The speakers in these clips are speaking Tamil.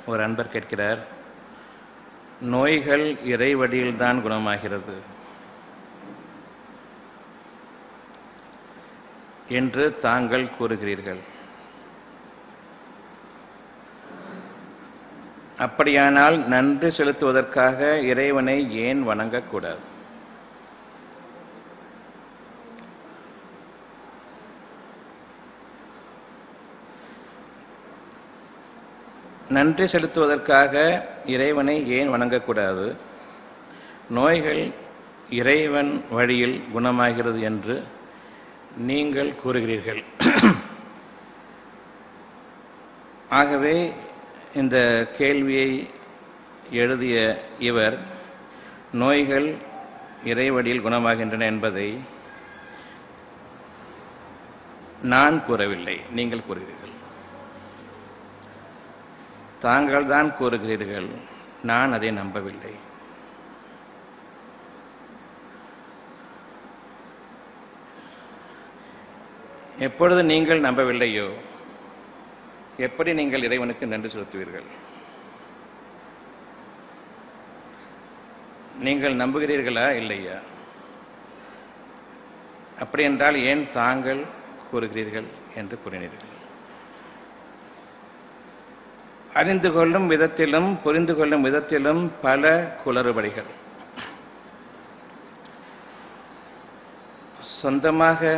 ஒரு அன்பர் கேட்கிறார், நோய்கள் இறைவடியில்தான் குணமாகிறது என்று தாங்கள் கூறுகிறீர்கள். அப்படியானால் நன்றி செலுத்துவதற்காக இறைவனை ஏன் வணங்கக்கூடாது? நன்றி செலுத்துவதற்காக இறைவனை ஏன் வணங்கக்கூடாது? நோய்கள் இறைவன் வழியில் குணமாகிறது என்று நீங்கள் கூறுகிறீர்கள். ஆகவே இந்த கேள்வியை எழுதிய இவர் நோய்கள் இறைவழியில் குணமாகின்றன என்பதை நான் கூறவில்லை, நீங்கள் கூறுகிறீர்கள். தாங்கள் தான் கூறுகிறீர்கள், நான் அதை நம்பவில்லை. எப்பொழுது நீங்கள் நம்பவில்லையோ எப்படி நீங்கள் இறைவனுக்கு நன்றி செலுத்துவீர்கள்? நீங்கள் நம்புகிறீர்களா இல்லையா? அப்படி என்றால் ஏன் தாங்கள் கூறுகிறீர்கள் என்று கூறினீர்கள்? அறிந்து கொள்ளும் விதத்திலும் புரிந்து கொள்ளும் விதத்திலும் பல குளறுபடிகள். சொந்தமாக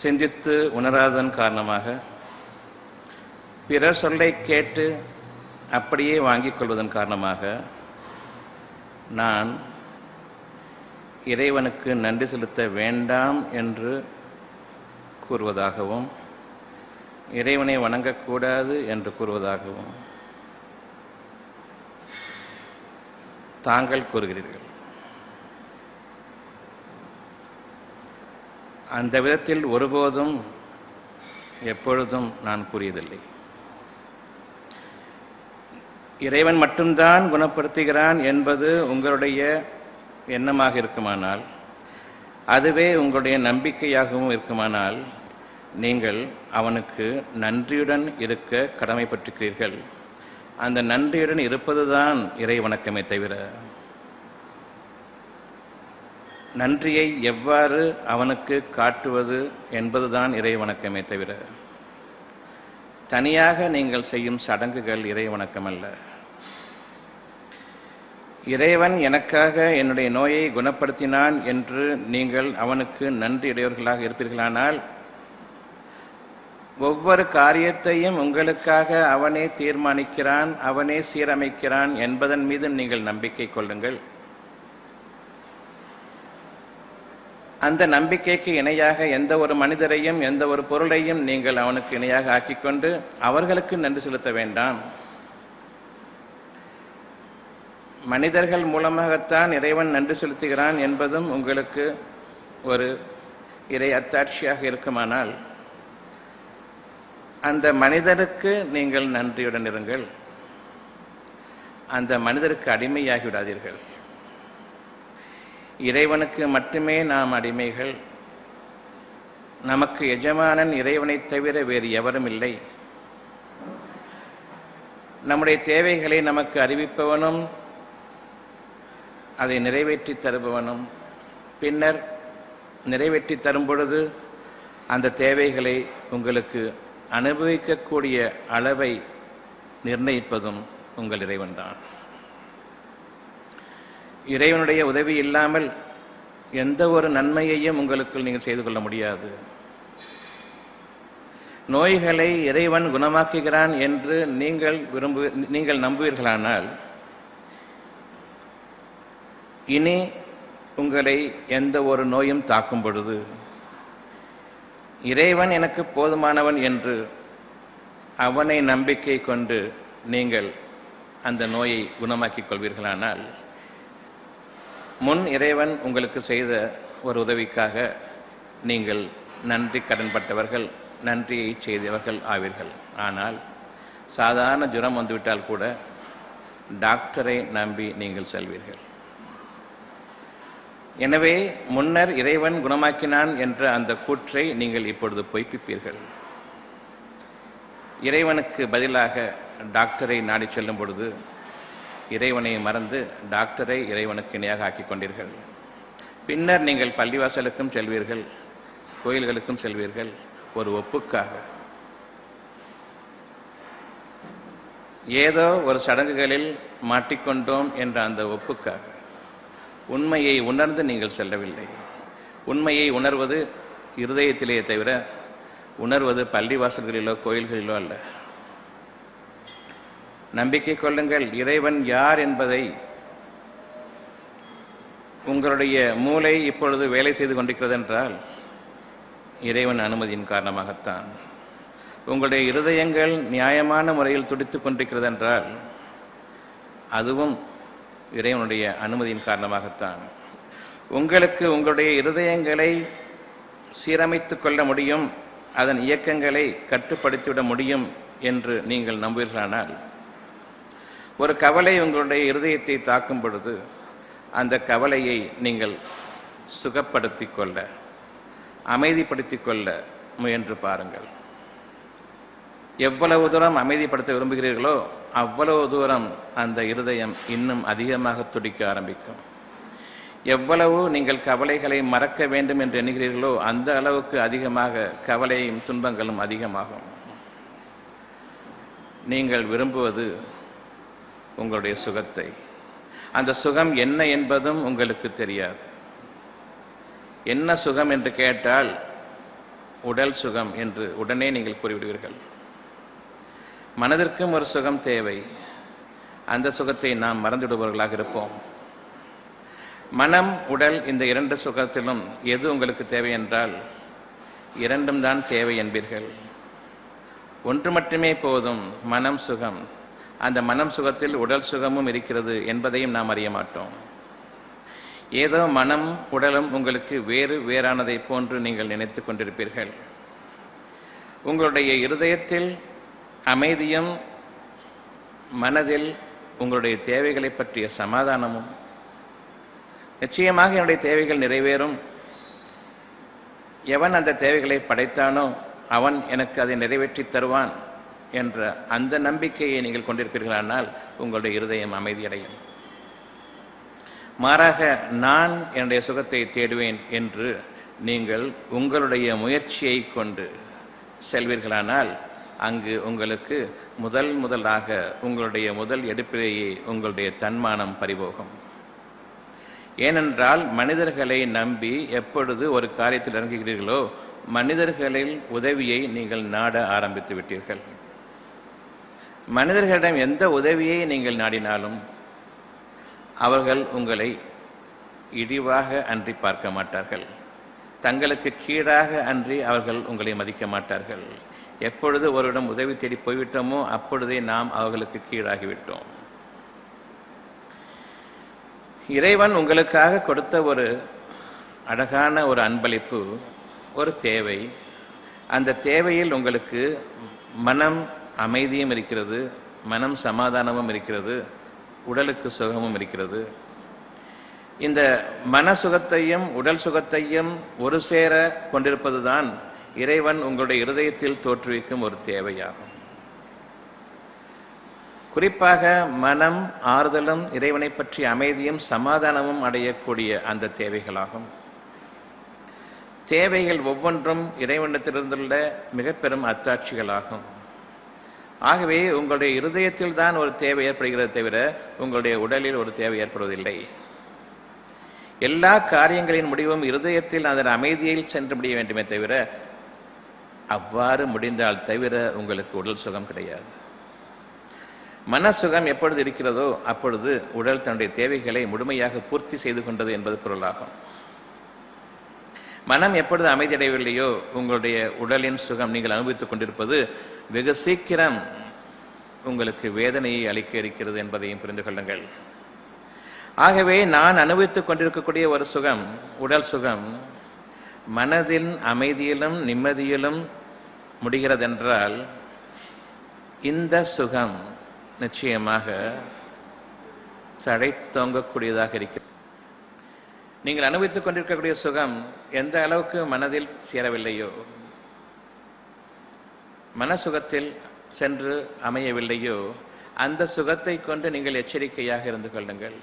சிந்தித்து உணராதன் காரணமாக பிறர் சொல்லை கேட்டு அப்படியே வாங்கிக் கொள்வதன் காரணமாக நான் இறைவனுக்கு நன்றி செலுத்த வேண்டாம் என்று கூறுவதாகவும் இறைவனை வணங்கக்கூடாது என்று கூறுவதாகவும் தாங்கள் கூறுகிறீர்கள். அந்த விதத்தில் ஒருபோதும் எப்பொழுதும் நான் கூறியதில்லை. இறைவன் மட்டும்தான் குணப்படுத்துகிறான் என்பது உங்களுடைய எண்ணமாக இருக்குமானால், அதுவே உங்களுடைய நம்பிக்கையாகவும் இருக்குமானால், நீங்கள் அவனுக்கு நன்றியுடன் இருக்க கடமைப்பட்டிருக்கிறீர்கள். அந்த நன்றியுடன் இருப்பதுதான் இறை வணக்கமே தவிர, நன்றியை எவ்வாறு அவனுக்கு காட்டுவது என்பதுதான் இறை வணக்கமே தவிர, தனியாக நீங்கள் செய்யும் சடங்குகள் இறை வணக்கம் அல்ல. இறைவன் எனக்காக என்னுடைய நோயை குணப்படுத்தினான் என்று நீங்கள் அவனுக்கு நன்றியுடையவர்களாக இருப்பீர்களானால், ஒவ்வொரு காரியத்தையும் உங்களுக்காக அவனே தீர்மானிக்கிறான், அவனே சீரமைக்கிறான் என்பதன் மீது நீங்கள் நம்பிக்கை கொள்ளுங்கள். அந்த நம்பிக்கைக்கு இணையாக எந்த ஒரு மனிதரையும் எந்த ஒரு பொருளையும் நீங்கள் அவனுக்கு இணையாக ஆக்கிக்கொண்டு அவர்களுக்கு நன்றி செலுத்த வேண்டாம். மனிதர்கள் மூலமாகத்தான் இறைவன் நன்றி செலுத்துகிறான் என்பதும் உங்களுக்கு ஒரு இறை அத்தாட்சியாக இருக்குமானால், அந்த மனிதருக்கு நீங்கள் நன்றியுடன் இருங்கள். அந்த மனிதருக்கு அடிமையாகி விடாதீர்கள். இறைவனுக்கு மட்டுமே நாம் அடிமைகள். நமக்கு எஜமானன் இறைவனை தவிர வேறு எவரும் இல்லை. நம்முடைய தேவைகளை நமக்கு அறிவிப்பவனும் அதை நிறைவேற்றி தருபவனும், பின்னர் நிறைவேற்றி தரும் பொழுது அந்த தேவைகளை உங்களுக்கு அனுபவிக்கக்கூடிய அளவை நிர்ணயிப்பதும் உங்கள் இறைவன்தான். இறைவனுடைய உதவி இல்லாமல் எந்த ஒரு நன்மையையும் உங்களுக்கு நீங்கள் செய்து கொள்ள முடியாது. நோய்களை இறைவன் குணமாக்குகிறான் என்று நீங்கள் நம்புவீர்களானால், இனி உங்களை எந்த ஒரு நோயும் தாக்கும் பொழுது இறைவன் எனக்கு போதுமானவன் என்று அவனை நம்பிக்கை கொண்டு நீங்கள் அந்த நோயை குணமாக்கிக் கொள்வீர்களானால், முன் இறைவன் உங்களுக்கு செய்த ஒரு உதவிக்காக நீங்கள் நன்றி கடன்பட்டவர்கள், நன்றியை செய்தவர்கள் ஆவீர்கள். ஆனால் சாதாரண ஜுரம் வந்துவிட்டால் கூட டாக்டரை நம்பி நீங்கள் செல்வீர்கள். எனவே முன்னர் இறைவன் குணமாக்கினான் என்ற அந்த கூற்றை நீங்கள் இப்பொழுது பொய்ப்பிப்பீர்கள். இறைவனுக்கு பதிலாக டாக்டரை நாடி செல்லும் பொழுது இறைவனை மறந்து டாக்டரை இறைவனுக்கு இணையாக ஆக்கிக் கொண்டீர்கள். பின்னர் நீங்கள் பள்ளிவாசலுக்கும் செல்வீர்கள், கோயில்களுக்கும் செல்வீர்கள், ஒரு ஒப்புக்காக, ஏதோ ஒரு சடங்குகளில் மாட்டிக்கொண்டோம் என்ற அந்த ஒப்புக்காக. உண்மையை உணர்ந்து நீங்கள் செல்லவில்லை. உண்மையை உணர்வது இருதயத்திலேயே தவிர உணர்வது பள்ளிவாசல்களிலோ கோயில்களிலோ அல்ல. நம்பிக்கை கொள்ளுங்கள், இறைவன் யார் என்பதை உங்களுடைய மூளை இப்பொழுது வேலை செய்து கொண்டிருக்கிறது என்றால் இறைவன் அனுமதியின் காரணமாகத்தான். உங்களுடைய இருதயங்கள் நியாயமான முறையில் துடித்துக் கொண்டிருக்கிறது என்றால் அதுவும் இறைவனுடைய அனுமதியின் காரணமாகத்தான். உங்களுக்கு உங்களுடைய இருதயங்களை சீரமைத்துக் கொள்ள முடியும், அதன் இயக்கங்களை கட்டுப்படுத்திவிட முடியும் என்று நீங்கள் நம்புவீர்களானால், ஒரு கவலை உங்களுடைய இருதயத்தை தாக்கும் பொழுது அந்த கவலையை நீங்கள் சுகப்படுத்திக் கொள்ள, அமைதிப்படுத்திக் கொள்ள முயன்று பாருங்கள். எவ்வளவு தூரம் அமைதிப்படுத்த விரும்புகிறீர்களோ அவ்வளவு தூரம் அந்த இருதயம் இன்னும் அதிகமாக துடிக்க ஆரம்பிக்கும். எவ்வளவு நீங்கள் கவலைகளை மறக்க வேண்டும் என்று எண்ணுகிறீர்களோ அந்த அளவுக்கு அதிகமாக கவலையும் துன்பங்களும் அதிகமாகும். நீங்கள் விரும்புவது உங்களுடைய சுகத்தை. அந்த சுகம் என்ன என்பதும் உங்களுக்கு தெரியாது. என்ன சுகம் என்று கேட்டால் உடல் சுகம் என்று உடனே நீங்கள் கூறிவிடுவீர்கள். மனதிற்கும் ஒரு சுகம் தேவை. அந்த சுகத்தை நாம் மறந்துவிடுபவர்களாக இருப்போம். மனம், உடல், இந்த இரண்டு சுகத்திலும் எது உங்களுக்கு தேவை என்றால் இரண்டும் தான் தேவை என்பீர்கள். ஒன்று மட்டுமே போதும், மனம் சுகம். அந்த மனம் சுகத்தில் உடல் சுகமும் இருக்கிறது என்பதையும் நாம் அறிய மாட்டோம். ஏதோ மனம் உடலும் உங்களுக்கு வேறானதை போன்று நீங்கள் நினைத்து கொண்டிருப்பீர்கள். உங்களுடைய இருதயத்தில் அமைதியும் மனதில் உங்களுடைய தேவைகளை பற்றிய சமாதானமும், நிச்சயமாக என்னுடைய தேவைகள் நிறைவேறும், எவன் அந்த தேவைகளை படைத்தானோ அவன் எனக்கு அதை நிறைவேற்றி தருவான் என்ற அந்த நம்பிக்கையை நீங்கள் கொண்டிருப்பீர்களானால் உங்களுடைய இருதயம் அமைதியடையும். மாறாக நான் என்னுடைய சுகத்தை தேடுவேன் என்று நீங்கள் உங்களுடைய முயற்சியை கொண்டு செல்வீர்களானால் அங்கு உங்களுக்கு முதலாக உங்களுடைய முதல் எடுப்பிலேயே உங்களுடைய தன்மானம் பறிபோகும். ஏனென்றால் மனிதர்களை நம்பி எப்பொழுது ஒரு காரியத்தில் இறங்குகிறீர்களோ மனிதர்களின் உதவியை நீங்கள் நாட ஆரம்பித்து விட்டீர்கள். மனிதர்களிடம் எந்த உதவியை நீங்கள் நாடினாலும் அவர்கள் உங்களை இழிவாக அன்றி பார்க்க மாட்டார்கள், தங்களுக்கு கீழாக அன்றி அவர்கள் உங்களை மதிக்க மாட்டார்கள். எப்பொழுது ஒருவரிடம் உதவி தேடி போய்விட்டோமோ அப்பொழுதே நாம் அவர்களுக்கு கீழாகிவிட்டோம். இறைவன் உங்களுக்காக கொடுத்த ஒரு அழகான ஒரு அன்பளிப்பு, ஒரு தேவை. அந்த தேவையில் உங்களுக்கு மனம் அமைதியும் இருக்கிறது, மனம் சமாதானமும் இருக்கிறது, உடலுக்கு சுகமும் இருக்கிறது. இந்த மன சுகத்தையும் உடல் சுகத்தையும் ஒரு சேர கொண்டிருப்பதுதான் இறைவன் உங்களுடைய இருதயத்தில் தோற்றுவிக்கும் ஒரு தேவையாகும். குறிப்பாக மனம் ஆறுதலும் இறைவனை பற்றிய அமைதியும் சமாதானமும் அடையக்கூடிய அந்த தேவைகளாகும். தேவைகள் ஒவ்வொன்றும் இறைவனிடத்திலிருந்துள்ள மிக பெரும் அத்தாட்சிகளாகும். ஆகவே உங்களுடைய இருதயத்தில் தான் ஒரு தேவை ஏற்படுகிறது தவிர உங்களுடைய உடலில் ஒரு தேவை ஏற்படுவதில்லை. எல்லா காரியங்களின் முடிவும் இருதயத்தில் அதன் அமைதியில் சென்று முடிய வேண்டுமே தவிர அவ்வாறு முடிந்தால் தவிர உங்களுக்கு உடல் சுகம் கிடையாது. மன சுகம் எப்பொழுது இருக்கிறதோ அப்பொழுது உடல் தன்னுடைய தேவைகளை முழுமையாக பூர்த்தி செய்து கொண்டது என்பது பொருளாகும். மனம் எப்பொழுது அமைதியடையவில்லையோ உங்களுடைய உடலின் சுகம் நீங்கள் அனுபவித்துக் கொண்டிருப்பது வெகு சீக்கிரம் உங்களுக்கு வேதனையை அளிக்க இருக்கிறது என்பதையும் புரிந்து கொள்ளுங்கள். ஆகவே நான் அனுபவித்துக் கொண்டிருக்கக்கூடிய ஒரு சுகம், உடல் சுகம், மனதின் அமைதியிலும் நிம்மதியிலும் முடிகிறதென்றால் இந்த சுகம் நிச்சயமாக தடை தொங்கக்கூடியதாக இருக்கிறது. நீங்கள் அனுபவித்துக் கொண்டிருக்கக்கூடிய சுகம் எந்த அளவுக்கு மனதில் சேரவில்லையோ, மன சுகத்தில் சென்று அமையவில்லையோ அந்த சுகத்தை கொண்டு நீங்கள் எச்சரிக்கையாக இருந்து கொள்ளுங்கள்.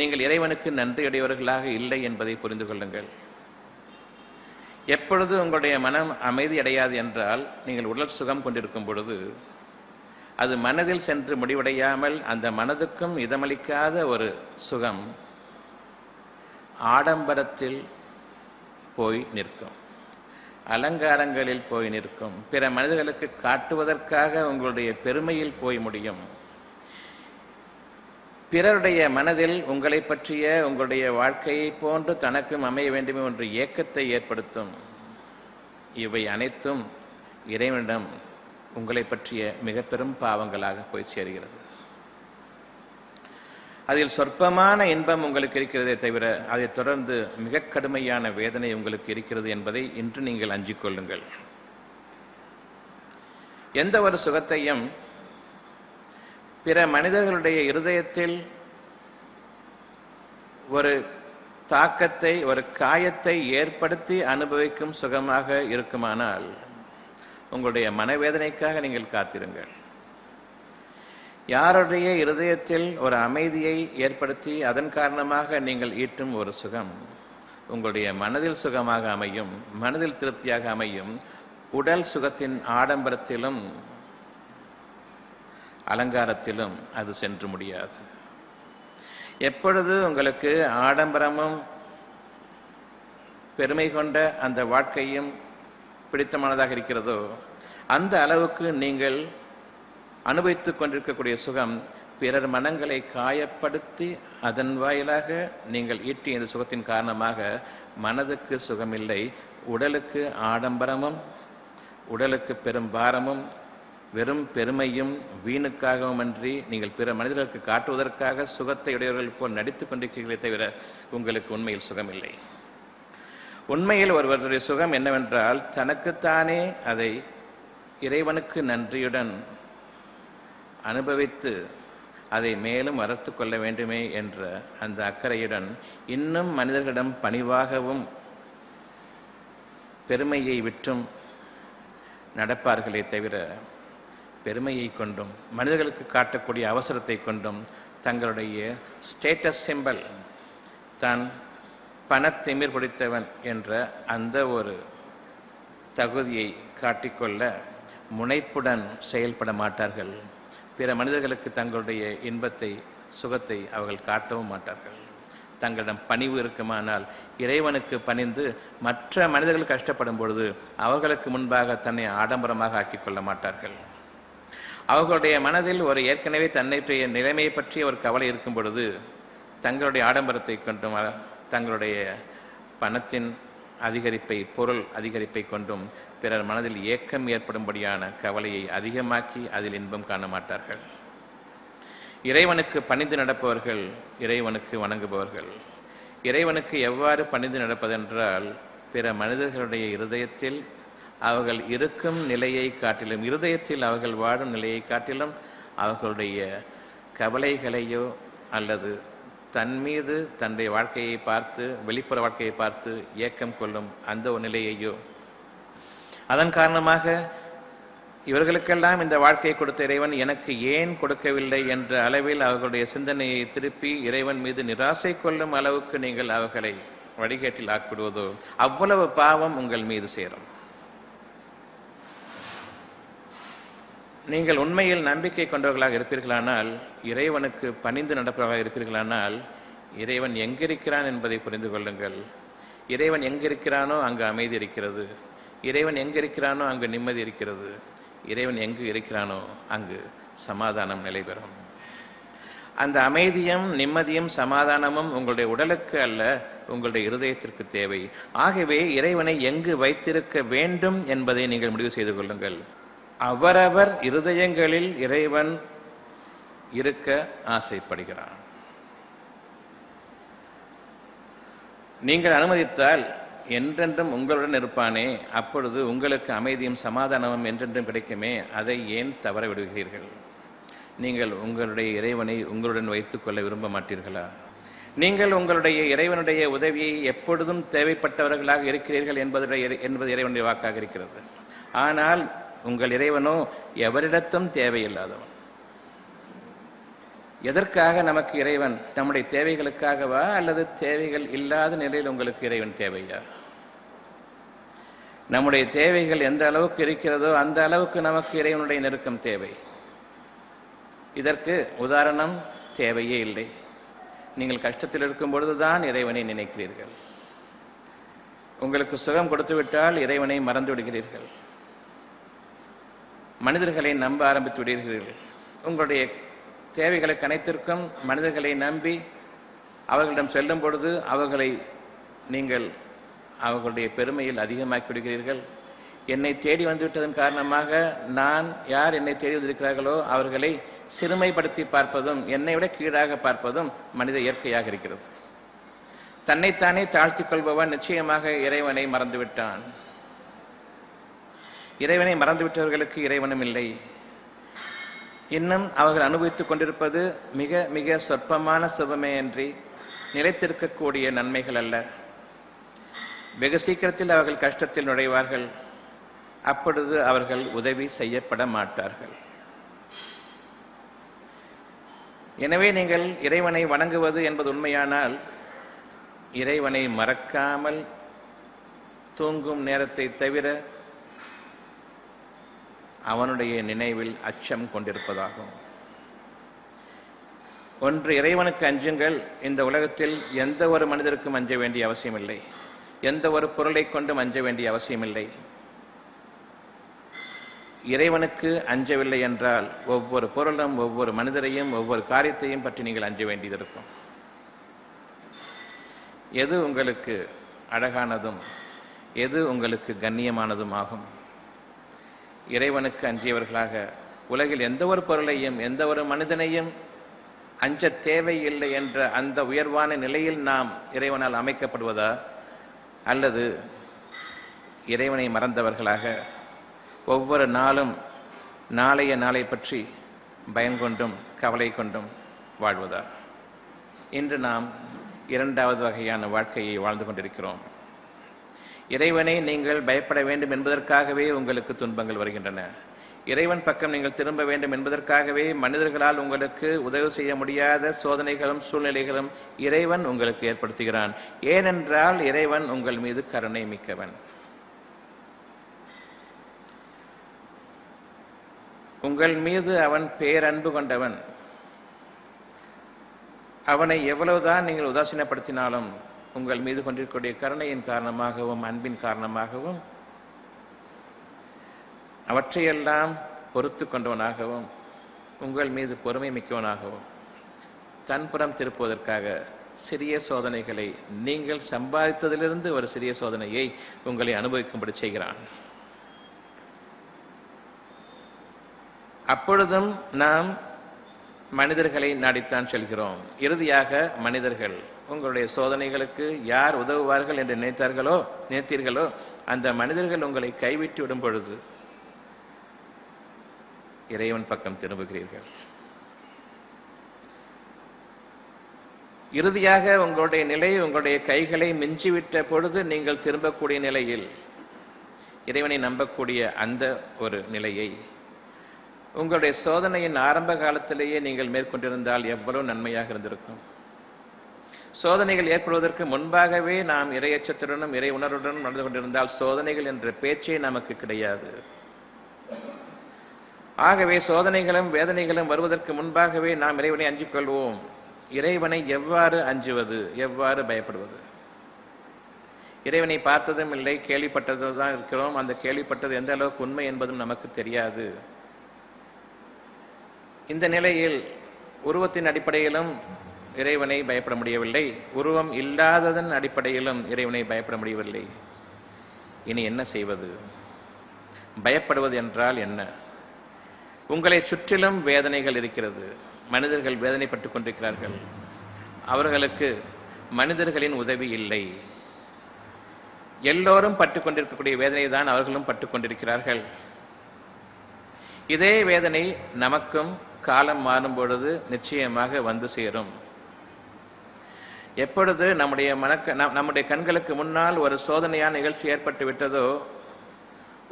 நீங்கள் இறைவனுக்கு நன்றியுடையவர்களாக இல்லை என்பதை புரிந்து கொள்ளுங்கள். எப்பொழுது உங்களுடைய மனம் அமைதி அடையாது என்றால், நீங்கள் உடல் சுகம் கொண்டிருக்கும் பொழுது அது மனதில் சென்று முடிவடையாமல் அந்த மனதுக்கும் இதமளிக்காத ஒரு சுகம் ஆடம்பரத்தில் போய் நிற்கும், அலங்காரங்களில் போய் நிற்கும், பிற மனிதர்களுக்கு காட்டுவதற்காக உங்களுடைய பெருமையில் போய் முடியும். பிறருடைய மனதில் உங்களை பற்றிய உங்களுடைய வாழ்க்கையை போன்று தனக்கும் அமைய வேண்டுமே என்ற ஏக்கத்தை ஏற்படுத்தும். இவை அனைத்தும் இறைவனிடம் உங்களை பற்றிய மிக பெரும் பாவங்களாக போய் சேர்கிறது. அதில் சொற்பமான இன்பம் உங்களுக்கு இருக்கிறதே தவிர அதை தொடர்ந்து மிக கடுமையான வேதனை உங்களுக்கு இருக்கிறது என்பதை இன்று நீங்கள் அஞ்சிக் கொள்ளுங்கள். எந்த ஒரு சுகத்தையும் பிற மனிதர்களுடைய இருதயத்தில் ஒரு தாக்கத்தை, ஒரு காயத்தை ஏற்படுத்தி அனுபவிக்கும் சுகமாக இருக்குமானால் உங்களுடைய மனவேதனைக்காக நீங்கள் காத்திருங்கள். யாருடைய இருதயத்தில் ஒரு அமைதியை ஏற்படுத்தி அதன் காரணமாக நீங்கள் ஈட்டும் ஒரு சுகம் உங்களுடைய மனதில் சுகமாக அமையும், மனதில் திருப்தியாக அமையும். உடல் சுகத்தின் ஆடம்பரத்திலும் அலங்காரத்திலும் அது சென்று முடியாது. எப்பொழுது உங்களுக்கு ஆடம்பரமும் பெருமை கொண்ட அந்த வாழ்க்கையும் பிடித்தமானதாக இருக்கிறதோ அந்த அளவுக்கு நீங்கள் அனுபவித்துக் கொண்டிருக்கக்கூடிய சுகம் பிறர் மனங்களை காயப்படுத்தி அதன் வாயிலாக நீங்கள் ஈட்டிய இந்த சுகத்தின் காரணமாக மனதுக்கு சுகமில்லை, உடலுக்கு ஆடம்பரமும் உடலுக்கு பெரும் பாரமும் வெறும் பெருமையும் வீணுக்காகவும் அன்றி நீங்கள் பிற மனிதர்களுக்கு காட்டுவதற்காக சுகத்தை உடையவர்கள் போல் நடித்துக் கொண்டிருக்கிறீர்களே தவிர உங்களுக்கு உண்மையில் சுகமில்லை. உண்மையில் ஒருவருடைய சுகம் என்னவென்றால் தனக்குத்தானே அதை இறைவனுக்கு நன்றியுடன் அனுபவித்து அதை மேலும் வளர்த்து கொள்ள வேண்டுமே என்ற அந்த அக்கறையுடன் இன்னும் மனிதர்களிடம் பணிவாகவும் பெருமையை விட்டும் நடப்பார்களே தவிர பெருமையை கொண்டும் மனிதர்களுக்கு காட்டக்கூடிய அவசரத்தை கொண்டும் தங்களுடைய ஸ்டேட்டஸ் சிம்பல், தான் பணத்திமிர் பிடித்தவன் என்ற அந்த ஒரு தகுதியை காட்டிக்கொள்ள முனைப்புடன் செயல்பட மாட்டார்கள். பிற மனிதர்களுக்கு தங்களுடைய இன்பத்தை சுகத்தை அவர்கள் காட்டவும் மாட்டார்கள். தங்களிடம் பணிவு இருக்குமானால் இறைவனுக்கு பணிந்து மற்ற மனிதர்கள் கஷ்டப்படும் பொழுது அவர்களுக்கு முன்பாக தன்னை ஆடம்பரமாக ஆக்கிக் கொள்ள மாட்டார்கள். அவர்களுடைய மனதில் ஒரு ஏற்கனவே தன்னைய நிலைமையை பற்றிய ஒரு கவலை இருக்கும் பொழுது தங்களுடைய ஆடம்பரத்தை கொண்டும் தங்களுடைய பணத்தின் அதிகரிப்பை, பொருள் அதிகரிப்பை கொண்டும் பிறர் மனதில் ஏக்கம் ஏற்படும்படியான கவலையை அதிகமாக்கி அதில் இன்பம் காண மாட்டார்கள். இறைவனுக்கு பணிந்து நடப்பவர்கள் இறைவனுக்கு வணங்குபவர்கள். இறைவனுக்கு எவ்வாறு பணிந்து நடப்பதென்றால் பிற மனிதர்களுடைய இருதயத்தில் அவர்கள் இருக்கும் நிலையை காட்டிலும், இருதயத்தில் அவர்கள் வாடும் நிலையை காட்டிலும் அவர்களுடைய கவலைகளையோ அல்லது தன் மீது தன்னுடைய வாழ்க்கையை பார்த்து, வெளிப்புற வாழ்க்கையை பார்த்து ஏக்கம் கொள்ளும் அந்த ஒரு நிலையையோ, அதன் காரணமாக இவர்களுக்கெல்லாம் இந்த வாழ்க்கையை கொடுத்த இறைவன் எனக்கு ஏன் கொடுக்கவில்லை என்ற அளவில் அவர்களுடைய சிந்தனையை திருப்பி இறைவன் மீது நிராசை கொள்ளும் அளவுக்கு நீங்கள் அவர்களை வழிகேட்டில் ஆக்கிவிடுவதோ அவ்வளவு பாவம் உங்கள் மீது சேரும். நீங்கள் உண்மையில் நம்பிக்கை கொண்டவர்களாக இருப்பீர்களானால், இறைவனுக்கு பணிந்து நடப்பவர்களாக இருப்பீர்களானால், இறைவன் எங்கிருக்கிறான் என்பதை புரிந்து கொள்ளுங்கள். இறைவன் எங்கிருக்கிறானோ அங்கு அமைதி இருக்கிறது. இறைவன் எங்கிருக்கிறானோ அங்கு நிம்மதி இருக்கிறது. இறைவன் எங்கு இருக்கிறானோ அங்கு சமாதானம் நிலை பெறும். அந்த அமைதியும் நிம்மதியும் சமாதானமும் உங்களுடைய உடலுக்கு அல்ல, உங்களுடைய இருதயத்திற்கு தேவை. ஆகவே இறைவனை எங்கு வைத்திருக்க வேண்டும் என்பதை நீங்கள் முடிவு செய்து கொள்ளுங்கள். அவரவர் இருதயங்களில் இறைவன் இருக்க ஆசைப்படுகிறான். நீங்கள் அனுமதித்தால் என்றென்றும் உங்களுடன் இருப்பானே, அப்பொழுது உங்களுக்கு அமைதியும் சமாதானமும் என்றென்றும் கிடைக்குமே, அதை ஏன் தவற விடுகிறீர்கள்? நீங்கள் உங்களுடைய இறைவனை உங்களுடன் வைத்துக் கொள்ள விரும்ப மாட்டீர்களா? நீங்கள் உங்களுடைய இறைவனுடைய உதவியை எப்பொழுதும் தேவைப்பட்டவர்களாக இருக்கிறீர்கள் என்பது இறைவனுடைய வாக்காக இருக்கிறது. ஆனால் உங்கள் இறைவனோ எவரிடத்தும் தேவையில்லாதவன். எதற்காக நமக்கு இறைவன்? நம்முடைய தேவைகளுக்காகவா அல்லது தேவைகள் இல்லாத நிலையில் உங்களுக்கு இறைவன் தேவையா? நம்முடைய தேவைகள் எந்த அளவுக்கு இருக்கிறதோ அந்த அளவுக்கு நமக்கு இறைவனுடைய நெருக்கம் தேவை. இதற்கு உதாரணம் தேவையே இல்லை. நீங்கள் கஷ்டத்தில் இருக்கும் பொழுதுதான் இறைவனை நினைக்கிறீர்கள். உங்களுக்கு சுகம் கொடுத்து விட்டால் இறைவனை மறந்து விடுகிறீர்கள். மனிதர்களை நம்ப ஆரம்பித்து விடுகிறீர்கள். உங்களுடைய தேவைகளுக்கு அனைத்திற்கும் மனிதர்களை நம்பி அவர்களிடம் செல்லும் பொழுது அவர்களுடைய பெருமையில் அதிகமாக்கி விடுகிறீர்கள். என்னை தேடி வந்துவிட்டதன் காரணமாக நான் யார் என்னை தேடி வந்திருக்கிறார்களோ அவர்களை சிறுமைப்படுத்தி பார்ப்பதும் என்னை விட கீழாக பார்ப்பதும் மனித இயற்கையாக இருக்கிறது. தன்னைத்தானே தாழ்த்திக் கொள்பவன் நிச்சயமாக இறைவனை மறந்துவிட்டான். இறைவனை மறந்துவிட்டவர்களுக்கு இறைவனும் இல்லை. இன்னும் அவர்கள் அனுபவித்துக் கொண்டிருப்பது மிக மிக சொற்பமான சுபமே அன்றி நிலைத்திருக்கக்கூடிய நன்மைகள் அல்ல. வெகு சீக்கிரத்தில் அவர்கள் கஷ்டத்தில் நுழைவார்கள். அப்பொழுது அவர்கள் உதவி செய்யப்பட மாட்டார்கள். எனவே நீங்கள் இறைவனை வணங்குவது என்பது உண்மையானால் இறைவனை மறக்காமல் தூங்கும் நேரத்தை தவிர அவனுடைய நினைவில் அச்சம் கொண்டிருப்பதாகும். ஒன்று, இறைவனுக்கு அஞ்சுங்கள். இந்த உலகத்தில் எந்த ஒரு மனிதருக்கும் அஞ்ச வேண்டிய அவசியமில்லை. எந்த ஒரு பொருளை கொண்டும் அஞ்ச வேண்டிய அவசியமில்லை. இறைவனுக்கு அஞ்சவில்லை என்றால் ஒவ்வொரு பொருளும் ஒவ்வொரு மனிதரையும் ஒவ்வொரு காரியத்தையும் பற்றி நீங்கள் அஞ்ச வேண்டியது இருக்கும். எது உங்களுக்கு அழகானதும் எது உங்களுக்கு கண்ணியமானதும் ஆகும். இறைவனுக்கு அஞ்சியவர்களாக உலகில் எந்த ஒரு பொருளையும் எந்த ஒரு மனிதனையும் அஞ்ச தேவையில்லை என்ற அந்த உயர்வான நிலையில் நாம் இறைவனால் அமைக்கப்படுவதா, அல்லது இறைவனை மறந்தவர்களாக ஒவ்வொரு நாளும் நாளைய நாளை பற்றி பயங்கொண்டும் கவலை கொண்டும் வாழ்வதா? இன்று நாம் இரண்டாவது வகையான வாழ்க்கையை வாழ்ந்து கொண்டிருக்கிறோம். இறைவனை நீங்கள் பயப்பட வேண்டும் என்பதற்காகவே உங்களுக்கு துன்பங்கள் வருகின்றன. இறைவன் பக்கம் நீங்கள் திரும்ப வேண்டும் என்பதற்காகவே மனிதர்களால் உங்களுக்கு உதவி செய்ய முடியாத சோதனைகளும் சூழ்நிலைகளும் இறைவன் உங்களுக்கு ஏற்படுத்துகிறான். ஏனென்றால் இறைவன் உங்கள் மீது கருணை மிக்கவன். உங்கள் மீது அவன் பேரன்பு கொண்டவன். அவனை எவ்வளவுதான் நீங்கள் உதாசீனப்படுத்தினாலும் உங்கள் மீது கொண்டிருக்கக்கூடிய கருணையின் காரணமாகவும் அன்பின் காரணமாகவும் அவற்றையெல்லாம் பொறுத்து கொண்டவனாகவும் உங்கள் மீது பொறுமை மிக்கவனாகவும் தன்புறம் திருப்புவதற்காக சிறிய சோதனைகளை, நீங்கள் சம்பாதித்ததிலிருந்து ஒரு சிறிய சோதனையை உங்களை அனுபவிக்கும்படி செய்கிறான். அப்பொழுதும் நாம் மனிதர்களை நாடித்தான் செல்கிறோம். இறுதியாக மனிதர்கள் உங்களுடைய சோதனைகளுக்கு யார் உதவுவார்கள் என்று நினைத்தீர்களோ அந்த மனிதர்கள் உங்களை கைவிட்டு விடும் பொழுது இறைவன் பக்கம் திரும்புகிறீர்கள். இறுதியாக உங்களுடைய நிலை உங்களுடைய கைகளை மிஞ்சிவிட்ட பொழுது நீங்கள் திரும்பக்கூடிய நிலையில் இறைவனை நம்பக்கூடிய அந்த ஒரு நிலையை உங்களுடைய சோதனையின் ஆரம்ப காலத்திலேயே நீங்கள் மேற்கொண்டிருந்தால் எவ்வளவு நன்மையாக இருந்திருக்கும். சோதனைகள் ஏற்படுவதற்கு முன்பாகவே நாம் இறையச்சத்துடனும் இறை உணர்வுடனும் நடந்து கொண்டிருந்தால் சோதனைகள் என்ற பேச்சே நமக்கு கிடையாது. ஆகவே சோதனைகளும் வேதனைகளும் வருவதற்கு முன்பாகவே நாம் இறைவனை அஞ்சிக் கொள்வோம். இறைவனை எவ்வாறு அஞ்சுவது, எவ்வாறு பயப்படுவது? இறைவனை பார்த்ததும் இல்லை, கேள்விப்பட்டதும் தான் இருக்கிறோம். அந்த கேள்விப்பட்டது எந்த அளவுக்கு உண்மை என்பதும் நமக்கு தெரியாது. இந்த நிலையில் உருவத்தின் அடிப்படையிலும் இறைவனை பயப்பட முடியவில்லை, உருவம் இல்லாததன் அடிப்படையிலும் இறைவனை பயப்பட முடியவில்லை. இனி என்ன செய்வது? பயப்படுவது என்றால் என்ன? உங்களை சுற்றிலும் வேதனைகள் இருக்கிறது. மனிதர்கள் வேதனைப்பட்டுக் கொண்டிருக்கிறார்கள். அவர்களுக்கு மனிதர்களின் உதவி இல்லை. எல்லோரும் பட்டுக் கொண்டிருக்கக்கூடிய வேதனை தான் அவர்களும் பட்டுக் கொண்டிருக்கிறார்கள். இதே வேதனை நமக்கும் காலம் மாறும் பொழுது நிச்சயமாக வந்து சேரும். எப்பொழுது நம்முடைய கண்களுக்கு முன்னால் ஒரு சோதனையான நிகழ்ச்சி ஏற்பட்டு விட்டதோ,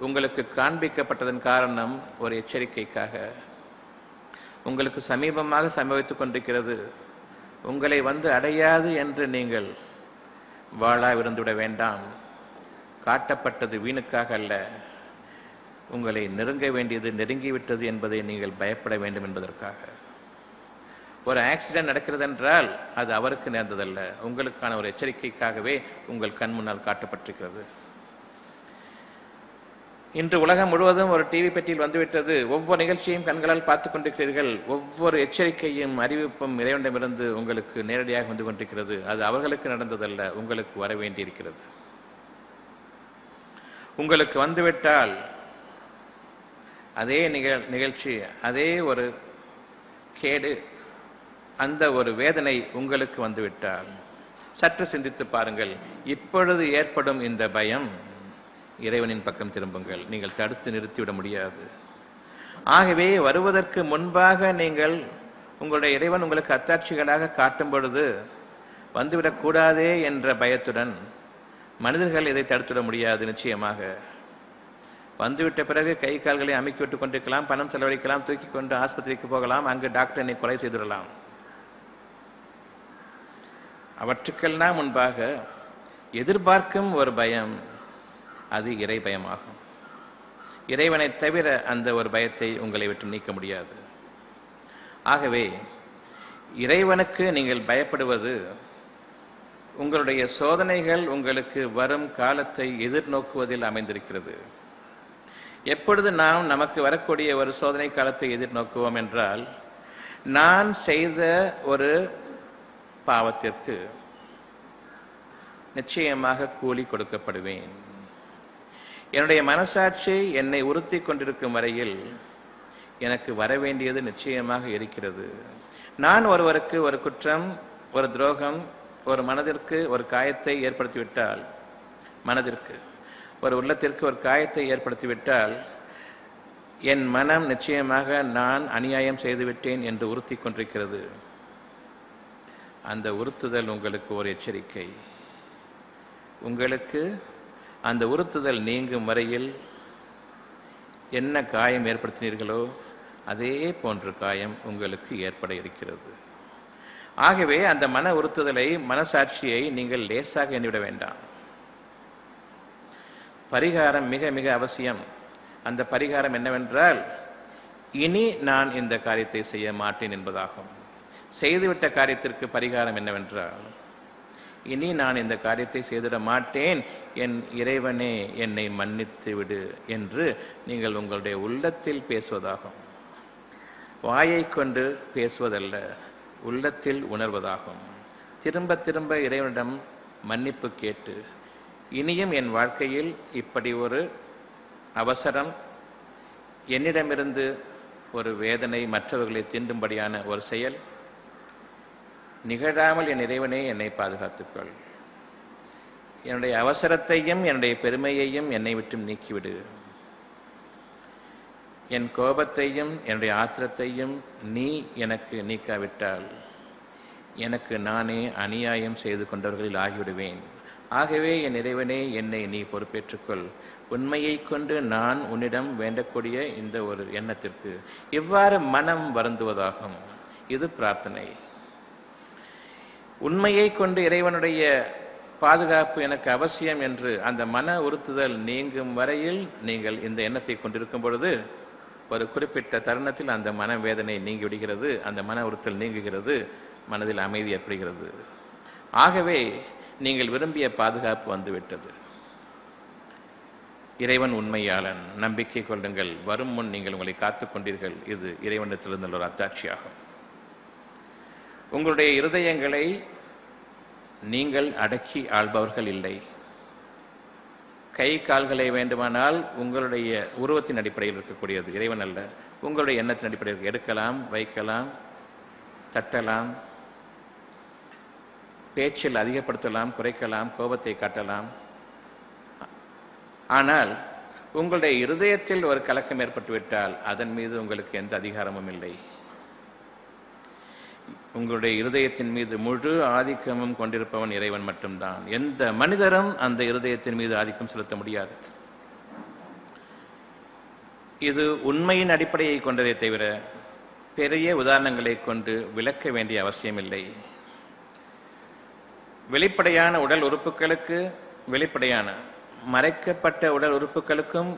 உங்களுக்கு காண்பிக்கப்பட்டதன் காரணம் ஒரு எச்சரிக்கைக்காக. உங்களுக்கு சமீபமாக சம்பவித்துக் கொண்டிருக்கிறது, உங்களை வந்து அடையாது என்று நீங்கள் வாழாவிருந்துவிட வேண்டாம். காட்டப்பட்டது வீணுக்காக அல்ல, உங்களை நெருங்க வேண்டியது நெருங்கிவிட்டது என்பதை நீங்கள் பயப்பட வேண்டும் என்பதற்காக. ஒரு ஆக்சிடென்ட் நடக்கிறது என்றால் அது அவருக்கு நேர்ந்ததல்ல, உங்களுக்கான ஒரு எச்சரிக்கைக்காகவே உங்கள் கண் முன்னால் காட்டப்பட்டிருக்கிறது. இன்று உலகம் முழுவதும் ஒரு டிவி பெட்டியில் வந்துவிட்டது. ஒவ்வொரு நிகழ்ச்சியையும் கண்களால் பார்த்துக் கொண்டிருக்கிறீர்கள். ஒவ்வொரு எச்சரிக்கையும் அறிவிப்பும் இறைவனிடமிருந்து உங்களுக்கு நேரடியாக வந்து கொண்டிருக்கிறது. அது அவர்களுக்கு நடந்ததல்ல, உங்களுக்கு வர வேண்டியிருக்கிறது. உங்களுக்கு வந்துவிட்டால் அதே நிகழ்ச்சி, அதே ஒரு கேடு, அந்த ஒரு வேதனை உங்களுக்கு வந்துவிட்டால் சற்று சிந்தித்து பாருங்கள். இப்பொழுது ஏற்படும் இந்த பயம், இறைவனின் பக்கம் திரும்புங்கள். நீங்கள் தடுத்து நிறுத்திவிட முடியாது. ஆகவே வருவதற்கு முன்பாக நீங்கள் உங்களுடைய இறைவன் உங்களுக்கு அத்தாட்சிகளாக காட்டும் பொழுது வந்துவிடக்கூடாதே என்ற பயத்துடன் மனிதர்கள் இதை தடுத்துவிட முடியாது. நிச்சயமாக வந்துவிட்ட பிறகு கை கால்களை அமைக்கி விட்டுக் கொண்டிருக்கலாம், பணம் செலவழிக்கலாம், தூக்கி கொண்டு ஆஸ்பத்திரிக்கு போகலாம், அங்கு டாக்டர் என்னை கொலை செய்துவிடலாம். அவற்றுக்கெல்லாம் முன்பாக எதிர்பார்க்கும் ஒரு பயம், அது இறை பயமாகும். இறைவனை தவிர அந்த ஒரு பயத்தை உங்களை விட்டு நீக்க முடியாது. ஆகவே இறைவனுக்கு நீங்கள் பயப்படுவது உங்களுடைய சோதனைகள் உங்களுக்கு வரும் காலத்தை எதிர்நோக்குவதில் அமைந்திருக்கிறது. எப்பொழுது நாம் நமக்கு வரக்கூடிய ஒரு சோதனை காலத்தை எதிர்நோக்குவோம் என்றால், நான் செய்த ஒரு பாவத்திற்கு நிச்சயமாக கூலி கொடுக்கப்படுவேன். என்னுடைய மனசாட்சி என்னை உறுத்தி கொண்டிருக்கும் வரையில் எனக்கு வரவேண்டியது நிச்சயமாக இருக்கிறது. நான் ஒருவருக்கு ஒரு குற்றம், ஒரு துரோகம், ஒரு மனதிற்கு ஒரு காயத்தை ஏற்படுத்திவிட்டால், மனதிற்கு ஒரு உள்ளத்திற்கு ஒரு காயத்தை ஏற்படுத்திவிட்டால், என் மனம் நிச்சயமாக நான் அநியாயம் செய்துவிட்டேன் என்று உறுத்தி கொண்டிருக்கிறது. அந்த உறுத்துதல் உங்களுக்கு ஒரு எச்சரிக்கை. உங்களுக்கு அந்த உறுத்துதல் நீங்கும் வரையில் என்ன காயம் ஏற்படுத்தினீர்களோ அதே போன்ற காயம் உங்களுக்கு ஏற்பட இருக்கிறது. ஆகவே அந்த மன உறுத்துதலை, மனசாட்சியை நீங்கள் லேசாக எண்ணிவிட வேண்டாம். பரிகாரம் மிக மிக அவசியம். அந்த பரிகாரம் என்னவென்றால், இனி நான் இந்த காரியத்தை செய்ய மாட்டேன் என்பதாகும். செய்துவிட்ட காரியத்திற்கு பரிகாரம் என்னவென்றால், இனி நான் இந்த காரியத்தை செய்திட மாட்டேன், என் இறைவனே என்னை மன்னித்து விடு என்று நீங்கள் உங்களுடைய உள்ளத்தில் பேசுவதாகும். வாயை கொண்டு பேசுவதல்ல, உள்ளத்தில் உணர்வதாகும். திரும்ப திரும்ப இறைவனிடம் மன்னிப்பு கேட்டு, இனியும் என் வாழ்க்கையில் இப்படி ஒரு அவசரம், என்னிடமிருந்து ஒரு வேதனை, மற்றவர்களை தீண்டும்படியான ஒரு செயல் நிகழாமல் என் இறைவனே என்னை பாதுகாத்துக்கொள். என்னுடைய அவசரத்தையும் என்னுடைய பெருமையையும் என்னை விட்டு நீக்கிவிடு. என் கோபத்தையும் என்னுடைய ஆத்திரத்தையும் நீ எனக்கு நீக்காவிட்டால் எனக்கு நானே அநியாயம் செய்து கொண்டவர்களில் ஆகிவிடுவேன். ஆகவே என் இறைவனே என்னை நீ பொறுப்பேற்றுக்கொள். உண்மையை கொண்டு நான் உன்னிடம் வேண்டக்கூடிய இந்த ஒரு எண்ணத்திற்கு இவ்வாறு மனம் வருந்துவதாகும். இது பிரார்த்தனை. உண்மையை கொண்டு இறைவனுடைய பாதுகாப்பு எனக்கு அவசியம் என்று அந்த மன உறுத்துதல் நீங்கும் வரையில் நீங்கள் இந்த எண்ணத்தை கொண்டிருக்கும் பொழுது ஒரு குறிப்பிட்ட தருணத்தில் அந்த மனவேதனை நீங்கி விடுகிறது, அந்த மன உறுத்தல் நீங்குகிறது, மனதில் அமைதி ஏற்படுகிறது. ஆகவே நீங்கள் விரும்பிய பாதுகாப்பு வந்துவிட்டது. இறைவன் உண்மையாளன், நம்பிக்கை கொள்ளுங்கள். வரும் முன் நீங்கள் உங்களை காத்துக் கொண்டீர்கள். இது இறைவனிடத்திலிருந்த ஒரு அத்தாட்சியாகும். உங்களுடைய இருதயங்களை நீங்கள் அடக்கி ஆள்பவர்கள் இல்லை. கை கால்களை வேண்டுமானால் உங்களுடைய உருவத்தின் அடிப்படையில் இருக்கக்கூடியது, இறைவன் அல்ல. உங்களுடைய எண்ணத்தின் அடிப்படையில் எடுக்கலாம், வைக்கலாம், தட்டலாம், பேச்சில் அதிகப்படுத்தலாம், குறைக்கலாம், கோபத்தை காட்டலாம். ஆனால் உங்களுடைய இருதயத்தில் ஒரு கலக்கம் ஏற்பட்டுவிட்டால் அதன் மீது உங்களுக்கு எந்த அதிகாரமும் இல்லை. உங்களுடைய இருதயத்தின் மீது முழு ஆதிக்கமும் கொண்டிருப்பவன் இறைவன் மட்டும்தான். எந்த மனிதரும் அந்த இருதயத்தின் மீது ஆதிக்கம் செலுத்த முடியாது. இது உண்மையின் அடிப்படையை கொண்டதை தவிர பெரிய உதாரணங்களை கொண்டு விளக்க வேண்டிய அவசியமில்லை. வெளிப்படையான உடல் உறுப்புகளுக்கு வெளிப்படையான மறைக்கப்பட்ட உடல் உறுப்புகளுக்கும்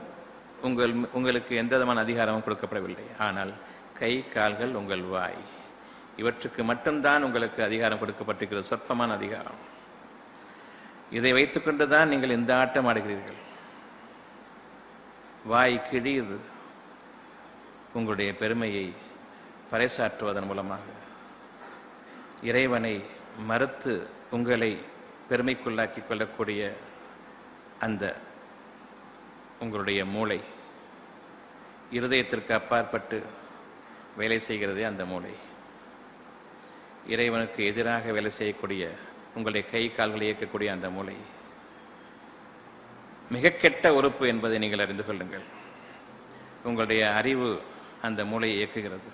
உங்களுக்கு எந்த விதமான அதிகாரமும் கொடுக்கப்படவில்லை. ஆனால் கை, கால்கள், உங்கள் வாய், இவற்றுக்கு மட்டும்தான் உங்களுக்கு அதிகாரம் கொடுக்கப்பட்டிருக்கிறது, சொற்பமான அதிகாரம். இதை வைத்துக்கொண்டு தான் நீங்கள் இந்த ஆட்டம் ஆடுகிறீர்கள். வாய் கிழியுது உங்களுடைய பெருமையை பறைசாற்றுவதன் மூலமாக. இறைவனை மறுத்து உங்களை பெருமைக்குள்ளாக்கி கொள்ளக்கூடிய அந்த உங்களுடைய மூளை, இருதயத்திற்கு அப்பாற்பட்டு வேலை செய்கிறதே அந்த மூளை. இறைவனுக்கு எதிராக வேலை செய்யக்கூடிய உங்களுடைய கை, கால்களை இயக்கக்கூடிய அந்த மூளை மிக கெட்ட உறுப்பு என்பதை நீங்கள் அறிந்து கொள்ளுங்கள். உங்களுடைய அறிவு அந்த மூளையை இயக்குகிறது.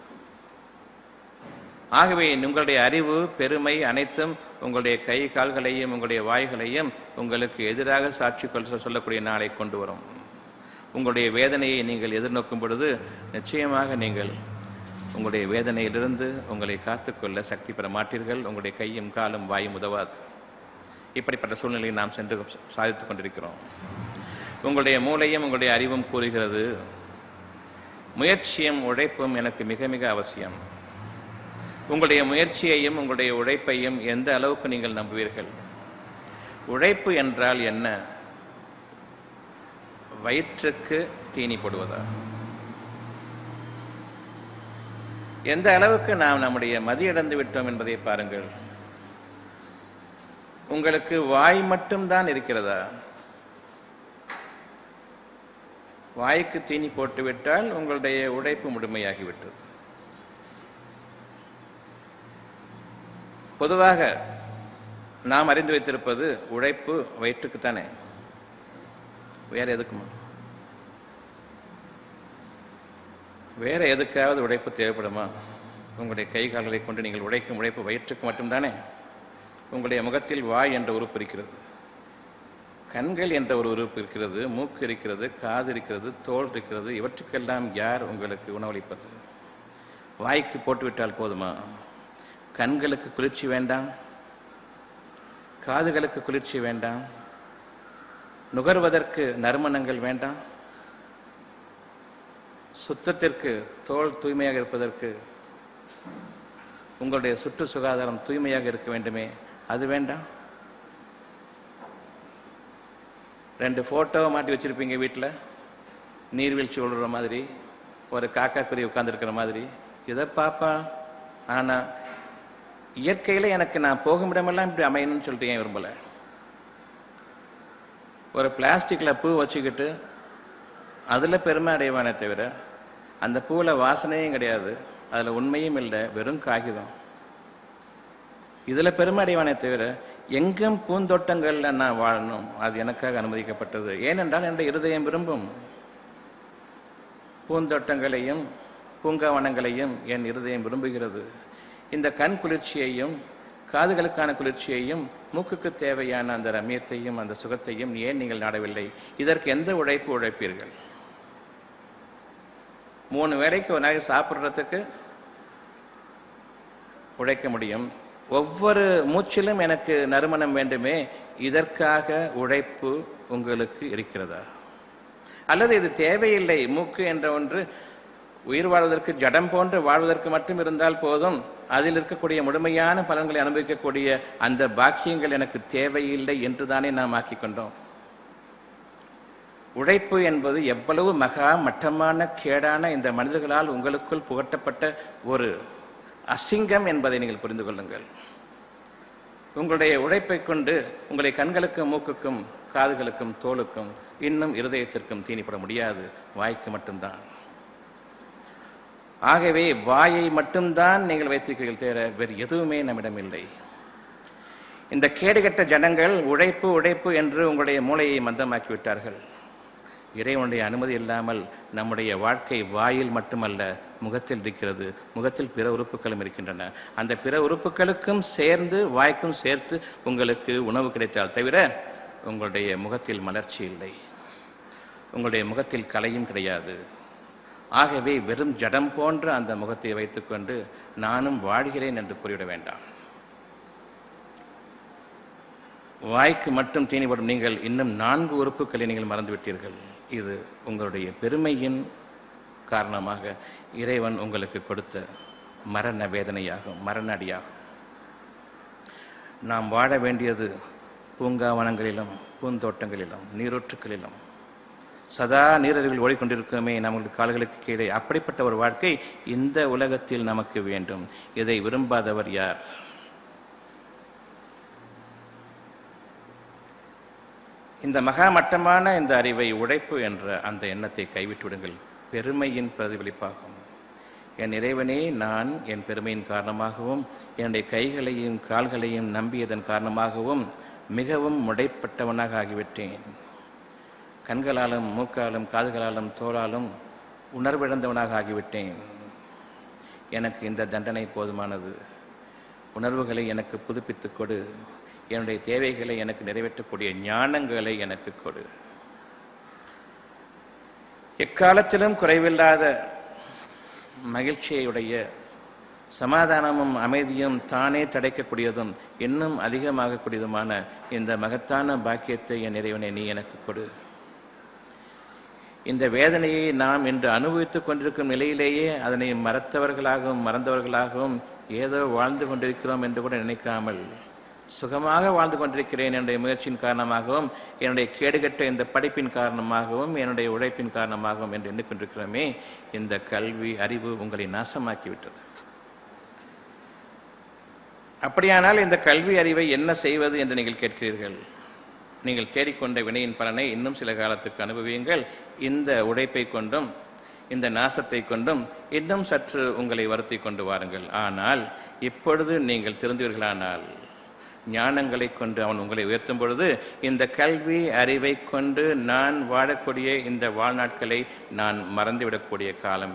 ஆகவே உங்களுடைய அறிவு, பெருமை அனைத்தும் உங்களுடைய கை, கால்களையும் உங்களுடைய வாய்களையும் உங்களுக்கு எதிராக சாட்சி சொல்லக்கூடிய நாளை கொண்டு வரும். உங்களுடைய வேதனையை நீங்கள் எதிர்நோக்கும் பொழுது நிச்சயமாக நீங்கள் உங்களுடைய வேதனையிலிருந்து உங்களை காத்துக்கொள்ள சக்தி பெற மாட்டீர்கள். உங்களுடைய கையும் காலும் வாயும் உதவாது. இப்படிப்பட்ட சூழ்நிலையை நாம் சென்று சாதித்துக் கொண்டிருக்கிறோம். உங்களுடைய மூளையும் உங்களுடைய அறிவும் கூறுகிறது, முயற்சியும் உழைப்பும் எனக்கு மிக மிக அவசியம். உங்களுடைய முயற்சியையும் உங்களுடைய உழைப்பையும் எந்த அளவுக்கு நீங்கள் நம்புவீர்கள்? உழைப்பு என்றால் என்ன? வயிற்றுக்கு தீனி போடுவதா? எந்த அளவுக்கு நாம் நம்முடைய மதியடைந்து விட்டோம் என்பதை பாருங்கள். உங்களுக்கு வாய் மட்டும்தான் இருக்கிறதா? வாய்க்கு தீனி போட்டுவிட்டால் உங்களுடைய உழைப்பு முழுமையாகிவிட்டது. பொதுவாக நாம் அறிந்து வைத்திருப்பது உழைப்பு வயிற்றுக்குத்தானே, வேற எதுக்குமா? வேற எதுக்காவது உழைப்பு தேவைப்படுமா? உங்களுடைய கை கால்களை கொண்டு நீங்கள் உழைக்கும் உழைப்பு வயிற்றுக்கு மட்டும்தானே. உங்களுடைய முகத்தில் வாய் என்ற உறுப்பு இருக்கிறது, கண்கள் என்ற ஒரு உறுப்பு இருக்கிறது, மூக்கு இருக்கிறது, காது இருக்கிறது, தோல் இருக்கிறது. இவற்றுக்கெல்லாம் யார் உங்களுக்கு உணவளிப்பது? வாய்க்கு போட்டுவிட்டால் போதுமா? கண்களுக்கு குளிர்ச்சி வேண்டாம், காதுகளுக்கு குளிர்ச்சி வேண்டாம், நுகர்வதற்கு நறுமணங்கள் வேண்டாம், சுத்தத்திற்கு தோல் தூய்மையாக இருப்பதற்கு உங்களுடைய சுற்று சுகாதாரம் தூய்மையாக இருக்க வேண்டுமே, அது வேண்டாம்? 2 போட்டோவை மாட்டி வச்சிருப்பீங்க வீட்டில், நீர்வீழ்ச்சி விழுற மாதிரி, ஒரு காக்கா குருவி உட்கார்ந்துருக்கிற மாதிரி. இதை பாப்பா. ஆனால் இயற்கையில் எனக்கு நான் போகும் இடமெல்லாம் இப்படி அமையணும்னு சொல்லிட்டு ஏன் விரும்பலை? ஒரு பிளாஸ்டிக்கில் பூ வச்சுக்கிட்டு அதில் பெருமை அடைவானே தவிர அந்த பூவில் வாசனையும் கிடையாது, அதில் உண்மையும் இல்லை, வெறும் காகிதம். இதில் பெருமை அடைவானே தவிர எங்கும் பூந்தோட்டங்கள்ல நான் வாழணும், அது எனக்காக அனுமதிக்கப்பட்டது. ஏனென்றால் என்னுடைய இருதயம் விரும்பும். பூந்தோட்டங்களையும் பூங்காவனங்களையும் என் இருதயம் விரும்புகிறது. இந்த கண் குளிர்ச்சியையும் காதுகளுக்கான குளிர்ச்சியையும் மூக்குக்கு தேவையான அந்த ரம்யத்தையும் அந்த சுகத்தையும் ஏன் நீங்கள் நாடவில்லை? இதற்கு எந்த உழைப்பு உழைப்பீர்கள்? 3 வேளைக்கு ஒரு நாளைக்கு சாப்பிட்றதுக்கு உழைக்க முடியும். ஒவ்வொரு மூச்சிலும் எனக்கு நறுமணம் வேண்டுமே, இதற்காக உழைப்பு உங்களுக்கு இருக்கிறதா? அல்லது இது தேவையில்லை, மூக்கு என்ற ஒன்று உயிர் வாழ்வதற்கு, ஜடம் போன்று வாழ்வதற்கு மட்டும் இருந்தால் போதும், அதில் இருக்கக்கூடிய முழுமையான பலன்களை அனுபவிக்கக்கூடிய அந்த பாக்கியங்கள் எனக்கு தேவையில்லை என்றுதானே நாம் ஆக்கிக்கொண்டோம். உழைப்பு என்பது எவ்வளவு மகா மட்டமான கேடான இந்த மனிதர்களால் உங்களுக்குள் புகட்டப்பட்ட ஒரு அசிங்கம் என்பதை நீங்கள் புரிந்து கொள்ளுங்கள். உங்களுடைய உழைப்பை கொண்டு உங்களுடைய கண்களுக்கும் மூக்குக்கும் காதுகளுக்கும் தோலுக்கும் இன்னும் இருதயத்திற்கும் தீனிப்பட முடியாது, வாய்க்கு மட்டும்தான். ஆகவே வாயை மட்டும்தான் நீங்கள் வைத்திருக்கிறீர்கள் தவிர வேறு எதுவுமே நம்மிடம் இல்லை. இந்த கேடுகட்ட ஜனங்கள் உழைப்பு உழைப்பு என்று உங்களுடைய மூளையை மந்தமாக்கிவிட்டார்கள். இறைவனுடைய அனுமதி இல்லாமல் நம்முடைய வாழ்க்கை வாயில் மட்டுமல்ல, முகத்தில் இருக்கிறது. முகத்தில் பிற உறுப்புகளும் இருக்கின்றன. அந்த பிற உறுப்புகளுக்கும் சேர்ந்து வாய்க்கும் சேர்த்து உங்களுக்கு உணவு கிடைத்தால் தவிர உங்களுடைய முகத்தில் மலர்ச்சி இல்லை, உங்களுடைய முகத்தில் கலையும் கிடையாது. ஆகவே வெறும் ஜடம் போன்ற அந்த முகத்தை வைத்துக்கொண்டு நானும் வாழ்கிறேன் என்று கூறிவிட வேண்டாம். வாய்க்கு மட்டும் தீனிப்படும் நீங்கள் இன்னும் 4 உறுப்புக்களை நீங்கள் மறந்துவிட்டீர்கள். இது உங்களுடைய பெருமையின் காரணமாக இறைவன் உங்களுக்கு கொடுத்த மரண வேதனையாகும், மரண அடியாகும். நாம் வாழ வேண்டியது பூங்காவனங்களிலும் பூந்தோட்டங்களிலும் நீரூற்றுக்களிலும் சதா நீரறிவில் ஓடிக்கொண்டிருக்கிறோமே நம்முடைய கால்களுக்கு கீழே. அப்படிப்பட்ட ஒரு வாழ்க்கை இந்த உலகத்தில் நமக்கு வேண்டும். இதை விரும்பாதவர் யார்? இந்த மகாமட்டமான இந்த அறிவை, உழைப்பு என்ற அந்த எண்ணத்தை கைவிட்டு விடுங்கள். பெருமையின் பிரதிபலிப்பாகும். என் இறைவனே, நான் என் பெருமையின் காரணமாகவும் என்னுடைய கைகளையும் கால்களையும் நம்பியதன் காரணமாகவும் மிகவும் முடைப்பட்டவனாக ஆகிவிட்டேன். கண்களாலும் மூக்காலும் காதுகளாலும் தோளாலும் உணர்விழந்தவனாக ஆகிவிட்டேன். எனக்கு இந்த தண்டனை போதுமானது. உணர்வுகளை எனக்கு புதுப்பித்துக் கொடு. என்னுடைய தேவைகளை எனக்கு நிறைவேற்றக்கூடிய ஞானங்களை எனக்கு கொடு. எக்காலத்திலும் குறைவில்லாத மகிழ்ச்சியுடைய சமாதானமும் அமைதியும் தானே தடைக்கக்கூடியதும் இன்னும் அதிகமாகக்கூடியதுமான இந்த மகத்தான பாக்கியத்தை என் இறைவனை நீ எனக்கு கொடு. இந்த வேதனையை நாம் இன்று அனுபவித்துக் கொண்டிருக்கும் நிலையிலேயே அதனை மறந்தவர்களாகவும் ஏதோ வாழ்ந்து கொண்டிருக்கிறோம் என்று கூட நினைக்காமல் சுகமாக வாழ்ந்து கொண்டிருக்கிறேன் என்னுடைய முயற்சியின் காரணமாகவும் என்னுடைய கேடுகட்ட இந்த படிப்பின் காரணமாகவும் என்னுடைய உழைப்பின் காரணமாகவும் என்று எண்ணிக்கொண்டிருக்கிறோமே, இந்த கல்வி அறிவு உங்களை நாசமாக்கிவிட்டது. அப்படியானால் இந்த கல்வி அறிவை என்ன செய்வது என்று நீங்கள் கேட்கிறீர்கள். நீங்கள் தேடிக்கொண்ட வினையின் பலனை இன்னும் சில காலத்துக்கு அனுபவியுங்கள். இந்த உழைப்பை கொண்டும் இந்த நாசத்தை கொண்டும் இன்னும் சற்று உங்களை வருத்தி கொண்டு வாருங்கள். ஆனால் இப்பொழுது நீங்கள் திருந்துவீர்களானால் ஞானங்களை கொண்டு அவன் உங்களை உயர்த்தும் பொழுது இந்த கல்வி அறிவை கொண்டு நான் வாழக்கூடிய இந்த வாழ்நாட்களை நான் மறந்துவிடக்கூடிய காலம்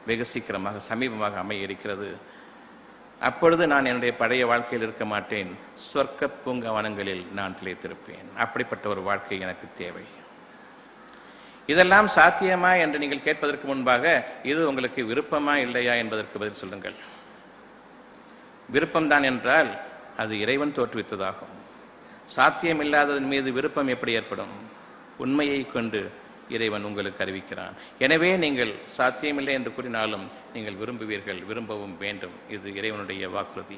வெகு சீக்கிரமாக சமீபமாக அமைய இருக்கிறது. அப்பொழுது நான் என்னுடைய பழைய வாழ்க்கையில் இருக்க மாட்டேன். சொர்க்க பூங்காவனங்களில் நான் திளைத்திருப்பேன். அப்படிப்பட்ட ஒரு வாழ்க்கை எனக்கு தேவை. இதெல்லாம் சாத்தியமா என்று நீங்கள் கேட்பதற்கு முன்பாக இது உங்களுக்கு விருப்பமா இல்லையா என்பதற்கு பதில் சொல்லுங்கள். விருப்பம்தான் என்றால் அது இறைவன் தோற்றுவித்ததாகும். சாத்தியமில்லாததன் மீது விருப்பம் எப்படி ஏற்படும்? உண்மையை கொண்டு இறைவன் உங்களுக்கு அறிவிக்கிறான். எனவே நீங்கள் சாத்தியமில்லை என்று கூறினாலும் நீங்கள் விரும்புவீர்கள், விரும்பவும் வேண்டும். இது இறைவனுடைய வாக்குறுதி.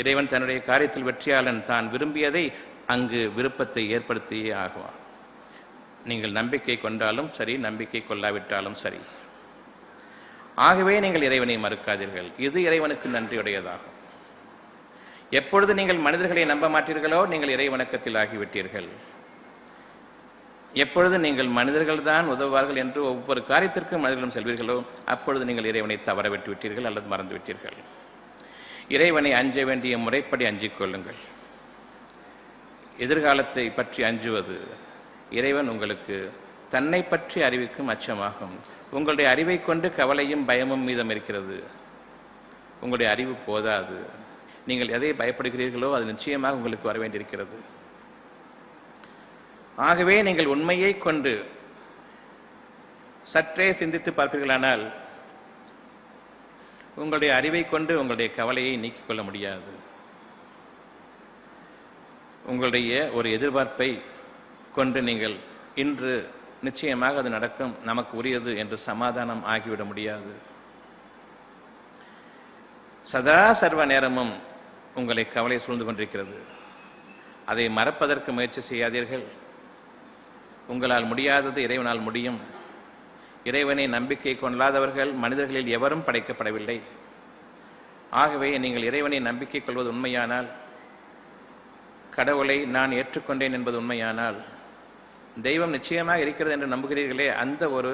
இறைவன் தன்னுடைய காரியத்தில் வெற்றியாளன். தான் விரும்பியதை அங்கு விருப்பத்தை ஏற்படுத்தியே ஆகுவான். நீங்கள் நம்பிக்கை கொண்டாலும் சரி, நம்பிக்கை கொள்ளாவிட்டாலும் சரி. ஆகவே நீங்கள் இறைவனை மறுக்காதீர்கள். இது இறைவனுக்கு நன்றியுடையதாகும். எப்பொழுது நீங்கள் மனிதர்களை நம்ப மாட்டீர்களோ நீங்கள் இறை வணக்கத்தில் ஆகிவிட்டீர்கள். எப்பொழுது நீங்கள் மனிதர்கள் தான் உதவுவார்கள் என்று ஒவ்வொரு காரியத்திற்கும் மனிதர்களும் செல்வீர்களோ அப்பொழுது நீங்கள் இறைவனை தவற விட்டு விட்டீர்கள் அல்லது மறந்து விட்டீர்கள். இறைவனை அஞ்ச வேண்டிய முறைப்படி அஞ்சிக் கொள்ளுங்கள். எதிர்காலத்தை பற்றி அஞ்சுவது இறைவன் உங்களுக்கு தன்னை பற்றி அறிவிக்கும் அச்சமாகும். உங்களுடைய அறிவை கொண்டு கவலையும் பயமும் மீதம் இருக்கிறது. உங்களுடைய அறிவு போதாது. நீங்கள் எதை பயப்படுகிறீர்களோ அது நிச்சயமாக உங்களுக்கு வர வேண்டியிருக்கிறது. ஆகவே நீங்கள் உண்மையை கொண்டு சற்றே சிந்தித்து பார்ப்பீர்களானால் உங்களுடைய அறிவை கொண்டு உங்களுடைய கவலையை நீக்கிக் கொள்ள முடியாது. உங்களுடைய ஒரு எதிர்பார்ப்பை கொண்டு நீங்கள் இன்று நிச்சயமாக அது நடக்கும், நமக்கு உரியது என்று சமாதானம் ஆகிவிட முடியாது. சதா சர்வ நேரமும் உங்களை கவலை சூழ்ந்து கொண்டிருக்கிறது. அதை மறப்பதற்கு முயற்சி செய்யாதீர்கள். உங்களால் முடியாதது இறைவனால் முடியும். இறைவனை நம்பிக்கை கொள்ளாதவர்கள் மனிதர்களில் எவரும் படைக்கப்படவில்லை. ஆகவே நீங்கள் இறைவனை நம்பிக்கை கொள்வது உண்மையானால், கடவுளை நான் ஏற்றுக்கொண்டேன் என்பது உண்மையானால், தெய்வம் நிச்சயமாக இருக்கிறது என்று நம்புகிறீர்களே அந்த ஒரு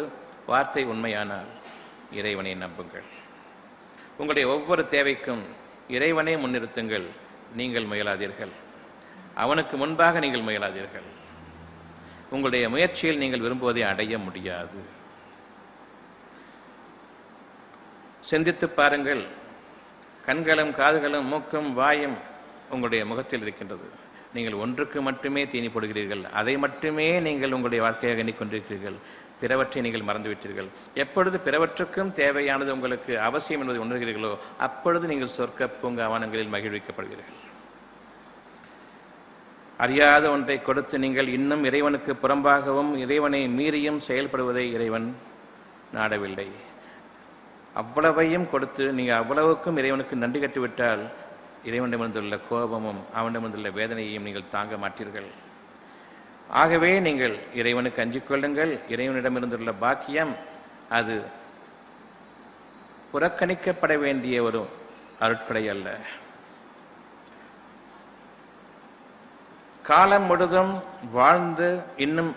வார்த்தை உண்மையானால் இறைவனை நம்புங்கள். உங்களுடைய ஒவ்வொரு தேவைக்கும் இறைவனை முன்னிறுத்துங்கள். நீங்கள் முயலாதீர்கள். அவனுக்கு முன்பாக நீங்கள் முயலாதீர்கள். உங்களுடைய முயற்சியில் நீங்கள் விரும்புவதை அடைய முடியாது. சிந்தித்து பாருங்கள். கண்களும் காதுகளும் மூக்கும் வாயும் உங்களுடைய முகத்தில் இருக்கின்றது. நீங்கள் ஒன்றுக்கு மட்டுமே தீனி போடுகிறீர்கள். அதை மட்டுமே நீங்கள் உங்களுடைய வாழ்க்கையாக எண்ணிக்கொண்டிருக்கிறீர்கள். பிறவற்றை நீங்கள் மறந்துவிட்டீர்கள். எப்பொழுது பிறவற்றுக்கும் தேவையானது உங்களுக்கு அவசியம் என்பதை உணர்கிறீர்களோ அப்பொழுது நீங்கள் சொர்க்க பூங்காவனங்களில் மகிழ்விக்கப்படுவீர்கள். அறியாத ஒன்றை கொடுத்து நீங்கள் இன்னும் இறைவனுக்கு புறம்பாகவும் இறைவனை மீறியும் செயல்படுவதை இறைவன் நாடவில்லை. அவ்வளவையும் கொடுத்து நீங்கள் அவ்வளவுக்கும் இறைவனுக்கு நன்றி கட்டிவிட்டால் இறைவனிடமிருந்துள்ள கோபமும் அவனிடமிருந்துள்ள வேதனையையும் நீங்கள் தாங்க மாட்டீர்கள். ஆகவே நீங்கள் இறைவனுக்கு அஞ்சிக் கொள்ளுங்கள். இறைவனிடமிருந்துள்ள பாக்கியம் அது புறக்கணிக்கப்பட வேண்டிய ஒரு அருட்கொடை அல்ல. காலம் முழுதும் வாழ்ந்து இன்னும்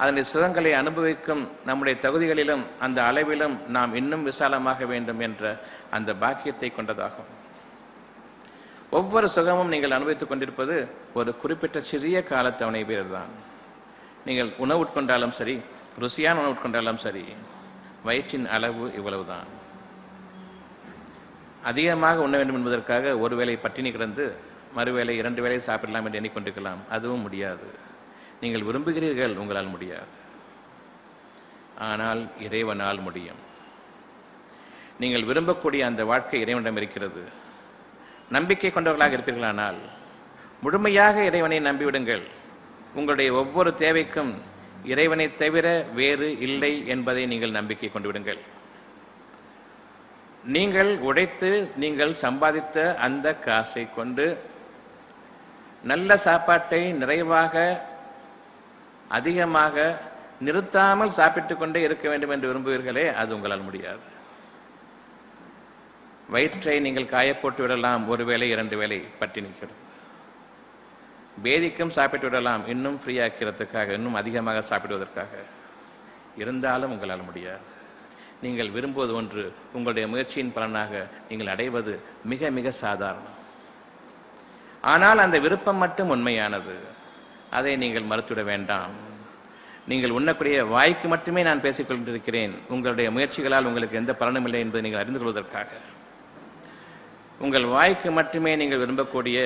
அதனுடைய சுகங்களை அனுபவிக்கும் நம்முடைய தகுதிகளிலும் அந்த அளவிலும் நாம் இன்னும் விசாலமாக வேண்டும் என்ற அந்த பாக்கியத்தை கொண்டதாகும். ஒவ்வொரு சுகமும் நீங்கள் அனுபவித்துக் கொண்டிருப்பது ஒரு குறிப்பிட்ட சிறிய காலத்தவணை பேர் தான். நீங்கள் உணவு உட்கொண்டாலும் சரி, ருசியான உணவு உட்கொண்டாலும் சரி, வயிற்றின் அளவு இவ்வளவுதான். அதிகமாக உண்ண வேண்டும் என்பதற்காக ஒரு வேளை பட்டினி கிடந்து மறுவேளை 2 வேளை சாப்பிடலாம் என்று எண்ணிக்கொண்டிருக்கலாம். அதுவும் முடியாது. நீங்கள் விரும்புகிறீர்கள், உங்களால் முடியாது. ஆனால் இறைவனால் முடியும். நீங்கள் விரும்பக்கூடிய அந்த வாழ்க்கை இறைவனிடம் இருக்கிறது. நம்பிக்கை கொண்டவர்களாக இருப்பீர்களானால் முழுமையாக இறைவனை நம்பிவிடுங்கள். உங்களுடைய ஒவ்வொரு தேவைக்கும் இறைவனை தவிர வேறு இல்லை என்பதை நீங்கள் நம்பிக்கை கொண்டு விடுங்கள். நீங்கள் உழைத்து நீங்கள் சம்பாதித்த அந்த காசை கொண்டு நல்ல சாப்பாட்டை நிறைவாக அதிகமாக நிறுத்தாமல் சாப்பிட்டு கொண்டே இருக்க வேண்டும் என்று விரும்புவீர்களே, அது உங்களால் முடியாது. வயிற்றை நீங்கள் காயப்போட்டு விடலாம், 1 வேளை 2 வேளை பட்டினிக்கிறது. பேதிக்கும் சாப்பிட்டு விடலாம், இன்னும் ஃப்ரீயாக்கிறதுக்காக, இன்னும் அதிகமாக சாப்பிடுவதற்காக. இருந்தாலும் உங்களால் முடியாது. நீங்கள் விரும்புவது ஒன்று, உங்களுடைய முயற்சியின் பலனாக நீங்கள் அடைவது மிக மிக சாதாரணம். ஆனால் அந்த விருப்பம் மட்டும் உண்மையானது. அதை நீங்கள் மறுத்துவிட வேண்டாம். நீங்கள் உண்ணக்கூடிய வாய்க்கு மட்டுமே நான் பேசிக் கொண்டிருக்கிறேன். உங்களுடைய முயற்சிகளால் உங்களுக்கு எந்த பலனும் இல்லை என்பதை நீங்கள் அறிந்து கொள்வதற்காக. உங்கள் வாய்க்கு மட்டுமே நீங்கள் விரும்பக்கூடிய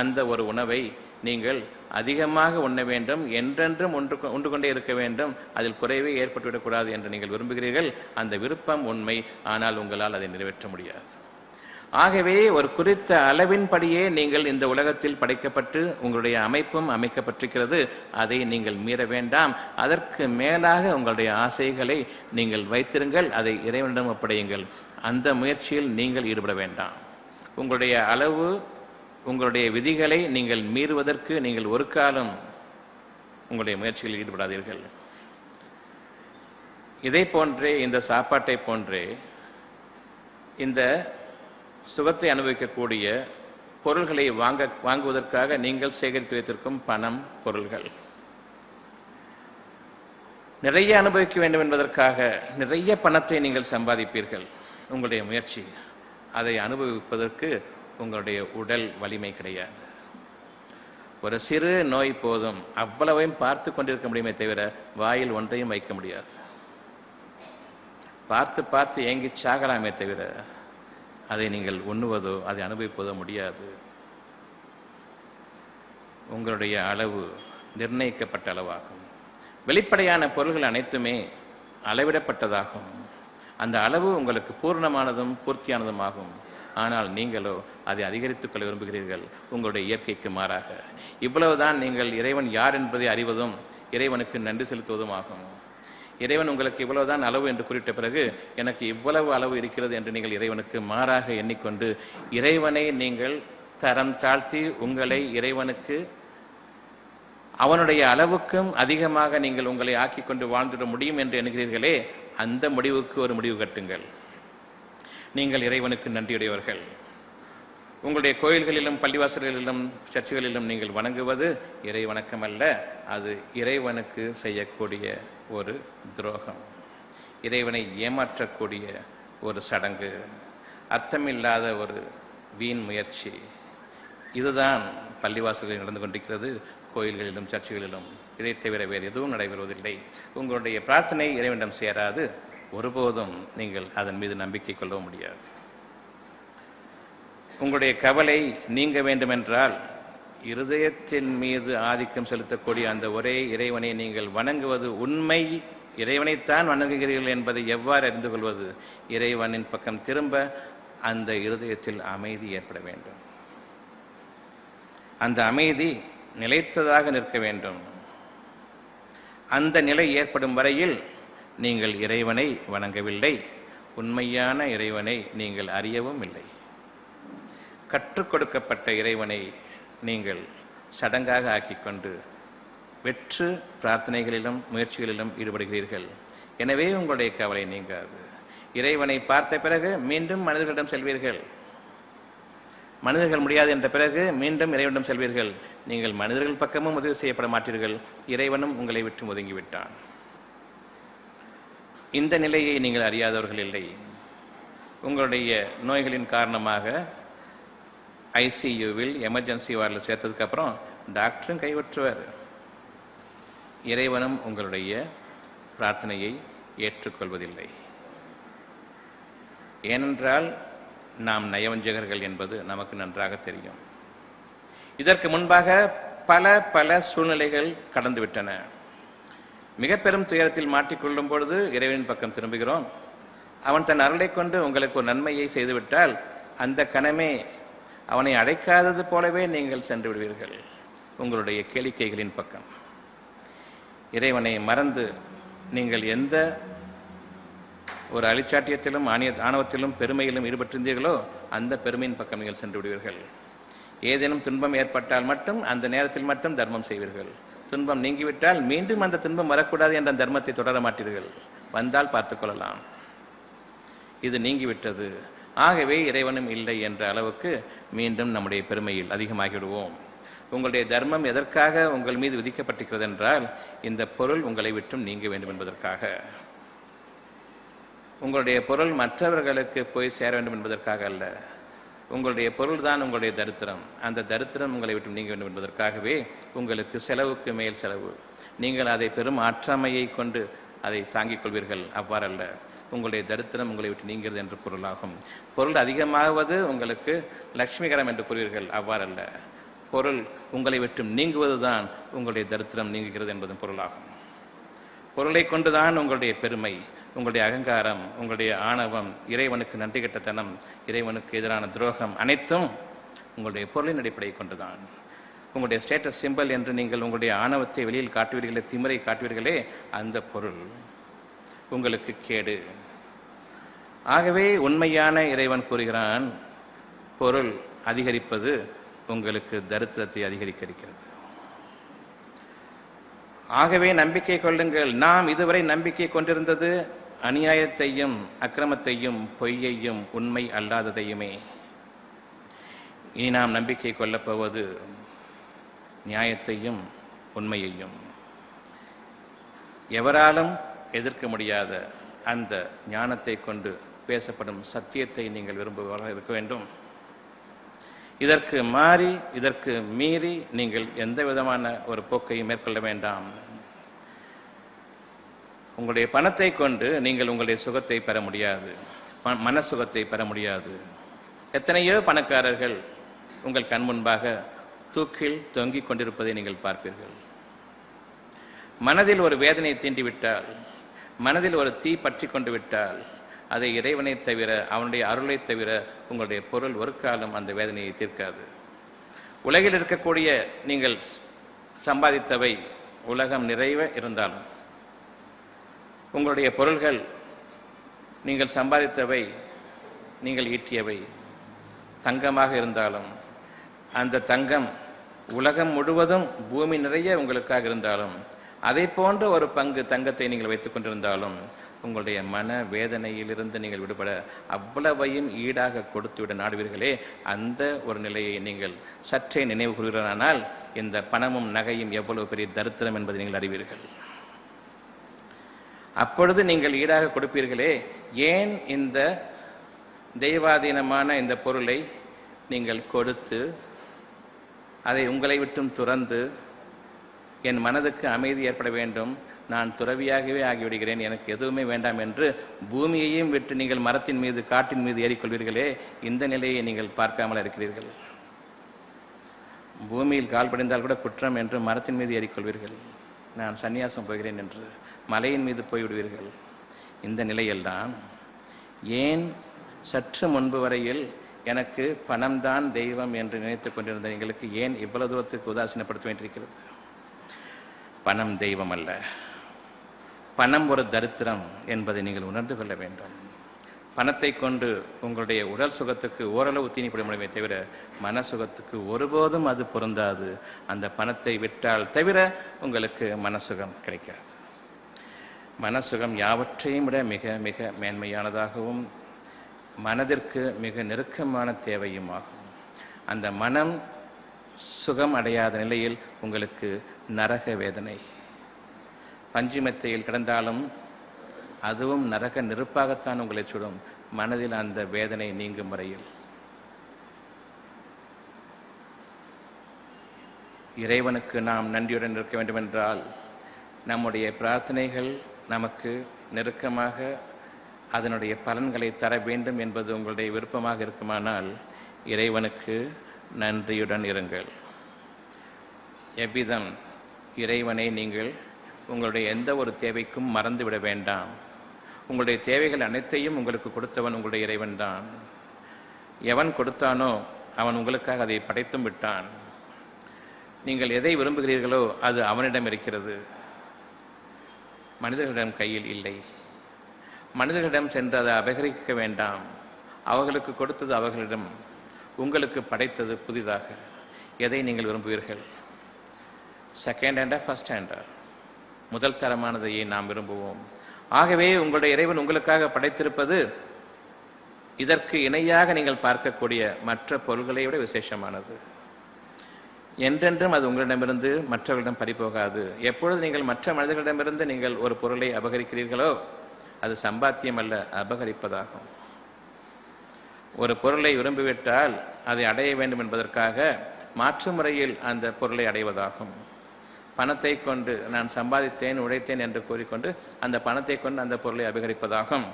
அந்த ஒரு உணவை நீங்கள் அதிகமாக உண்ண வேண்டும், என்றென்றும் உண்டு கொண்டே இருக்க வேண்டும், அதில் குறைவே ஏற்பட்டுவிடக்கூடாது என்று நீங்கள் விரும்புகிறீர்கள். அந்த விருப்பம் உண்மை, ஆனால் உங்களால் அதை நிறைவேற்ற முடியாது. ஆகவே ஒரு குறித்த அளவின்படியே நீங்கள் இந்த உலகத்தில் படைக்கப்பட்டு உங்களுடைய அமைப்பும் அமைக்கப்பட்டிருக்கிறது. அதை நீங்கள் மீற வேண்டாம். அதற்கு மேலாக உங்களுடைய ஆசைகளை நீங்கள் வைத்திருங்கள். அதை இறைவனிடம் ஒப்படையுங்கள். அந்த முயற்சியில் நீங்கள் ஈடுபட வேண்டாம். உங்களுடைய அளவு, உங்களுடைய விதிகளை நீங்கள் மீறுவதற்கு நீங்கள் ஒரு காலம் உங்களுடைய முயற்சிகளில் ஈடுபடாதீர்கள். இதை போன்றே, இந்த சாப்பாட்டை போன்றே, இந்த சுகத்தை அனுபவிக்கக்கூடிய பொருள்களை வாங்குவதற்காக நீங்கள் சேகரித்து வைத்திருக்கும் பணம், பொருள்கள், நிறைய அனுபவிக்க வேண்டும் என்பதற்காக நிறைய பணத்தை நீங்கள் சம்பாதிப்பீர்கள். உங்களுடைய முயற்சி, அதை அனுபவிப்பதற்கு உங்களுடைய உடல் வலிமை கிடையாது. ஒரு சிறு நோய் போதும், அவ்வளவையும் பார்த்து கொண்டிருக்க முடியுமே தவிர வாயில் ஒன்றையும் வைக்க முடியாது. பார்த்து பார்த்து ஏங்கி சாகலாமே தவிர அதை நீங்கள் உண்ணுவதோ அதை அனுபவிப்பதோ முடியாது. உங்களுடைய அளவு நிர்ணயிக்கப்பட்ட அளவாகும். வெளிப்படையான பொருள்கள் அனைத்துமே அளவிடப்பட்டதாகும். அந்த அளவு உங்களுக்கு பூர்ணமானதும் பூர்த்தியானதும் ஆகும். ஆனால் நீங்களோ அதை அதிகரித்துக் கொள்ள விரும்புகிறீர்கள், உங்களுடைய இயற்கைக்கு மாறாக. இவ்வளவுதான் நீங்கள் இறைவன் யார் என்பதை அறிவதும் இறைவனுக்கு நன்றி செலுத்துவதும் ஆகும். இறைவன் உங்களுக்கு இவ்வளவுதான் அளவு என்று குறிப்பிட்ட பிறகு எனக்கு இவ்வளவு அளவு இருக்கிறது என்று நீங்கள் இறைவனுக்கு மாறாக எண்ணிக்கொண்டு இறைவனை நீங்கள் தரம் தாழ்த்தி உங்களை இறைவனுக்கு அவனுடைய அளவுக்கும் அதிகமாக நீங்கள் உங்களை ஆக்கிக் கொண்டு வாழ்ந்துட முடியும் என்று எண்ணுகிறீர்களே, அந்த முடிவுக்கு ஒரு முடிவு கட்டுங்கள். நீங்கள் இறைவனுக்கு நன்றியுடையவர்கள். உங்களுடைய கோயில்களிலும் பள்ளிவாசல்களிலும் சர்ச்சுகளிலும் நீங்கள் வணங்குவது இறை வணக்கம் அல்ல, அது இறைவனுக்கு செய்யக்கூடிய ஒரு துரோகம், இறைவனை ஏமாற்றக்கூடிய ஒரு சடங்கு, அர்த்தமில்லாத ஒரு வீண் முயற்சி. இதுதான் பள்ளிவாசல்களில் நடந்து கொண்டிருக்கிறது, கோயில்களிலும் சர்ச்சுகளிலும். இதை தவிர வேறு எதுவும் நடைபெறுவதில்லை. உங்களுடைய பிரார்த்தனை இறைவனிடம் சேராது. ஒருபோதும் நீங்கள் அதன் மீது நம்பிக்கை கொள்ள முடியாது. உங்களுடைய கவலை நீங்க வேண்டுமென்றால் இருதயத்தின் மீது ஆதிக்கம் செலுத்தக்கூடிய அந்த ஒரே இறைவனை நீங்கள் வணங்குவது உண்மை இறைவனைத்தான் வணங்குகிறீர்கள் என்பதை எவ்வாறு அறிந்து கொள்வது? இறைவனின் பக்கம் திரும்ப அந்த இருதயத்தில் அமைதி ஏற்பட வேண்டும். அந்த அமைதி நிலைத்ததாக நிற்க வேண்டும். அந்த நிலை ஏற்படும் வரையில் நீங்கள் இறைவனை வணங்கவில்லை, உண்மையான இறைவனை நீங்கள் அறியவும் இல்லை. கற்றுக் கொடுக்கப்பட்ட இறைவனை நீங்கள் சடங்காக ஆக்கிக்கொண்டு வெற்று பிரார்த்தனைகளிலும் முயற்சிகளிலும் ஈடுபடுகிறீர்கள். எனவே உங்களுடைய கவலை நீங்காது. இறைவனை பார்த்த பிறகு மீண்டும் மனிதர்களிடம் செல்வீர்கள். மனிதர்கள் முடியாது என்ற பிறகு மீண்டும் இறைவனிடம் செல்வீர்கள். நீங்கள் மனிதர்கள் பக்கமும் உதவி செய்யப்பட மாட்டீர்கள். இறைவனும் உங்களை விட்டு ஒதுங்கிவிட்டான். இந்த நிலையை நீங்கள் அறியாதவர்கள் இல்லை. உங்களுடைய நோய்களின் காரணமாக ஐசியூவில் எமர்ஜென்சி வார்டில் சேர்த்ததுக்கு அப்புறம் டாக்டரும் கைவிட்டுவார். இறைவனும் உங்களுடைய பிரார்த்தனையை ஏற்றுக்கொள்வதில்லை. ஏனென்றால் நாம் நயவஞ்சகர்கள் என்பது நமக்கு நன்றாக தெரியும். இதற்கு முன்பாக பல சூழ்நிலைகள் கடந்துவிட்டன. மிக பெரும் துயரத்தில் மாட்டிக்கொள்ளும் பொழுது இறைவனின் பக்கம் திரும்புகிறோம். அவன் தன் அருளை கொண்டு உங்களுக்கு ஒரு நன்மையை செய்துவிட்டால் அந்த கணமே அவனை அழைக்காதது போலவே நீங்கள் சென்று விடுவீர்கள் உங்களுடைய கேளிக்கைகளின் பக்கம். இறைவனை மறந்து நீங்கள் எந்த ஒரு அழிச்சாட்டியத்திலும் ஆணவத்திலும் பெருமையிலும் ஈடுபட்டிருந்தீர்களோ அந்த பெருமையின் பக்கம் நீங்கள் சென்று விடுவீர்கள். ஏதேனும் துன்பம் ஏற்பட்டால் மட்டும் அந்த நேரத்தில் மட்டும் தர்மம் செய்வீர்கள். துன்பம் நீங்கிவிட்டால் மீண்டும் அந்த துன்பம் வரக்கூடாது என்ற தர்மத்தை தொடர மாட்டீர்கள். வந்தால் பார்த்துக்கொள்ளலாம், இது நீங்கிவிட்டது, ஆகவே இறைவனும் இல்லை என்ற அளவுக்கு மீண்டும் நம்முடைய பெருமையில் அதிகமாகிவிடுவோம். உங்களுடைய தர்மம் எதற்காக உங்கள் மீது விதிக்கப்பட்டிருக்கிறது என்றால் இந்த பொருள் உங்களை விட்டும் நீங்க வேண்டும் என்பதற்காக. உங்களுடைய பொருள் மற்றவர்களுக்கு போய் சேர வேண்டும் என்பதற்காக அல்ல. உங்களுடைய பொருள் தான் உங்களுடைய தரித்திரம். அந்த தரித்திரம் உங்களை விட்டு நீங்க வேண்டும் என்பதற்காகவே உங்களுக்கு செலவுக்கு மேல் செலவு. நீங்கள் அதை பெரும் ஆற்றாமையை கொண்டு அதை சாங்கிக் கொள்வீர்கள். அவ்வாறல்ல, உங்களுடைய தரித்திரம் உங்களை விட்டு நீங்கிறது என்று பொருளாகும். பொருள் அதிகமாகுவது உங்களுக்கு லட்சுமிகரம் என்று கூறுவீர்கள். அவ்வாறல்ல, பொருள் உங்களை விட்டு நீங்குவதுதான் உங்களுடைய தரித்திரம் நீங்குகிறது என்பதும் பொருளாகும். பொருளை கொண்டுதான் உங்களுடைய பெருமை, உங்களுடைய அகங்காரம், உங்களுடைய ஆணவம், இறைவனுக்கு நன்றி கெட்டத்தனம், இறைவனுக்கு எதிரான துரோகம் அனைத்தும் உங்களுடைய பொருளின் அடிப்படையை கொண்டுதான். உங்களுடைய ஸ்டேட்டஸ் சிம்பல் என்று நீங்கள் உங்களுடைய ஆணவத்தை வெளியில் காட்டுவீர்களே, திமிரை காட்டுவீர்களே, அந்த பொருள் உங்களுக்கு கேடு. ஆகவே உண்மையான இறைவன் கூறுகிறான், பொருள் அதிகரிப்பது உங்களுக்கு தரித்திரத்தை அதிகரிக்கிறது. ஆகவே நம்பிக்கை கொள்ளுங்கள். நாம் இதுவரை நம்பிக்கை கொண்டிருந்தது அநியாயத்தையும் அக்கிரமத்தையும் பொய்யையும் உண்மை அல்லாததையுமே. இனி நாம் நம்பிக்கை கொள்ளப்போவது நியாயத்தையும் உண்மையையும். எவராலும் எதிர்க்க முடியாத அந்த ஞானத்தை கொண்டு பேசப்படும் சத்தியத்தை நீங்கள் விரும்புவதாக இருக்க வேண்டும். இதற்கு மாறி, இதற்கு மீறி நீங்கள் எந்த விதமான ஒரு போக்கையும் மேற்கொள்ள வேண்டாம். உங்களுடைய பணத்தை கொண்டு நீங்கள் உங்களுடைய சுகத்தை பெற முடியாது, மன சுகத்தை பெற முடியாது. எத்தனையோ பணக்காரர்கள் உங்கள் கண் முன்பாக தூக்கில் தொங்கிக் கொண்டிருப்பதை நீங்கள் பார்ப்பீர்கள். மனதில் ஒரு வேதனை தீண்டிவிட்டால், மனதில் ஒரு தீ பற்றி கொண்டு விட்டால், அதை இறைவனை தவிர, அவனுடைய அருளை தவிர உங்களுடைய பொருள் ஒரு காலம் அந்த வேதனையை தீர்க்காது. உலகில் இருக்கக்கூடிய நீங்கள் சம்பாதித்தவை உலகம் நிறைய இருந்தாலும், உங்களுடைய பொருள்கள் நீங்கள் சம்பாதித்தவை, நீங்கள் ஈட்டியவை தங்கமாக இருந்தாலும், அந்த தங்கம் உலகம் முழுவதும் பூமி நிறைய உங்களுக்காக இருந்தாலும், அதை போன்ற ஒரு பங்கு தங்கத்தை நீங்கள் வைத்துக் கொண்டிருந்தாலும், உங்களுடைய மன வேதனையிலிருந்து நீங்கள் விடுபட அவ்வளவையும் ஈடாக கொடுத்துவிட நாடுவீர்களே, அந்த ஒரு நிலையை நீங்கள் சற்றே நினைவு கூறுகிறானால் இந்த பணமும் நகையும் எவ்வளவு பெரிய தரித்திரம் என்பதை நீங்கள் அறிவீர்கள். அப்பொழுது நீங்கள் ஈடாக கொடுப்பீர்களே, ஏன் இந்த தெய்வாதீனமான இந்த பொருளை நீங்கள் கொடுத்து அதை உங்களை விட்டும் துறந்து, என் மனதுக்கு அமைதி ஏற்பட வேண்டும், நான் துறவியாகவே ஆகிவிடுகிறேன், எனக்கு எதுவுமே வேண்டாம் என்று பூமியையும் விட்டு நீங்கள் மரத்தின் மீது காட்டின் மீது ஏறிக்கொள்வீர்களே, இந்த நிலையை நீங்கள் பார்க்காமல் இருக்கிறீர்கள். பூமியில் கால் படிந்தால் கூட குற்றம் என்று மரத்தின் மீது ஏறிக்கொள்வீர்கள். நான் சன்னியாசம் போகிறேன் என்று மலையின் மீது போய்விடுவீர்கள். இந்த நிலையில்தான் ஏன் சற்று முன்பு வரையில் எனக்கு பணம்தான் தெய்வம் என்று நினைத்து கொண்டிருந்த எங்களுக்கு ஏன் இவ்வளவு தூரத்துக்கு உதாசீனப்படுத்த வேண்டியிருக்கிறது? பணம் தெய்வம் அல்ல, பணம் ஒரு தரித்திரம் என்பதை நீங்கள் உணர்ந்து கொள்ள வேண்டும். பணத்தை கொண்டு உங்களுடைய உடல் சுகத்துக்கு ஓரளவு தீனிப்பட முடியுமே தவிர மன சுகத்துக்கு ஒருபோதும் அது பொருந்தாது. அந்த பணத்தை விட்டால் தவிர உங்களுக்கு மனசுகம் கிடைக்காது. மனசுகம் யாவற்றையும் விட மிக மிக மேன்மையானதாகவும் மனதிற்கு மிக நெருக்கமான தேவையும் ஆகும். அந்த மனம் சுகம் அடையாத நிலையில் உங்களுக்கு நரக வேதனை. பஞ்சுமெத்தையில் கிடந்தாலும் அதுவும் நரக நெருப்பாகத்தான் உங்களை சுடும். மனதில் அந்த வேதனை நீங்கும் வரையில் இறைவனுக்கு நாம் நன்றியுடன் இருக்க வேண்டுமென்றால் நம்முடைய பிரார்த்தனைகள் நமக்கு நெருக்கமாக அதனுடைய பலன்களை தர வேண்டும் என்பது உங்களுடைய விருப்பமாக இருக்குமானால் இறைவனுக்கு நன்றியுடன் இருங்கள். எவ்விதம் இறைவனை நீங்கள் உங்களுடைய எந்த ஒரு தேவைக்கும் மறந்துவிட வேண்டாம். உங்களுடைய தேவைகள் அனைத்தையும் உங்களுக்கு கொடுத்தவன் உங்களுடைய இறைவன் தான். எவன் கொடுத்தானோ அவன் உங்களுக்காக அதை படைத்தும் விட்டான். நீங்கள் எதை விரும்புகிறீர்களோ அது அவனிடம் இருக்கிறது, மனிதர்களிடம் கையில் இல்லை. மனிதர்களிடம் சென்று அதை அபகரிக்க வேண்டாம். அவர்களுக்கு கொடுத்தது அவர்களிடம், உங்களுக்கு படைத்தது புதிதாக. எதை நீங்கள் விரும்புவீர்கள்? செகண்ட் ஹேண்டா ஃபர்ஸ்ட் ஹேண்டா? முதல் தரமானதையே நாம் விரும்புவோம். ஆகவே உங்களுடைய இறைவன் உங்களுக்காக படைத்திருப்பது இதற்கு இணையாக நீங்கள் பார்க்கக்கூடிய மற்ற பொருள்களை விட விசேஷமானது. என்றென்றும் அது உங்களிடமிருந்து மற்றவர்களிடம் பறிபோகாது. எப்பொழுது நீங்கள் மற்ற மனிதர்களிடமிருந்து நீங்கள் ஒரு பொருளை அபகரிக்கிறீர்களோ அது சம்பாத்தியம் அல்ல, அபகரிப்பதாகும். ஒரு பொருளை விரும்பிவிட்டால் அதை அடைய வேண்டும் என்பதற்காக மாற்று முறையில் அந்த பொருளை அடைவதாகும். பணத்தை கொண்டு நான் சம்பாதித்தேன் உழைத்தேன் என்று கூறிக்கொண்டு அந்த பணத்தை கொண்டு அந்த பொருளை அபகரிப்பதாகும்.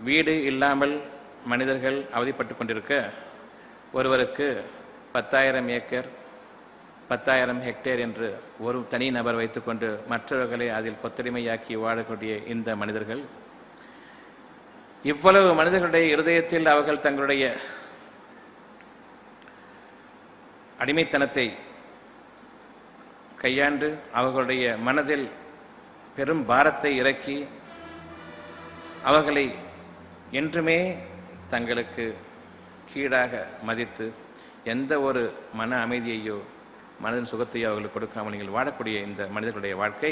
வீடு இல்லாமல் மனிதர்கள் அவதிப்பட்டு கொண்டிருக்க ஒருவருக்கு 10,000 ஏக்கர் 10,000 ஹெக்டேர் என்று ஒரு தனி நபர் வைத்துக்கொண்டு மற்றவர்களை அதில் கொத்தடிமையாக்கி வாழக்கூடிய இந்த மனிதர்கள், இவ்வளவு மனிதர்களுடைய இருதயத்தில் அவர்கள் தங்களுடைய அடிமைத்தனத்தை கையாண்டு அவர்களுடைய மனதில் பெரும் பாரத்தை இறக்கி அவர்களை என்றுமே தங்களுக்கு கீழாக மதித்து எந்த ஒரு மன அமைதியையோ மனதின் சுகத்தையோ அவர்களுக்கு கொடுக்காமல் நீங்கள் வாழக்கூடிய இந்த மனிதர்களுடைய வாழ்க்கை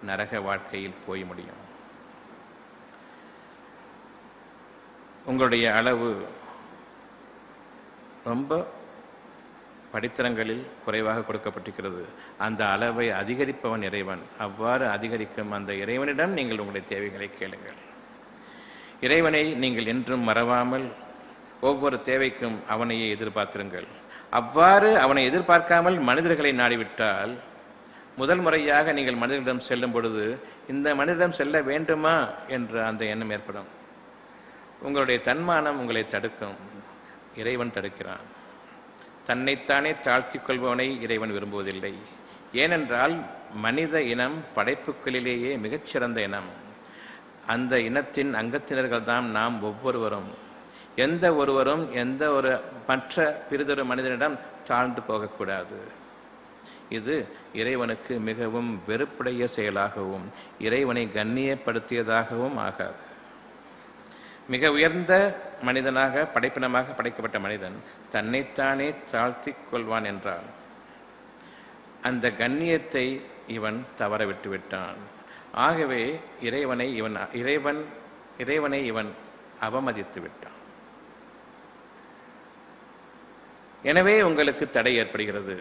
நரக வாழ்க்கையில் போய் முடியும். உங்களுடைய அளவு ரொம்ப படித்தரங்களில் குறைவாக கொடுக்கப்பட்டிருக்கிறது. அந்த அளவை அதிகரிப்பவன் இறைவன். அவ்வாறு அதிகரிக்கும் அந்த இறைவனிடம் நீங்கள் உங்களுடைய தேவைகளை கேளுங்கள். இறைவனை நீங்கள் என்றும் மறவாமல் ஒவ்வொரு தேவைக்கும் அவனையே எதிர்பார்த்திருங்கள். அவ்வாறு அவனை எதிர்பார்க்காமல் மனிதர்களை நாடிவிட்டால் முதல் முறையாக நீங்கள் மனிதர்களிடம் செல்லும் பொழுது இந்த மனிதரிடம் செல்ல வேண்டுமா என்ற அந்த எண்ணம் ஏற்படும். உங்களுடைய தன்மானம் உங்களை தடுக்கும். இறைவன் தடுக்கிறான். தன்னைத்தானே தாழ்த்திக் கொள்பவனை இறைவன் விரும்புவதில்லை. ஏனென்றால் மனித இனம் படைப்புகளிலேயே மிகச்சிறந்த இனம். அந்த இனத்தின் அங்கத்தினர்கள் தான் நாம் ஒவ்வொருவரும். எந்த ஒருவரும் எந்த ஒரு மற்ற பிறிதொரு மனிதனிடம் தாழ்ந்து போகக்கூடாது. இது இறைவனுக்கு மிகவும் வெறுப்புடைய செயலாகவும் இறைவனை கண்ணியப்படுத்தியதாகவும் ஆகாது. மிக உயர்ந்த மனிதனாக படைப்பினமாக படைக்கப்பட்ட மனிதன் தன்னைத்தானே தாழ்த்திக் கொள்வான் என்றால் அந்த கண்ணியத்தை இவன் தவற விட்டு விட்டான். ஆகவே இறைவனை இவன் அவமதித்து விட்டான். எனவே உங்களுக்கு தடை ஏற்படுகிறது.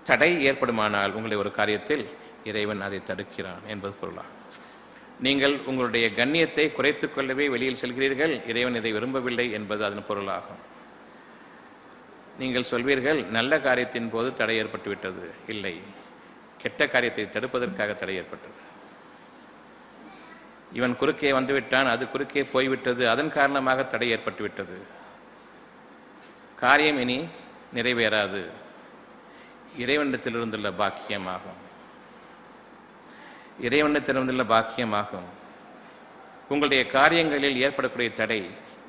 தடை ஏற்படுமானால் உங்களுடைய ஒரு காரியத்தில் இறைவன் அதை தடுக்கிறான் என்பது பொருளாகும். நீங்கள் உங்களுடைய கண்ணியத்தை குறைத்துக் கொள்ளவே வெளியில் செல்கிறீர்கள், இறைவன் இதை விரும்பவில்லை என்பது அதன் பொருளாகும். நீங்கள் சொல்வீர்கள் நல்ல காரியத்தின் போது தடை ஏற்பட்டு விட்டது. இல்லை, கெட்ட காரியத்தை தடுப்பதற்காக தடை ஏற்பட்டது. இவன் குறுக்கே வந்துவிட்டான், அது குறுக்கே போய்விட்டது, அதன் காரணமாக தடை ஏற்பட்டு விட்டது. காரியம் இனி நிறைவேறாது. இறைவனிடத்திலிருந்துள்ள பாக்கியமாகும். இறைவனிடத்திலிருந்துள்ள பாக்கியமாகும். உங்களுடைய காரியங்களில் ஏற்படக்கூடிய தடை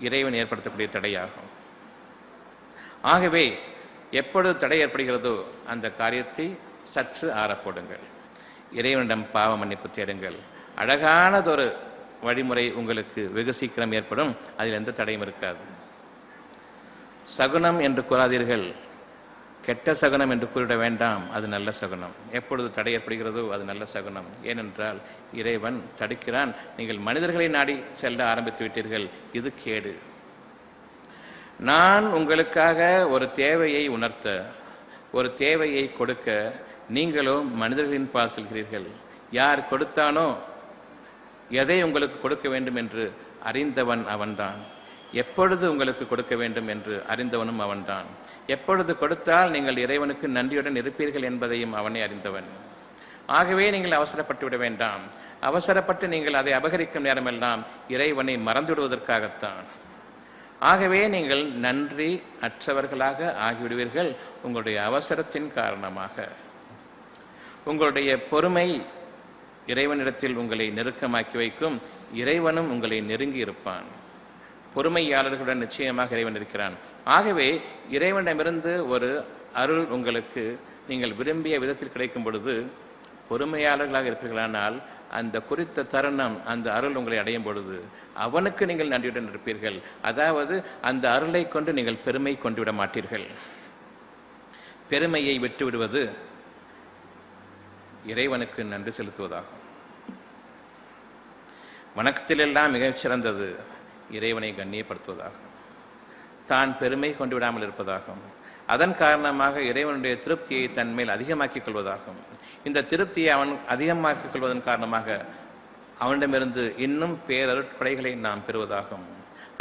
இறைவன் ஏற்படுத்தக்கூடிய தடையாகும். ஆகவே எப்பொழுது தடை ஏற்படுகிறதோ அந்த காரியத்தை சற்று ஆறப்போடுங்கள். இறைவனிடம் பாவ மன்னிப்பு தேடுங்கள். அழகானதொரு வழிமுறை உங்களுக்கு வெகு சீக்கிரம் ஏற்படும். அதில் எந்த தடையும் இருக்காது. சகுனம் என்று கூறாதீர்கள், கெட்ட சகுனம் என்று கூறிட வேண்டாம். அது நல்ல சகுனம். எப்பொழுது தடை ஏற்படுகிறதோ அது நல்ல சகுனம். ஏனென்றால் இறைவன் தடுக்கிறான். நீங்கள் மனிதர்களை நாடி செல்ல ஆரம்பித்து விட்டீர்கள். இது கேடு. நான் உங்களுக்காக ஒரு தேவையை உணர்த்த, ஒரு தேவையை கொடுக்க நீங்களோ மனிதர்களின் பால் செல்கிறீர்கள். யார் கொடுத்தானோ, எதை உங்களுக்கு கொடுக்க வேண்டும் என்று அறிந்தவன் அவன்தான். எப்பொழுது உங்களுக்கு கொடுக்க வேண்டும் என்று அறிந்தவனும் அவன்தான். எப்பொழுது கொடுத்தால் நீங்கள் இறைவனுக்கு நன்றியுடன் இருப்பீர்கள் என்பதையும் அவனே அறிந்தவன். ஆகவே நீங்கள் அவசரப்பட்டு விட வேண்டாம். அவசரப்பட்டு நீங்கள் அதை அபகரிக்கும் நேரமெல்லாம் இறைவனை மறந்துவிடுவதற்காகத்தான். ஆகவே நீங்கள் நன்றி அற்றவர்களாக ஆகிவிடுவீர்கள். உங்களுடைய அவசரத்தின் காரணமாக உங்களுடைய பொறுமை இறைவனிடத்தில் உங்களை நெருக்கமாக்கி வைக்கும். இறைவனும் உங்களை நெருங்கி இருப்பான். பொறுமையாளர்களுடன் நிச்சயமாக இறைவன் இருக்கிறான். ஆகவே இறைவனிடமிருந்து ஒரு அருள் உங்களுக்கு நீங்கள் விரும்பிய விதத்தில் கிடைக்கும் பொழுது பொறுமையாளர்களாக இருப்பீர்களானால் அந்த குறித்த தருணம் அந்த அருள் உங்களை அடையும் பொழுது அவனுக்கு நீங்கள் நன்றியுடன் இருப்பீர்கள். அதாவது அந்த அருளை கொண்டு நீங்கள் பெருமை கொண்டு விட மாட்டீர்கள். பெருமையை விட்டுவிடுவது இறைவனுக்கு நன்றி செலுத்துவதாகும். வணக்கத்திலெல்லாம் மிகச் சிறந்தது இறைவனை கண்ணியப்படுத்துவதாகும். தான் பெருமை கொண்டு விடாமல் இருப்பதாகும். அதன் காரணமாக இறைவனுடைய திருப்தியை தன் மேல் அதிகமாக்கிக் கொள்வதாகும். இந்த திருப்தியை அவன் அதிகமாக்கிக் கொள்வதன் காரணமாக அவனிடமிருந்து இன்னும் பேரருட்கொடைகளை நாம் பெறுவதாகும்.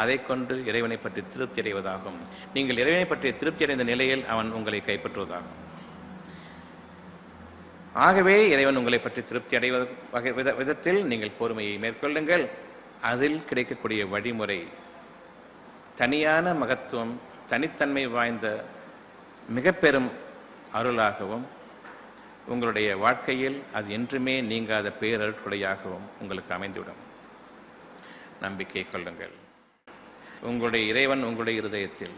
அதை கொண்டு இறைவனை பற்றி திருப்தி அடைவதாகும். நீங்கள் இறைவனை பற்றி திருப்தி அடைந்த நிலையில் அவன் உங்களை கைப்பற்றுவதாகும். ஆகவே இறைவன் உங்களை பற்றி திருப்தி அடைவ விதத்தில் நீங்கள் பொறுமையை மேற்கொள்ளுங்கள். அதில் கிடைக்கக்கூடிய வழிமுறை தனியான மகத்துவம், தனித்தன்மை வாய்ந்த மிக பெரும் அருளாகவும் உங்களுடைய வாழ்க்கையில் அது என்றுமே நீங்காத பேரருட்கொடையாகவும் உங்களுக்கு அமைந்துவிடும். நம்பிக்கை கொள்ளுங்கள். உங்களுடைய இறைவன் உங்களுடைய இருதயத்தில்.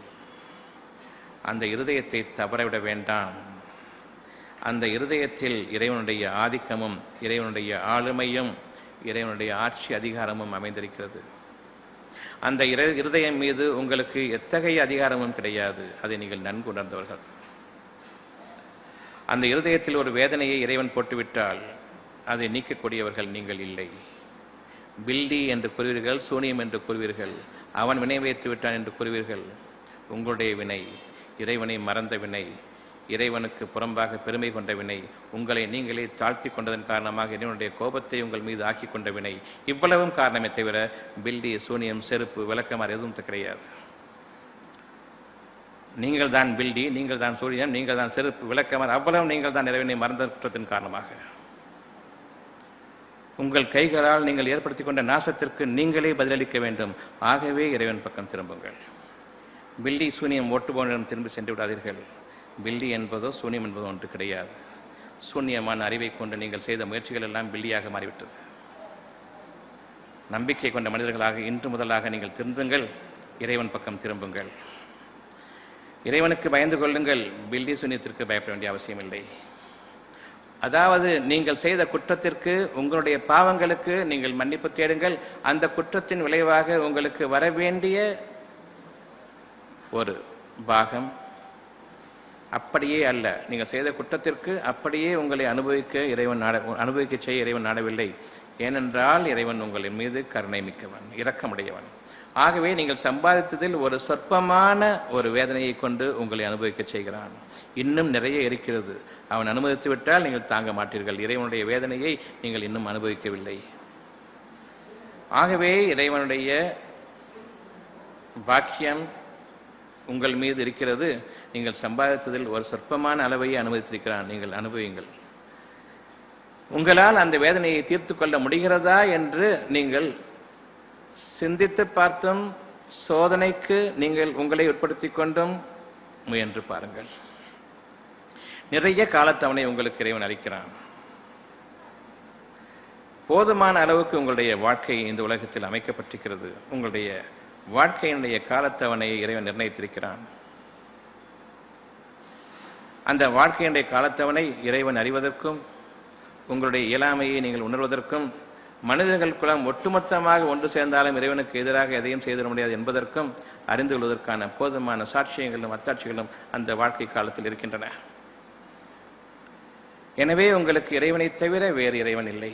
அந்த இருதயத்தை தவறவிட வேண்டாம். அந்த இருதயத்தில் இறைவனுடைய ஆதிக்கமும் இறைவனுடைய ஆளுமையும் இறைவனுடைய ஆட்சி அதிகாரமும் அமைந்திருக்கிறது. அந்த இருதயம் மீது உங்களுக்கு எத்தகைய அதிகாரமும் கிடையாது. அதை நீங்கள் நன்கு உணர்ந்தவர்கள். அந்த இருதயத்தில் ஒரு வேதனையை இறைவன் போட்டுவிட்டால் அதை நீக்கக்கூடியவர்கள் நீங்கள் இல்லை. பில்டி என்று கூறுவீர்கள், சூனியம் என்று கூறுவீர்கள், அவன் வினை வைத்து விட்டான் என்று கூறுவீர்கள். உங்களுடைய வினை இறைவனை மறந்த வினை, இறைவனுக்கு புறம்பாக பெருமை கொண்ட வினை, உங்களை நீங்களே தாழ்த்தி கொண்டதன் காரணமாக இறைவனுடைய கோபத்தை உங்கள் மீது ஆக்கி கொண்ட வினை. இவ்வளவும் காரணமே தவிர பில்டி, சூனியம், செருப்பு, விளக்கமாறு எதுவும் கிடையாது. நீங்கள் தான் பில்டி, நீங்கள் தான் சூனியம், நீங்கள் தான் செருப்பு, விளக்கமாறு, அவ்வளவு நீங்கள் தான் இறைவனை மறந்த குற்றத்தின் காரணமாக உங்கள் கைகளால் நீங்கள் ஏற்படுத்தி கொண்ட நாசத்திற்கு நீங்களே பதிலளிக்க வேண்டும். ஆகவே இறைவன் பக்கம் திரும்புங்கள். பில்டி, சூனியம் ஓட்டுபவனிடம் திரும்பி சென்று விடாதீர்கள். பில்லி என்பதோ சூன்யம் என்பதோ ஒன்று கிடையாது. சூன்யமான அறிவை கொண்டு நீங்கள் செய்த முயற்சிகள் எல்லாம் பில்லியாக மாறிவிட்டது. நம்பிக்கை கொண்ட மனிதர்களாக இன்று முதலாக நீங்கள் திருந்துங்கள். இறைவன் பக்கம் திரும்புங்கள். இறைவனுக்கு பயந்து கொள்ளுங்கள். பில்லி சூன்யத்திற்கு பயப்பட வேண்டிய அவசியம் இல்லை. அதாவது நீங்கள் செய்த குற்றத்திற்கு, உங்களுடைய பாவங்களுக்கு நீங்கள் மன்னிப்பு தேடுங்கள். அந்த குற்றத்தின் விளைவாக உங்களுக்கு வரவேண்டிய ஒரு பாகம் அப்படியே அல்ல. நீங்கள் செய்த குற்றத்திற்கு அப்படியே உங்களை அனுபவிக்க செய்ய இறைவன் நாடவில்லை. ஏனென்றால் இறைவன் உங்களின் மீது கருணை மிக்கவன், இரக்கமுடையவன். ஆகவே நீங்கள் சம்பாதித்ததில் ஒரு சொற்பமான ஒரு வேதனையை கொண்டு உங்களை அனுபவிக்க செய்கிறான். இன்னும் நிறைய இருக்கிறது. அவன் அனுமதித்து விட்டால் நீங்கள் தாங்க மாட்டீர்கள். இறைவனுடைய வேதனையை நீங்கள் இன்னும் அனுபவிக்கவில்லை. ஆகவே இறைவனுடைய பாக்கியம் உங்கள் மீது இருக்கிறது. நீங்கள் சம்பாதித்ததில் ஒரு சொற்பமான அளவையை அனுமதித்திருக்கிறான். நீங்கள் அனுபவியுங்கள். உங்களால் அந்த வேதனையை தீர்த்து கொள்ள முடிகிறதா என்று நீங்கள் சிந்தித்து பார்த்தும், சோதனைக்கு நீங்கள் உங்களை உட்படுத்திக் கொண்டும் முயன்று பாருங்கள். நிறைய காலத்தவணை உங்களுக்கு இறைவன் அளிக்கிறான். போதுமான அளவுக்கு உங்களுடைய வாழ்க்கை இந்த உலகத்தில் அமைக்கப்பட்டிருக்கிறது. உங்களுடைய வாழ்க்கையினுடைய காலத்தவணையை இறைவன் நிர்ணயித்திருக்கிறான். அந்த வாழ்க்கையினுடைய காலத்தவணை இறைவன் அறிவதற்கும் உங்களுடைய இயலாமையை நீங்கள் உணர்வதற்கும் மனிதர்கள் குலம் ஒட்டுமொத்தமாக ஒன்று சேர்ந்தாலும் இறைவனுக்கு எதிராக எதையும் செய்திட முடியாது என்பதற்கும் அறிந்து கொள்வதற்கான போதுமான சாட்சியங்களும் அத்தாட்சிகளும் அந்த வாழ்க்கை காலத்தில் இருக்கின்றன. எனவே உங்களுக்கு இறைவனை தவிர வேறு இறைவன் இல்லை.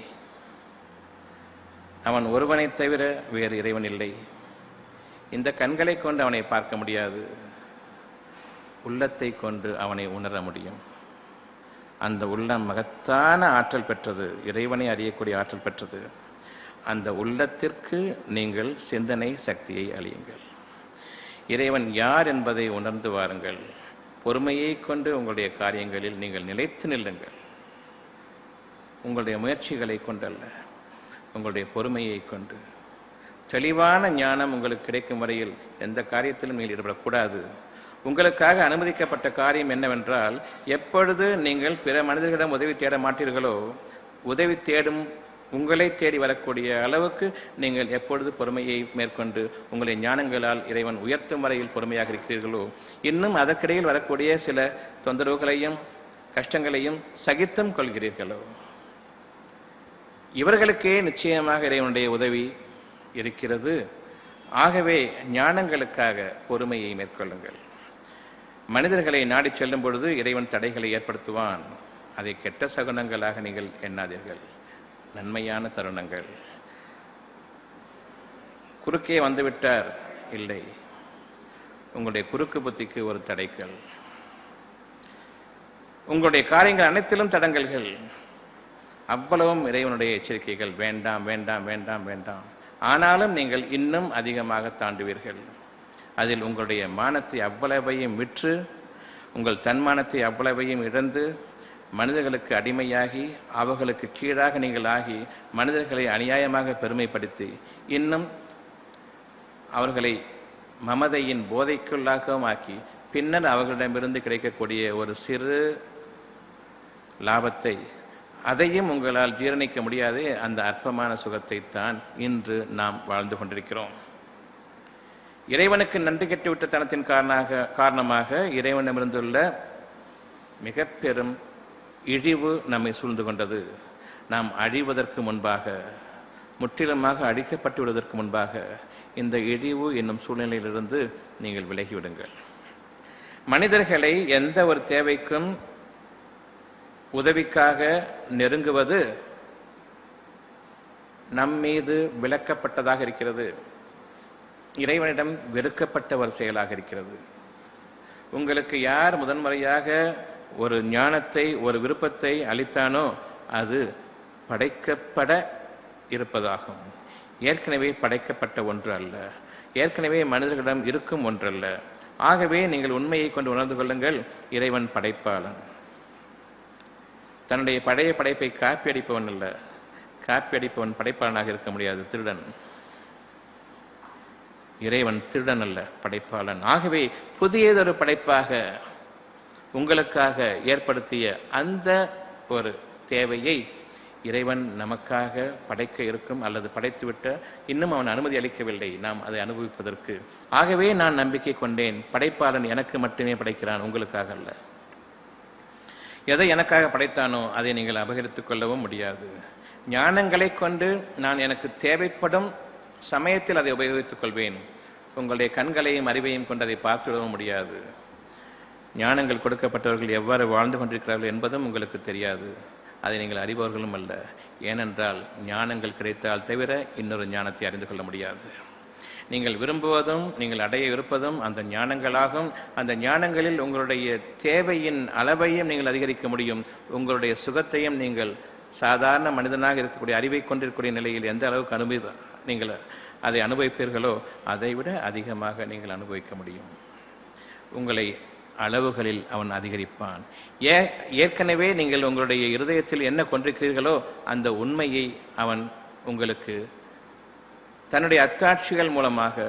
அவன் ஒருவனை தவிர வேறு இறைவன் இல்லை. இந்த கண்களை கொண்டு அவனை பார்க்க முடியாது, உள்ளத்தை கொண்டு அவனை உணர முடியும். அந்த உள்ளம் மகத்தான ஆற்றல் பெற்றது, இறைவனை அறியக்கூடிய ஆற்றல் பெற்றது. அந்த உள்ளத்திற்கு நீங்கள் சிந்தனை சக்தியை அளியுங்கள். இறைவன் யார் என்பதை உணர்ந்து வாருங்கள். பொறுமையை கொண்டு உங்களுடைய காரியங்களில் நீங்கள் நிலைத்து நில்லுங்கள். உங்களுடைய முயற்சிகளை கொண்டல்ல, உங்களுடைய பொறுமையை கொண்டு. தெளிவான ஞானம் உங்களுக்கு கிடைக்கும் வரையில் எந்த காரியத்திலும் நீங்கள் ஈடுபடக்கூடாது. உங்களுக்காக அனுமதிக்கப்பட்ட காரியம் என்னவென்றால், எப்பொழுது நீங்கள் பிற மனிதர்களிடம் உதவி தேட மாட்டீர்களோ, உதவி தேடும் உங்களை தேடி வரக்கூடிய அளவுக்கு நீங்கள் எப்பொழுது பொறுமையை மேற்கொண்டு உங்களை ஞானங்களால் இறைவன் உயர்த்தும் வரையில் பொறுமையாக இருக்கிறீர்களோ, இன்னும் அதற்கிடையில் வரக்கூடிய சில தொந்தரவுகளையும் கஷ்டங்களையும் சகித்தும் கொள்கிறீர்களோ, இவர்களுக்கே நிச்சயமாக இறைவனுடைய உதவி இருக்கிறது. ஆகவே ஞானங்களுக்காக பொறுமையை மேற்கொள்ளுங்கள். மனிதர்களை நாடி செல்லும் பொழுது இறைவன் தடைகளை ஏற்படுத்துவான். அதை கெட்ட சகுனங்களாக நீங்கள் எண்ணாதீர்கள், நன்மையான தருணங்கள். குறுக்கே வந்துவிட்டார், இல்லை, உங்களுடைய குறுக்கு புத்திக்கு ஒரு தடைக்கல். உங்களுடைய காரியங்கள் அனைத்திலும் தடங்கல்கள். அவ்வளவும் இறைவனுடைய எச்சரிக்கைகள். வேண்டாம் வேண்டாம் வேண்டாம் வேண்டாம். ஆனாலும் நீங்கள் இன்னும் அதிகமாக தாண்டுவீர்கள். அதில் உங்களுடைய மானத்தை அவ்வளவையும் விற்று, உங்கள் தன்மானத்தை அவ்வளவையும் இழந்து, மனிதர்களுக்கு அடிமையாகி அவர்களுக்கு கீழாக நீங்கள் ஆகி மனிதர்களை அநியாயமாக பெருமைப்படுத்தி இன்னும் அவர்களை மமதையின் போதைக்குள்ளாகவும் ஆக்கி பின்னர் அவர்களிடமிருந்து கிடைக்கக்கூடிய ஒரு சிறு லாபத்தை அதையும் உங்களால் ஜீரணிக்க முடியாதே அந்த அற்பமான சுகத்தை தான் இன்று நாம் வாழ்ந்து கொண்டிருக்கிறோம். இறைவனுக்கு நன்றி கெட்டுவிட்ட தனத்தின் காரணமாக இறைவனிடமிருந்துள்ள மிக பெரும் இழிவு நம்மை சூழ்ந்து கொண்டது. நாம் அழிவதற்கு முன்பாக, முற்றிலுமாக அழிக்கப்பட்டு விடுவதற்கு முன்பாக இந்த இழிவு என்னும் சூழ்நிலையிலிருந்து நீங்கள் விலகிவிடுங்கள். மனிதர்களை எந்த ஒரு தேவைக்கும் உதவிக்காக நெருங்குவது நம்மீது விலக்கப்பட்டதாக இருக்கிறது, இறைவனிடம் வெறுக்கப்பட்ட ஒரு செயலாக இருக்கிறது. உங்களுக்கு யார் முதன்முறையாக ஒரு ஞானத்தை, ஒரு விருப்பத்தை அளித்தானோ அது படைக்கப்பட இருப்பதாகும். ஏற்கனவே படைக்கப்பட்ட ஒன்று அல்ல, ஏற்கனவே மனிதர்களிடம் இருக்கும் ஒன்றல்ல. ஆகவே நீங்கள் உண்மையை கொண்டு உணர்ந்து கொள்ளுங்கள், இறைவன் படைப்பாளன். தன்னுடைய பழைய படைப்பை காப்பி அடிப்பவன் அல்ல. காப்பி அடிப்பவன் படைப்பாளனாக இருக்க முடியாது, திருடன். இறைவன் திருடன் அல்ல, படைப்பாளன். ஆகவே புதியதொரு படைப்பாக உங்களுக்காக ஏற்படுத்திய அந்த ஒரு தேவையை இறைவன் நமக்காக படைக்க இருக்கும், அல்லது படைத்துவிட்ட இன்னும் அவன் அனுமதி அளிக்கவில்லை நாம் அதை அனுபவிப்பதற்கு. ஆகவே நான் நம்பிக்கை கொண்டேன், படைப்பாளன் எனக்கு மட்டுமே படைக்கிறான், உங்களுக்காக அல்ல. எதை எனக்காக படைத்தானோ அதை நீங்கள் அபகரித்துக் கொள்ளவும் முடியாது. ஞானங்களை கொண்டு நான் எனக்கு தேவைப்படும் சமயத்தில் அதை உபயோகித்துக் கொள்வேன். உங்களுடைய கண்களையும் அறிவையும் கொண்டு அதை பார்த்துவிடவும் முடியாது. ஞானங்கள் கொடுக்கப்பட்டவர்கள் எவ்வாறு வாழ்ந்து கொண்டிருக்கிறார்கள் என்பதும் உங்களுக்கு தெரியாது. அதை நீங்கள் அறிபவர்களும் அல்ல. ஏனென்றால் ஞானங்கள் கிடைத்தால் தவிர இன்னொரு ஞானத்தை அறிந்து கொள்ள முடியாது. நீங்கள் விரும்புவதும் நீங்கள் அடைய இருப்பதும் அந்த ஞானங்களாகும். அந்த ஞானங்களில் உங்களுடைய தேவையின் அளவையும் நீங்கள் அதிகரிக்க முடியும். உங்களுடைய சுகத்தையும் நீங்கள் சாதாரண மனிதனாக இருக்கக்கூடிய அறிவை கொண்டிருக்கக்கூடிய நிலையில் எந்த அளவுக்கு நீங்கள் அதை அனுபவிப்பீர்களோ அதை விட அதிகமாக நீங்கள் அனுபவிக்க முடியும். உங்களை அளவுகளில் அவன் அதிகரிப்பான். ஏற்கனவே நீங்கள் உங்களுடைய இருதயத்தில் என்ன கொண்டிருக்கிறீர்களோ அந்த உண்மையை அவன் உங்களுக்கு தன்னுடைய அத்தாட்சிகள் மூலமாக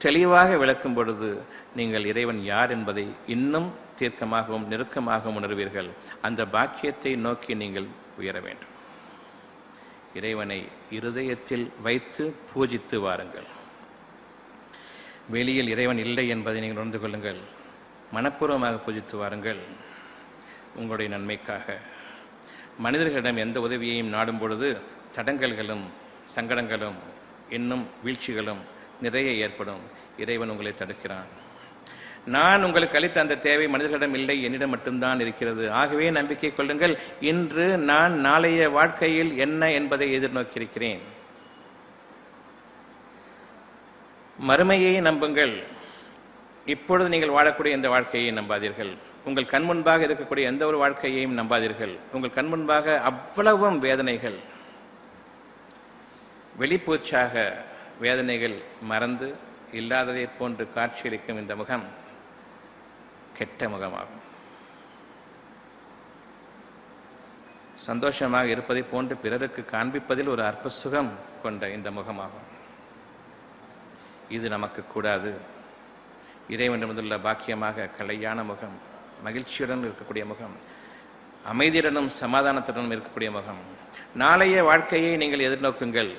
தெளிவாக விளக்கும் பொழுது நீங்கள் இறைவன் யார் என்பதை இன்னும் தீர்க்கமாகவும் நெருக்கமாகவும் உணர்வீர்கள். அந்த பாக்கியத்தை நோக்கி நீங்கள் உயர வேண்டும். இறைவனை இருதயத்தில் வைத்து பூஜித்து வாருங்கள். வெளியில் இறைவன் இல்லை என்பதை நீங்கள் உணர்ந்து கொள்ளுங்கள். மனப்பூர்வமாக பூஜித்து வாருங்கள். உங்களுடைய நன்மைக்காக மனிதர்களிடம் எந்த உதவியையும் நாடும் பொழுது தடங்கல்களும் சங்கடங்களும் இன்னும் வீழ்ச்சிகளும் நிறைய ஏற்படும். இறைவன் உங்களை தடுக்கிறான். நான் உங்களுக்கு அளித்த அந்த தேவை மனிதர்களிடம் இல்லை, என்னிடம் மட்டும்தான் இருக்கிறது. ஆகவே நம்பிக்கை கொள்ளுங்கள். இன்று நான் நாளைய வாழ்க்கையில் என்ன என்பதை எதிர்நோக்கியிருக்கிறேன். மறுமையை நம்புங்கள். இப்பொழுது நீங்கள் வாழக்கூடிய இந்த வாழ்க்கையை நம்பாதீர்கள். உங்கள் கண் முன்பாக இருக்கக்கூடிய எந்த ஒரு வாழ்க்கையையும் நம்பாதீர்கள். உங்கள் கண் முன்பாக அவ்வளவும் வேதனைகள், வெளிப்பூச்சாக வேதனைகள் மறந்து இல்லாததை போன்று காட்சியளிக்கும் இந்த முகம் கெட்ட முகமாகும். சந்தோஷமாக இருப்பதை போன்று பிறருக்கு காண்பிப்பதில் ஒரு அற்ப சுகம் கொண்ட இந்த முகமாகும். இது நமக்கு கூடாது. இறைவனிடமுள்ள பாக்கியமாக கலையான முகம், மகிழ்ச்சியுடன் இருக்கக்கூடிய முகம், அமைதியுடனும் சமாதானத்துடனும் இருக்கக்கூடிய முகம். நாளைய வாழ்க்கையை நீங்கள் எதிர்நோக்குங்கள்.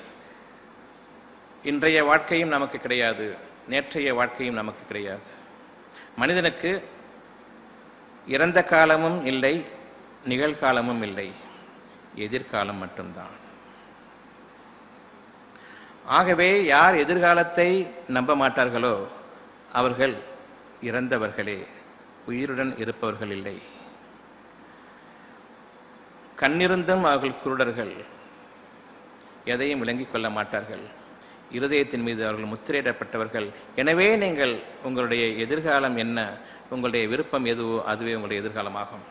இன்றைய வாழ்க்கையும் நமக்கு கிடையாது, நேற்றைய வாழ்க்கையும் நமக்கு கிடையாது. மனிதனுக்கு இறந்த காலமும் இல்லை, நிகழ்காலமும் இல்லை, எதிர்காலம் மட்டும்தான். ஆகவே யார் எதிர்காலத்தை நம்ப மாட்டார்களோ அவர்கள் இறந்தவர்களே, உயிருடன் இருப்பவர்கள் இல்லை. கண்ணிருந்தும் அவர்கள் குருடர்கள், எதையும் விளங்கிக் கொள்ள மாட்டார்கள். இருதயத்தின் மீது அவர்கள் முத்திரையிடப்பட்டவர்கள். எனவே நீங்கள் உங்களுடைய எதிர்காலம் என்ன, உங்களுடைய விருப்பம் எதுவோ அதுவே உங்களுடைய எதிர்காலமாகும்.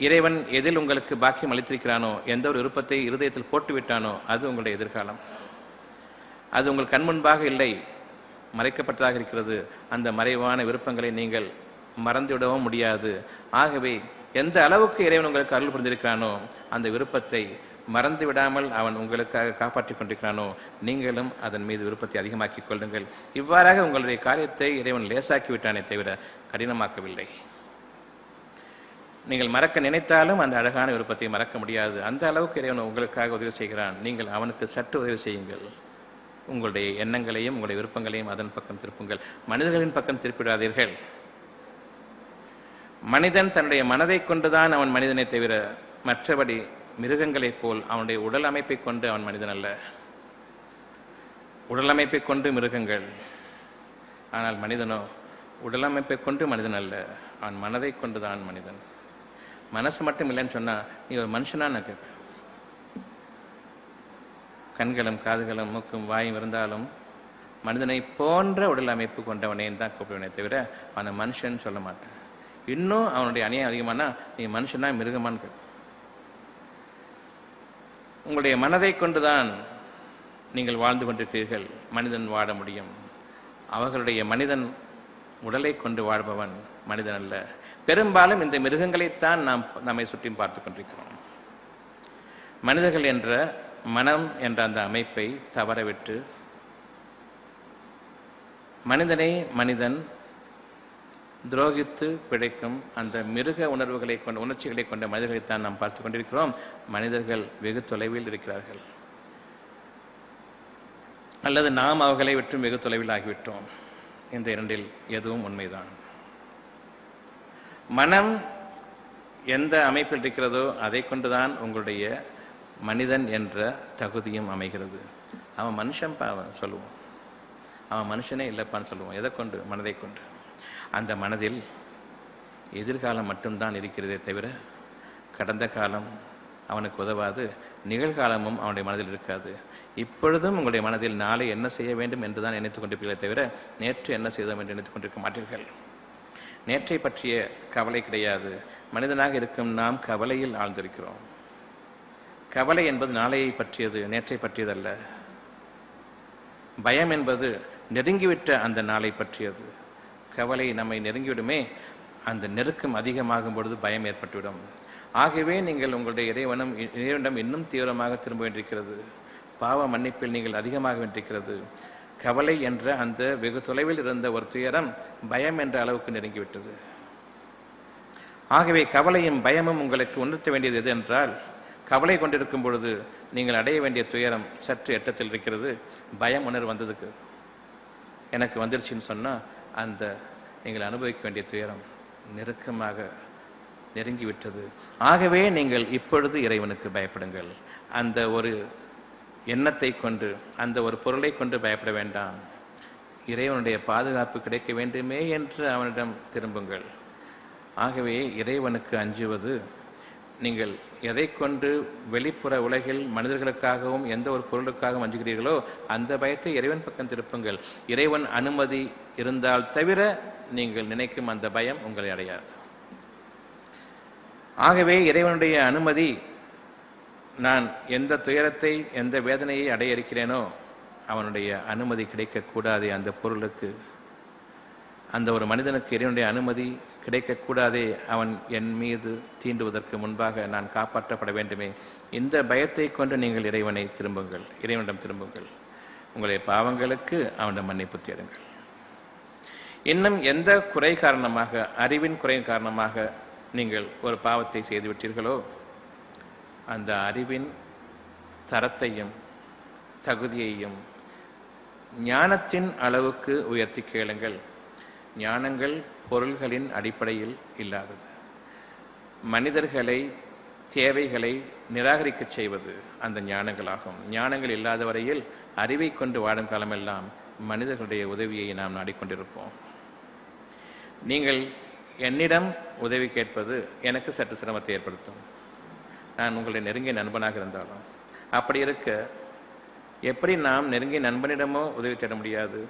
இறைவன் எதில் உங்களுக்கு பாக்கியம் அளித்திருக்கிறானோ, எந்த ஒரு விருப்பத்தை இருதயத்தில் போட்டுவிட்டானோ அது உங்களுடைய எதிர்காலம். அது உங்கள் கண் முன்பாக இல்லை, மறைக்கப்பட்டதாக இருக்கிறது. அந்த மறைவான விருப்பங்களை நீங்கள் மறந்துவிடவும் முடியாது. ஆகவே எந்த அளவுக்கு இறைவன் உங்களுக்கு அருள் புரிந்திருக்கிறானோ அந்த விருப்பத்தை மறந்து விடாமல் அவன் உங்களுக்காக காப்பாற்றிக் கொண்டிருக்கிறானோ நீங்களும் அதன் மீது விருப்பத்தை அதிகமாக்கிக் கொள்ளுங்கள். இவ்வாறாக உங்களுடைய காரியத்தை இறைவன் லேசாக்கி விட்டானே தவிர கடினமாக்கவில்லை. நீங்கள் மறக்க நினைத்தாலும் அந்த அழகான விருப்பத்தை மறக்க முடியாது. அந்த அளவுக்கு இறைவன் உங்களுக்காக உதவி செய்கிறான். நீங்கள் அவனுக்கு சற்று உதவி செய்யுங்கள். உங்களுடைய எண்ணங்களையும் உங்களுடைய விருப்பங்களையும் அதன் பக்கம் திருப்புங்கள். மனிதர்களின் பக்கம் திருப்பிடாதீர்கள். மனிதன் தன்னுடைய மனதை கொண்டுதான் அவன் மனிதனை தவிர மற்றபடி மிருகங்களைப் போல் அவனுடைய உடல் அமைப்பை கொண்டு அவன் மனிதன் அல்ல. உடல் அமைப்பை கொண்டு மிருகங்கள், ஆனால் மனிதனோ உடல் அமைப்பை கொண்டு மனிதன் அல்ல, அவன் மனதை கொண்டுதான் மனிதன். மனசு மட்டும் இல்லைன்னு சொன்னா நீ ஒரு மனுஷனா? நான் கேட்பேன். கண்களும் காதுகளும் மூக்கும் வாயும் இருந்தாலும் மனிதனை போன்ற உடல் அமைப்பு கொண்டவனே தான் கூப்பிடுவனே தவிர அவனை மனுஷன் சொல்ல மாட்டேன். இன்னும் அவனுடைய அநியாயம் அதிகமானா நீ மனுஷனா மிருகமான்னு கேட்ப. உங்களுடைய மனதை கொண்டுதான் நீங்கள் வாழ்ந்து கொண்டிருக்கிறீர்கள். மனிதன் வாழ முடியும். அவர்களுடைய மனிதன் உடலை கொண்டு வாழ்பவன் மனிதன் அல்ல. பெரும்பாலும் இந்த மிருகங்களைத்தான் நாம் நம்மை சுற்றி பார்த்து கொண்டிருக்கிறோம். மனிதர்கள் என்ற மனம் என்ற அந்த அமைப்பை தவறவிட்டு மனிதனை மனிதன் துரோகித்து பிழைக்கும் அந்த மிருக உணர்வுகளை கொண்ட உணர்ச்சிகளை கொண்ட மனிதர்களைத்தான் நாம் பார்த்து கொண்டிருக்கிறோம். மனிதர்கள் வெகு தொலைவில் இருக்கிறார்கள், அல்லது நாம் அவர்களை விட்டு வெகு தொலைவில் ஆகிவிட்டோம். இந்த இரண்டில் எதுவும் உண்மைதான். மனம் எந்த அமைப்பில் இருக்கிறதோ அதை கொண்டுதான் உங்களுடைய மனிதன் என்ற தகுதியும் அமைகிறது. அவன் மனுஷன் சொல்லுவோம், அவன் மனுஷனே இல்லைப்பான்னு சொல்லுவோம். எதை கொண்டு? மனதை கொண்டு. அந்த மனதில் எதிர்காலம் மட்டும்தான் இருக்கிறதே தவிர கடந்த காலம் அவனுக்கு உதவாது, நிகழ்காலமும் அவனுடைய மனதில் இருக்காது. இப்பொழுதும் உங்களுடைய மனதில் நாளை என்ன செய்ய வேண்டும் என்று தான் நினைத்துக் கொண்டிருப்பீர்களே தவிர நேற்று என்ன செய்தோம் என்று நினைத்துக் கொண்டிருக்க மாட்டீர்கள். நேற்றை பற்றிய கவலை கிடையாது. மனிதனாக இருக்கும் நாம் கவலையில் ஆழ்ந்திருக்கிறோம். கவலை என்பது நாளையை பற்றியது, நேற்றை பற்றியதல்ல. பயம் என்பது நெருங்கிவிட்ட அந்த நாளை பற்றியது. கவலை நம்மை நெருங்கிவிடுமே, அந்த நெருக்கம் அதிகமாகும் பொழுது பயம் ஏற்பட்டுவிடும். ஆகவே நீங்கள் உங்களுடைய இறைவனிடம் இன்னும் தீவிரமாக திரும்ப வேண்டியிருக்கிறது. பாவ மன்னிப்பில் நீங்கள் அதிகமாக வேண்டியிருக்கிறது. கவலை என்ற அந்த வெகு தொலைவில் இருந்த ஒரு துயரம் பயம் என்ற அளவுக்கு நெருங்கிவிட்டது. ஆகவே கவலையும் பயமும் உங்களுக்கு உணர்த்த வேண்டியது எது என்றால், கவலை கொண்டிருக்கும் பொழுது நீங்கள் அடைய வேண்டிய துயரம் சற்று எட்டத்தில் இருக்கிறது. பயம் உணர்வு வந்ததுக்கு எனக்கு வந்துருச்சுன்னு சொன்னால் அந்த நீங்கள் அனுபவிக்க வேண்டிய துயரம் நெருக்கமாக நெருங்கிவிட்டது. ஆகவே நீங்கள் இப்பொழுது இறைவனுக்கு பயப்படுங்கள். அந்த ஒரு எண்ணத்தை கொண்டு, அந்த ஒரு பொருளை கொண்டு பயப்பட வேண்டாம். இறைவனுடைய பாதுகாப்பு கிடைக்க வேண்டுமே என்று அவனிடம் திரும்புங்கள். ஆகவே இறைவனுக்கு அஞ்சுவது, நீங்கள் எதை கொண்டு வெளிப்புற உலகில் மனிதர்களுக்காகவும் எந்த ஒரு பொருளுக்காகவும் அஞ்சுகிறீர்களோ அந்த பயத்தை இறைவன் பக்கம் திருப்புங்கள். இறைவன் அனுமதி இருந்தால் தவிர நீங்கள் நினைக்கும் அந்த பயம் உங்களை அடையாது. ஆகவே இறைவனுடைய அனுமதி, நான் எந்த துயரத்தை எந்த வேதனையை அடைய இருக்கிறேனோ அவனுடைய அனுமதி கிடைக்கக்கூடாதே அந்த பொருளுக்கு, அந்த ஒரு மனிதனுக்கு இறைவனுடைய அனுமதி கிடைக்கக்கூடாதே, அவன் என் மீது தீண்டுவதற்கு முன்பாக நான் காப்பாற்றப்பட வேண்டுமே. இந்த பயத்தை கொண்டு நீங்கள் இறைவனை திரும்புங்கள், இறைவனிடம் திரும்புங்கள். உங்களுடைய பாவங்களுக்கு அவனிடம் மன்னிப்பு தேடுங்கள். இன்னும் எந்த குறை காரணமாக, அறிவின் குறை காரணமாக நீங்கள் ஒரு பாவத்தை செய்துவிட்டீர்களோ அந்த அறிவின் தரத்தையும் தகுதியையும் ஞானத்தின் அளவுக்கு உயர்த்தி கேளுங்கள். ஞானங்கள் பொருள்களின் அடிப்படையில் இல்லாதது. மனிதர்களை, தேவைகளை நிராகரிக்கச் செய்வது அந்த ஞானங்களாகும். ஞானங்கள் இல்லாத வரையில் அறிவை கொண்டு வாடும் காலமெல்லாம் மனிதர்களுடைய உதவியை நாம் நாடிக்கொண்டிருப்போம். நீங்கள் என்னிடம் உதவி கேட்பது எனக்கு சற்று சிரமத்தை ஏற்படுத்தும், நான் உங்களுடைய நெருங்கிய நண்பனாக இருந்தாலும். அப்படி இருக்க எப்படி நாம் நெருங்கிய நண்பனிடமோ உதவி தேட முடியாது,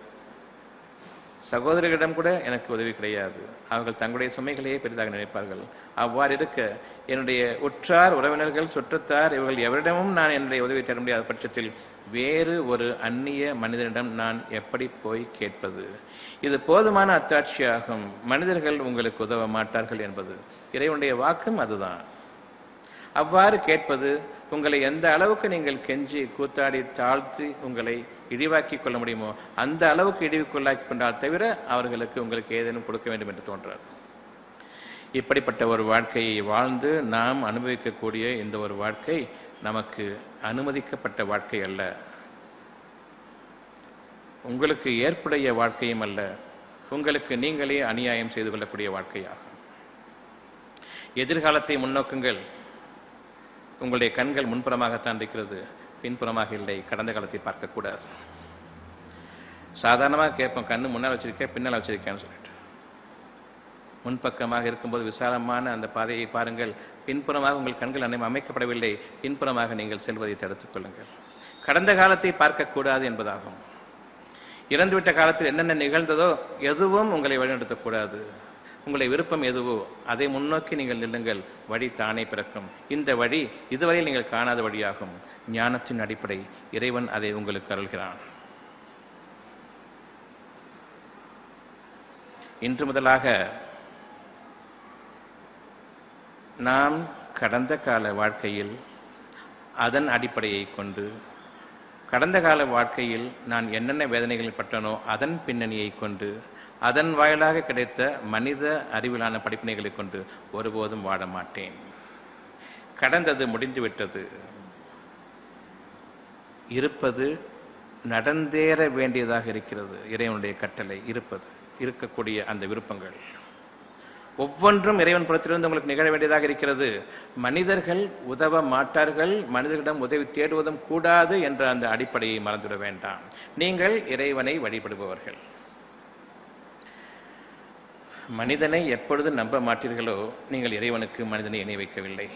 சகோதரர்களிடம் கூட எனக்கு உதவி கிடையாது. அவர்கள் தங்களுடைய சுமைகளையே பெரிதாக நினைப்பார்கள். அவ்வாறு இருக்க என்னுடைய உற்றார், உறவினர்கள், சுற்றத்தார் இவர்கள் எவரிடமும் நான் என்னுடைய உதவி தேட முடியாத பட்சத்தில் வேறு ஒரு அந்நிய மனிதனிடம் நான் எப்படி போய் கேட்பது? இது போதுமான அத்தாட்சியாகும். மனிதர்கள் உங்களுக்கு உதவ மாட்டார்கள் என்பது இறைவனுடைய வாக்கும் அதுதான். அவ்வாறு கேட்பது உங்களை எந்த அளவுக்கு நீங்கள் கெஞ்சி கூத்தாடி தாழ்த்தி உங்களை இழிவாக்கி கொள்ள முடியுமோ அந்த அளவுக்கு இழிவுக்குள்ளாக்கி கொண்டால் தவிர அவர்களுக்கு உங்களுக்கு ஏதேனும் கொடுக்க வேண்டும் என்று தோன்றாது. இப்படிப்பட்ட ஒரு வாழ்க்கையை வாழ்ந்து நாம் அனுபவிக்கக்கூடிய இந்த ஒரு வாழ்க்கை நமக்கு அனுமதிக்கப்பட்ட வாழ்க்கை அல்ல, உங்களுக்கு ஏற்புடைய வாழ்க்கையும் அல்ல, உங்களுக்கு நீங்களே அநியாயம் செய்து கொள்ளக்கூடிய வாழ்க்கையாகும். எதிர்காலத்தை முன்னோக்குங்கள். உங்களுடைய கண்கள் முன்புறமாகத்தான் இருக்கிறது, பின்புறமாக இல்லை. கடந்த காலத்தை பார்க்கக்கூடாது. சாதாரணமாக கேட்போம், கண்ணு முன்னால் வச்சிருக்கேன் பின்னால் வச்சிருக்கேன்னு சொல்லிட்டு. முன்பக்கமாக இருக்கும்போது விசாலமான அந்த பாதையை பாருங்கள். பின்புறமாக உங்கள் கண்கள் அமைக்கப்படவில்லை, பின்புறமாக நீங்கள் செல்வதை தடுத்துக் கொள்ளுங்கள். கடந்த காலத்தை பார்க்கக்கூடாது என்பதாகும். இறந்துவிட்ட காலத்தில் என்னென்ன நிகழ்ந்ததோ எதுவும் உங்களை வழிநடத்தக்கூடாது. உங்களுடைய விருப்பம் எதுவோ அதை முன்னோக்கி நீங்கள் நில்லுங்கள். வழி தானே பிறக்கும். இந்த வழி இதுவரையில் நீங்கள் காணாத வழியாகும். ஞானத்தின் அடிப்படை இறைவன் அதை உங்களுக்கு அருள்கிறான். இன்று முதலாக நாம் கடந்த கால வாழ்க்கையில் அதன் அடிப்படையை கொண்டு, கடந்த கால வாழ்க்கையில் நான் என்னென்ன வேதனைகளில் பட்டனோ அதன் பின்னணியை கொண்டு, அதன் வாயிலாக கிடைத்த மனித அறிவிலான படிப்பினைகளை கொண்டு ஒருபோதும் வாழ மாட்டேன். கடந்தது முடிந்துவிட்டது. இருப்பது நடந்தேற வேண்டியதாக இருக்கிறது. இறைவனுடைய கட்டளை இருப்பது, இருக்கக்கூடிய அந்த விருப்பங்கள் ஒவ்வொன்றும் இறைவன் புறத்திலிருந்து உங்களுக்கு நிகழ வேண்டியதாக இருக்கிறது. மனிதர்கள் உதவ மாட்டார்கள், மனிதர்களிடம் உதவி தேடுவதும் கூடாது என்ற அந்த அடிப்படையை மறந்துவிட வேண்டாம். நீங்கள் இறைவனை வழிபடுபவர்கள். மனிதனை எப்பொழுது நம்ப மாட்டீர்களோ நீங்கள் இறைவனுக்கு மனிதனை இணை வைக்கவில்லை.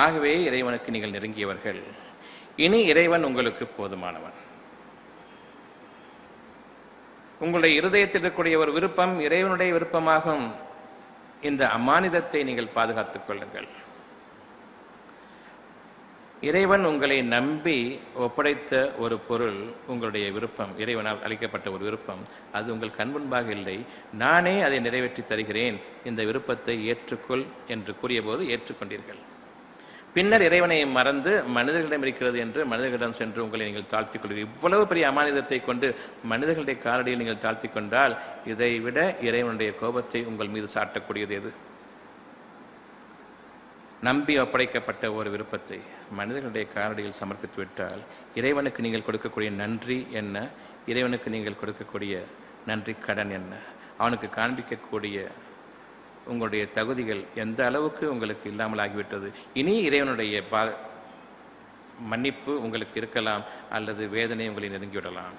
ஆகவே இறைவனுக்கு நீங்கள் நெருங்கியவர்கள். இனி இறைவன் உங்களுக்கு போதுமானவன். உங்களுடைய இருதயத்தில் இருக்கக்கூடிய ஒரு விருப்பம் இறைவனுடைய விருப்பமாகும். இந்த அமானிதத்தை நீங்கள் பாதுகாத்துக் கொள்ளுங்கள். இறைவன் உங்களை நம்பி ஒப்படைத்த ஒரு பொருள் உங்களுடைய விருப்பம், இறைவனால் அளிக்கப்பட்ட ஒரு விருப்பம். அது உங்கள் கண் முன்பாக இல்லை. நானே அதை நிறைவேற்றி தருகிறேன், இந்த விருப்பத்தை ஏற்றுக்கொள் என்று கூறிய போது ஏற்றுக்கொண்டீர்கள். பின்னர் இறைவனை மறந்து மனிதர்களிடம் இருக்கிறது என்று மனிதர்களிடம் சென்று உங்களை நீங்கள் தாழ்த்திக் கொள்வீர்கள். இவ்வளவு பெரிய அமானிதத்தை கொண்டு மனிதர்களுடைய காலடியில் நீங்கள் தாழ்த்திக் கொண்டால் இதை விட இறைவனுடைய கோபத்தை உங்கள் மீது சாட்டக்கூடியது எது? நம்பி ஒப்படைக்கப்பட்ட ஒரு விருப்பத்தை மனிதர்களுடைய காலடியில் சமர்ப்பித்து விட்டால் இறைவனுக்கு நீங்கள் கொடுக்கக்கூடிய நன்றி என்ன? இறைவனுக்கு நீங்கள் கொடுக்கக்கூடிய நன்றி கடன் என்ன? அவனுக்கு காண்பிக்கக்கூடிய உங்களுடைய தகுதிகள் எந்த அளவுக்கு உங்களுக்கு இல்லாமல் ஆகிவிட்டது? இனி இறைவனுடைய மன்னிப்பு உங்களுக்கு இருக்கலாம், அல்லது வேதனை உங்களை நெருங்கிவிடலாம்.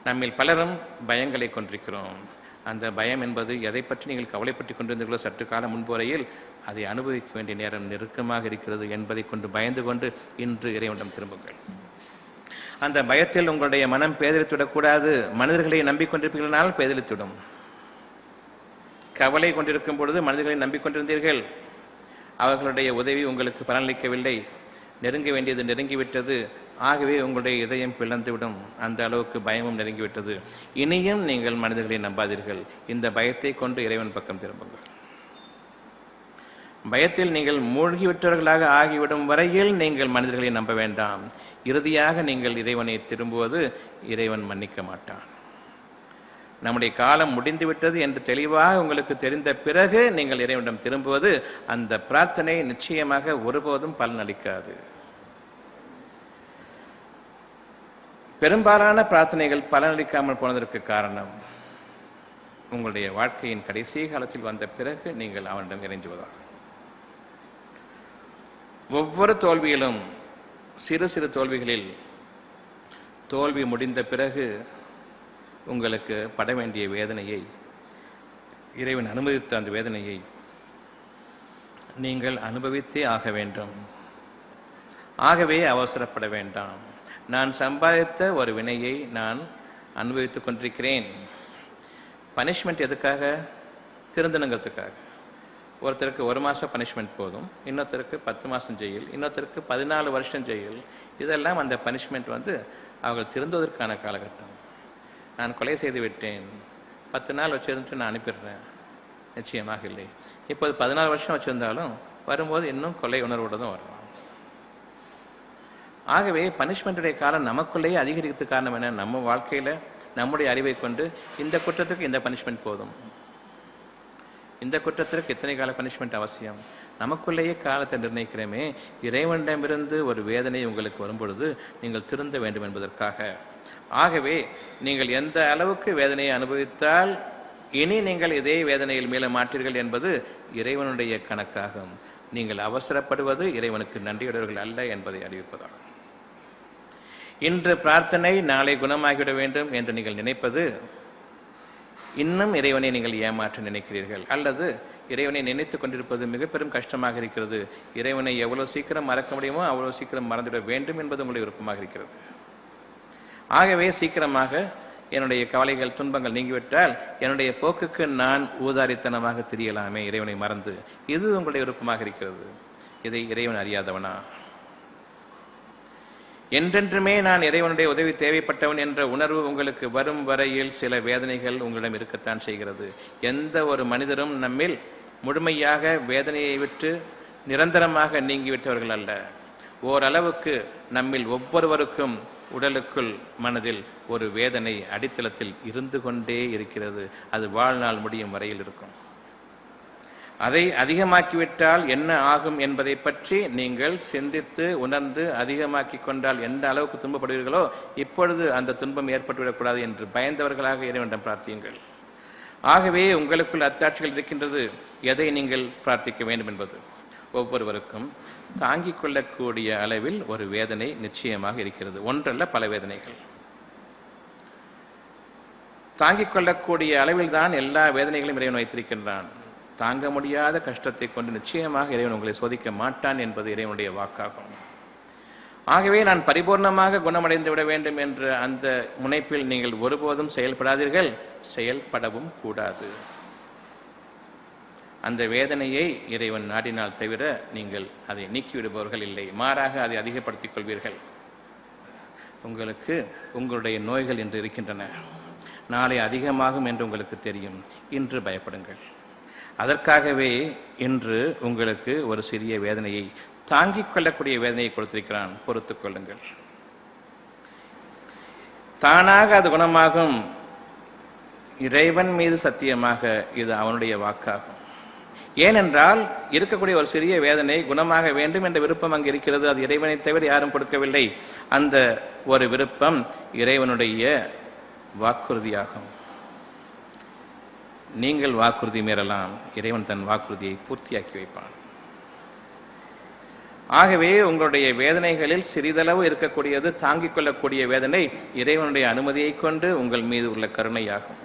நம்மில் பலரும் பயங்களை கொண்டிருக்கிறோம். அந்த பயம் என்பது எதை பற்றி நீங்கள் கவலைப்பட்டு கொண்டிருந்தீர்களோ சற்று காலம் முன்பு வரையில் அதை அனுபவிக்க வேண்டிய நேரம் நெருக்கமாக இருக்கிறது என்பதை கொண்டு பயந்து கொண்டு இன்று இறைவனிடம் திரும்புங்கள். அந்த பயத்தில் உங்களுடைய மனம் பேதலித்துவிடக்கூடாது. மனிதர்களை நம்பிக்கொண்டிருப்பீர்களால் பேதலித்துவிடும். கவலை கொண்டிருக்கும் பொழுது மனிதர்களை நம்பிக்கொண்டிருந்தீர்கள், அவர்களுடைய உதவி உங்களுக்கு பலனளிக்கவில்லை, நெருங்க வேண்டியது நெருங்கிவிட்டது, ஆகவே உங்களுடைய இதயம் பிளந்துவிடும். அந்த அளவுக்கு பயமும் நெருங்கிவிட்டது. இனியும் நீங்கள் மனிதர்களை நம்பாதீர்கள். இந்த பயத்தை கொண்டு இறைவன் பக்கம் திரும்புங்கள். பயத்தில் நீங்கள் மூழ்கிவிட்டவர்களாக ஆகிவிடும் வரையில் நீங்கள் மனிதர்களை நம்ப வேண்டாம். இறுதியாக நீங்கள் இறைவனை திரும்புவது இறைவன் மன்னிக்க மாட்டான். நம்முடைய காலம் முடிந்துவிட்டது என்று தெளிவாக உங்களுக்கு தெரிந்த பிறகு நீங்கள் இறைவனிடம் திரும்புவது அந்த பிரார்த்தனை நிச்சயமாக ஒருபோதும் பலனளிக்காது. பெரும்பாலான பிரார்த்தனைகள் பலனளிக்காமல் போனதற்கு காரணம் உங்களுடைய வாழ்க்கையின் கடைசி காலத்தில் வந்த பிறகு நீங்கள் அவனிடம் இறைஞ்சுவதாகும். ஒவ்வொரு தோல்வியிலும் சிறு சிறு தோல்விகளில் தோல்வி முடிந்த பிறகு உங்களுக்கு பட வேண்டிய வேதனையை, இறைவன் அனுமதித்த அந்த வேதனையை நீங்கள் அனுபவித்தே ஆக வேண்டும். ஆகவே அவசரப்பட வேண்டாம். நான் சம்பாதித்த ஒரு வினையை நான் அனுபவித்துக் கொண்டிருக்கிறேன். பனிஷ்மெண்ட் எதுக்காக? திருந்தணுங்கிறதுக்காக. ஒருத்தருக்கு 1 மாதம் பனிஷ்மெண்ட் போதும், இன்னொருத்தருக்கு 10 மாதம் ஜெயில், இன்னொருத்தருக்கு 14 வருஷம் ஜெயில். இதெல்லாம் அந்த பனிஷ்மெண்ட் அவர்கள் திருந்துவதற்கான காலகட்டம். நான் கொலை செய்து விட்டேன், 10 நாள் வச்சிருந்து நான் அனுப்பிடுறேன், நிச்சயமாக இல்லை. இப்போது 14 வருஷம் வச்சிருந்தாலும் வரும்போது இன்னும் கொலை உணர்வோடு தான் வரும். ஆகவே பனிஷ்மெண்ட்டுடைய காலம் நமக்குள்ளேயே அதிகரிக்கிறதுக்கு காரணம் என்ன? நம்ம வாழ்க்கையில் நம்முடைய அறிவை கொண்டு இந்த குற்றத்துக்கு இந்த பனிஷ்மெண்ட் போதும், இந்த குற்றத்திற்கு இத்தனை கால பனிஷ்மெண்ட் அவசியம், நமக்குள்ளேயே காலத்தை நிர்ணயிக்கிறோமே. இறைவனிடமிருந்து ஒரு வேதனை உங்களுக்கு வரும்பொழுது நீங்கள் திருந்த வேண்டும் என்பதற்காக. ஆகவே நீங்கள் எந்த அளவுக்கு வேதனையை அனுபவித்தால் இனி நீங்கள் இதே வேதனையில் மேலே மாற்றீர்கள் என்பது இறைவனுடைய கணக்காகும். நீங்கள் அவசரப்படுவது இறைவனுக்கு நன்றியுடையவர்கள் அல்ல என்பதை அறிவிப்பதாகும். இன்று பிரார்த்தனை நாளை குணமாகிவிட வேண்டும் என்று நீங்கள் நினைப்பது இன்னும் இறைவனை நீங்கள் ஏமாற்ற நினைக்கிறீர்கள், அல்லது இறைவனை நினைத்துக் கொண்டிருப்பது மிக பெரும் கஷ்டமாக இருக்கிறது. இறைவனை எவ்வளவு சீக்கிரம் மறக்க முடியுமோ அவ்வளவு சீக்கிரம் மறந்துவிட வேண்டும் என்பது உங்களுடைய விருப்பமாக இருக்கிறது. ஆகவே சீக்கிரமாக என்னுடைய கவலைகள் துன்பங்கள் நீங்கிவிட்டால் என்னுடைய போக்குக்கு நான் ஊதாரித்தனமாக தெரியலாமே இறைவனை மறந்து, இது உங்களுடைய விருப்பமாக இருக்கிறது. இதை இறைவன் அறியாதவனா? என்றென்றுமே நான் இறைவனுடைய உதவி தேவைப்பட்டவன் என்ற உணர்வு உங்களுக்கு வரும் வரையில் சில வேதனைகள் உங்களிடம் இருக்கத்தான் செய்கிறது. எந்த ஒரு மனிதரும் நம்மில் முழுமையாக வேதனையை விட்டு நிரந்தரமாக நீங்கிவிட்டவர்கள் அல்ல. ஓரளவுக்கு நம்மில் ஒவ்வொருவருக்கும் உடலுக்குள் மனதில் ஒரு வேதனை அடித்தளத்தில் இருந்து கொண்டே இருக்கிறது. அது வாழ்நாள் முடியும் வரையில் இருக்கும். அதை அதிகமாக்கிவிட்டால் என்ன ஆகும் என்பதை பற்றி நீங்கள் சிந்தித்து உணர்ந்து அதிகமாக்கி கொண்டால் எந்த அளவுக்கு துன்பப்படுவீர்களோ இப்பொழுது அந்த துன்பம் ஏற்பட்டுவிடக்கூடாது என்று பயந்தவர்களாக இறைவனிடம் பிரார்த்தியுங்கள். ஆகவே உங்களுக்குள் அத்தாட்சிகள் இருக்கின்றது, எதை நீங்கள் பிரார்த்திக்க வேண்டும் என்பது. ஒவ்வொருவருக்கும் தாங்கிக் கொள்ளக்கூடிய அளவில் ஒரு வேதனை நிச்சயமாக இருக்கிறது. ஒன்றல்ல, பல வேதனைகள். தாங்கிக் கொள்ளக்கூடிய அளவில் தான் எல்லா வேதனைகளையும் இறைவன் வைத்திருக்கின்றான். தாங்க முடியாத கஷ்டத்தை கொண்டு நிச்சயமாக இறைவன் உங்களை சோதிக்க மாட்டான் என்பது இறைவனுடைய வாக்காகும். ஆகவே நான் பரிபூர்ணமாக குணமடைந்து விட வேண்டும் என்ற அந்த முனைப்பில் நீங்கள் ஒருபோதும் செயல்படாதீர்கள், செயல்படவும் கூடாது. அந்த வேதனையை இறைவன் நாடினால் தவிர நீங்கள் அதை நீக்கிவிடுபவர்கள் இல்லை, மாறாக அதை அதிகப்படுத்திக் கொள்வீர்கள். உங்களுக்கு உங்களுடைய நோய்கள் இன்று இருக்கின்றன, நாளை அதிகமாகும் என்று உங்களுக்கு தெரியும். இன்று பயப்படுங்கள். அதற்காகவே இன்று உங்களுக்கு ஒரு சிறிய வேதனையை தாங்கிக் கொள்ளக்கூடிய வேதனையை கொடுத்திருக்கிறான், பொறுத்துக் கொள்ளுங்கள். தானாக அது குணமாகும். இறைவன் மீது சத்தியமாக இது அவனுடைய வாக்காகும். ஏனென்றால் இருக்கக்கூடிய ஒரு சிறிய வேதனை குணமாக வேண்டும் என்ற விருப்பம் அங்கு இருக்கிறது. அது இறைவனை தவிர யாரும் கொடுக்கவில்லை. அந்த ஒரு விருப்பம் இறைவனுடைய வாக்குறுதியாகும். நீங்கள் வாக்குறுதி மீறலாம், இறைவன் தன் வாக்குறுதியை பூர்த்தியாக்கி வைப்பான். ஆகவே உங்களுடைய வேதனைகளில் சிறிதளவு இருக்கக்கூடியது தாங்கிக் கொள்ளக்கூடிய வேதனை இறைவனுடைய அனுமதியை கொண்டு உங்கள் மீது உள்ள கருணையாகும்.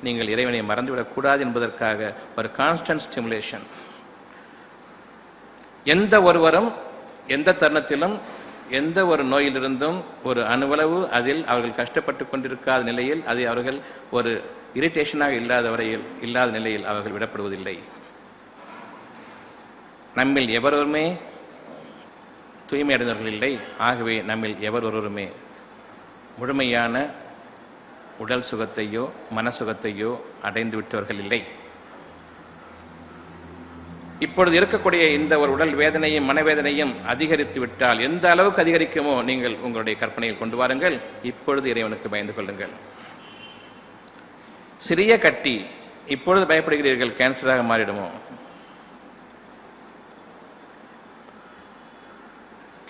நீங்கள் இறைவனை மறந்துவிடக்கூடாது என்பதற்காக ஒரு கான்ஸ்டன்ட் ஸ்டிமுலேஷன். எந்த ஒருவரும் எந்த தருணத்திலும் எந்த ஒரு நோயிலிருந்தும் ஒரு அணுவளவு அதில் அவர்கள் கஷ்டப்பட்டு கொண்டிருக்காத நிலையில் அதை அவர்கள் ஒரு இரிட்டேஷனாக இல்லாத நிலையில் அவர்கள் விடப்படுவதில்லை. நம்மில் எவருமே தூய்மை அடைந்தவர்கள் இல்லை. ஆகவே நம்மில் ஒருவருமே முழுமையான உடல் சுகத்தையோ மன சுகத்தையோ அடைந்து விட்டவர்கள் இல்லை. இப்பொழுது இருக்கக்கூடிய இந்த ஒரு உடல் வேதனையும் மனவேதனையும் அதிகரித்து விட்டால் எந்த அளவுக்கு அதிகரிக்குமோ நீங்கள் உங்களுடைய கற்பனையில் கொண்டு வாருங்கள். இப்பொழுது இறைவனுக்கு பயந்து கொள்ளுங்கள். சிறிய கட்டி, இப்பொழுது பயப்படுகிறீர்கள், கேன்சராக மாறிடுமோ?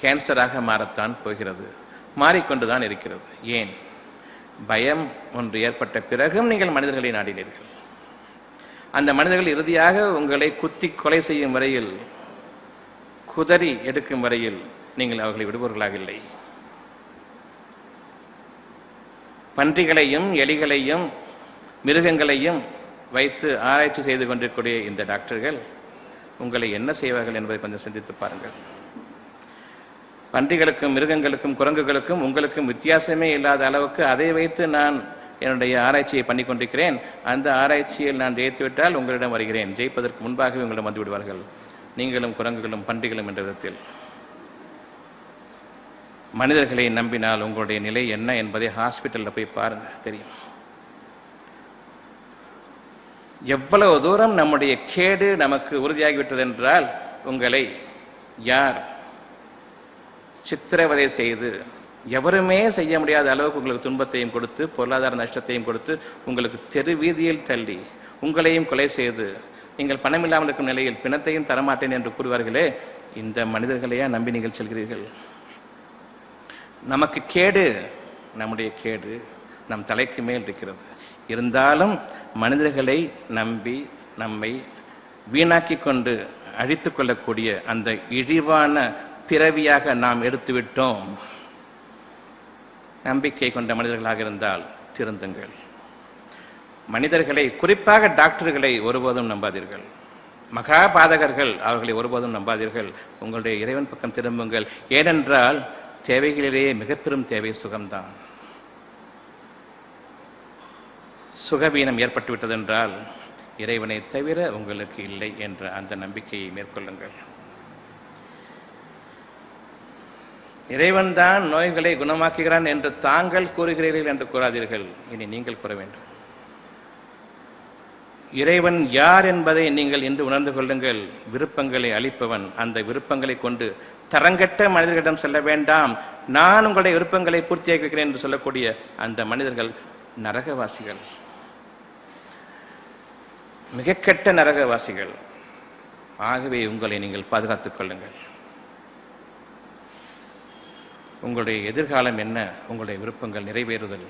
கேன்சராக மாறத்தான் போகிறது, மாறிக்கொண்டுதான் இருக்கிறது. ஏன்? பயம் ஒன்று ஏற்பட்ட பிறகும் நீங்கள் மனிதர்களை நாடினீர்கள். அந்த மனிதர்கள் இறுதியாக உங்களை குத்தி கொலை செய்யும் வரையில், குதறி எடுக்கும் வரையில் நீங்கள் அவர்களை விடுபவர்களாக இல்லை. பன்றிகளையும் எலிகளையும் மிருகங்களையும் வைத்து ஆராய்ச்சி செய்து கொண்டிருக்கூடிய இந்த டாக்டர்கள் உங்களை என்ன செய்வார்கள் என்பதை கொஞ்சம் சிந்தித்து பாருங்கள். பன்றிகளுக்கும் மிருகங்களுக்கும் குரங்குகளுக்கும் உங்களுக்கும் வித்தியாசமே இல்லாத அளவுக்கு அதை வைத்து நான் என்னுடைய ஆராய்ச்சியை பண்ணி கொண்டிருக்கிறேன். அந்த ஆராய்ச்சியில் நான் ஜெயித்துவிட்டால் உங்களிடம் வருகிறேன். ஜெயிப்பதற்கு முன்பாகவே உங்களிடம் வந்து விடுவார்கள், நீங்களும் குரங்குகளும் பன்றிகளும் என்ற விதத்தில். மனிதர்களை நம்பினால் உங்களுடைய நிலை என்ன என்பதை ஹாஸ்பிட்டலில் போய் பாருங்க, தெரியும். எவ்வளவு தூரம் நம்முடைய கேடு நமக்கு உறுதியாகிவிட்டது என்றால், உங்களை யார் சித்திரவதை செய்து எவருமே செய்ய முடியாத அளவுக்கு உங்களுக்கு துன்பத்தையும் கொடுத்து பொருளாதார நஷ்டத்தையும் கொடுத்து உங்களுக்கு தெரு வீதியில் தள்ளி உங்களையும் கொலை செய்து நீங்கள் பணம் இல்லாமல் இருக்கும் நிலையில் பிணத்தையும் தரமாட்டேன் என்று கூறுவார்களே, இந்த மனிதர்களையா நம்பி நீங்கள் செல்கிறீர்கள்? நமக்கு கேடு, நம்முடைய கேடு நம் தலைக்கு மேல் இருக்கிறது. இருந்தாலும் மனிதர்களை நம்பி நம்மை வீணாக்கி கொண்டு அழித்து கொள்ளக்கூடிய அந்த இழிவான பிறவியாக நாம் எடுத்துவிட்டோம். நம்பிக்கை கொண்ட மனிதர்களாக இருந்தால் திருந்துங்கள். மனிதர்களை, குறிப்பாக டாக்டர்களை ஒருபோதும் நம்பாதீர்கள். மகாபாதகர்கள், அவர்களை ஒருபோதும் நம்பாதீர்கள். உங்களுடைய இறைவன் பக்கம் திரும்புங்கள். ஏனென்றால் தேவைகளிலேயே மிக பெரும் தேவை சுகம்தான். சுகவீனம் ஏற்பட்டுவிட்டதென்றால் இறைவனை தவிர உங்களுக்கு இல்லை என்ற அந்த நம்பிக்கையை மேற்கொள்ளுங்கள். இறைவன் தான் நோய்களை குணமாக்குகிறான் என்று தாங்கள் கூறுகிறீர்கள் என்று கூறாதீர்கள். இனி நீங்கள் கூற வேண்டும். இறைவன் யார் என்பதை நீங்கள் இன்று உணர்ந்து கொள்ளுங்கள். விருப்பங்களை அளிப்பவன். அந்த விருப்பங்களை கொண்டு தரங்கட்ட மனிதர்களிடம் செல்ல வேண்டாம். நான் உங்களுடைய விருப்பங்களை பூர்த்தியாக்கி வைக்கிறேன் என்று சொல்லக்கூடிய அந்த மனிதர்கள் நரகவாசிகள், மிக கெட்ட நரகவாசிகள். ஆகவே உங்களை நீங்கள் பாதுகாத்துக் கொள்ளுங்கள். உங்களுடைய எதிர்காலம் என்ன? உங்களுடைய விருப்பங்கள் நிறைவேறுதல்.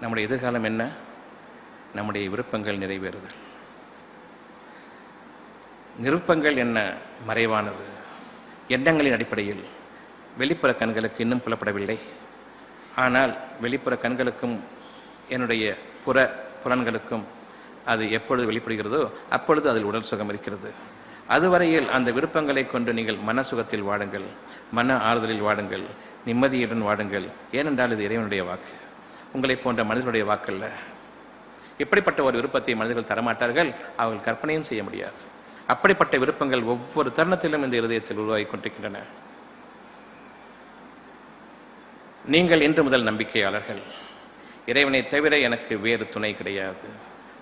நம்முடைய எதிர்காலம் என்ன? நம்முடைய விருப்பங்கள் நிறைவேறுதல். விருப்பங்கள் என்ன? மறைவானது, எண்ணங்களின் அடிப்படையில். வெளிப்புற கண்களுக்கு இன்னும் புலப்படவில்லை. ஆனால் வெளிப்புற கண்களுக்கும் என்னுடைய புலன்களுக்கும் அது எப்பொழுது வெளிப்படுகிறதோ அப்பொழுது அதில் உடல் சுகம் இருக்கிறது. அதுவரையில் அந்த விருப்பங்களை கொண்டு நீங்கள் மன சுகத்தில் வாடுங்கள், மன ஆறுதலில் வாடுங்கள், நிம்மதியுடன் வாடுங்கள். ஏனென்றால் இது இறைவனுடைய வாக்கு, உங்களை போன்ற மனிதனுடைய வாக்கல்ல. இப்படிப்பட்ட ஒரு விருப்பத்தை மனிதர்கள் தரமாட்டார்கள், அவர்கள் கற்பனையும் செய்ய முடியாது. அப்படிப்பட்ட விருப்பங்கள் ஒவ்வொரு தருணத்திலும் இந்த இருதயத்தில் உருவாகி கொண்டிருக்கின்றன. நீங்கள் இன்று முதல் நம்பிக்கையாளர்கள். இறைவனை தவிர எனக்கு வேறு துணை கிடையாது,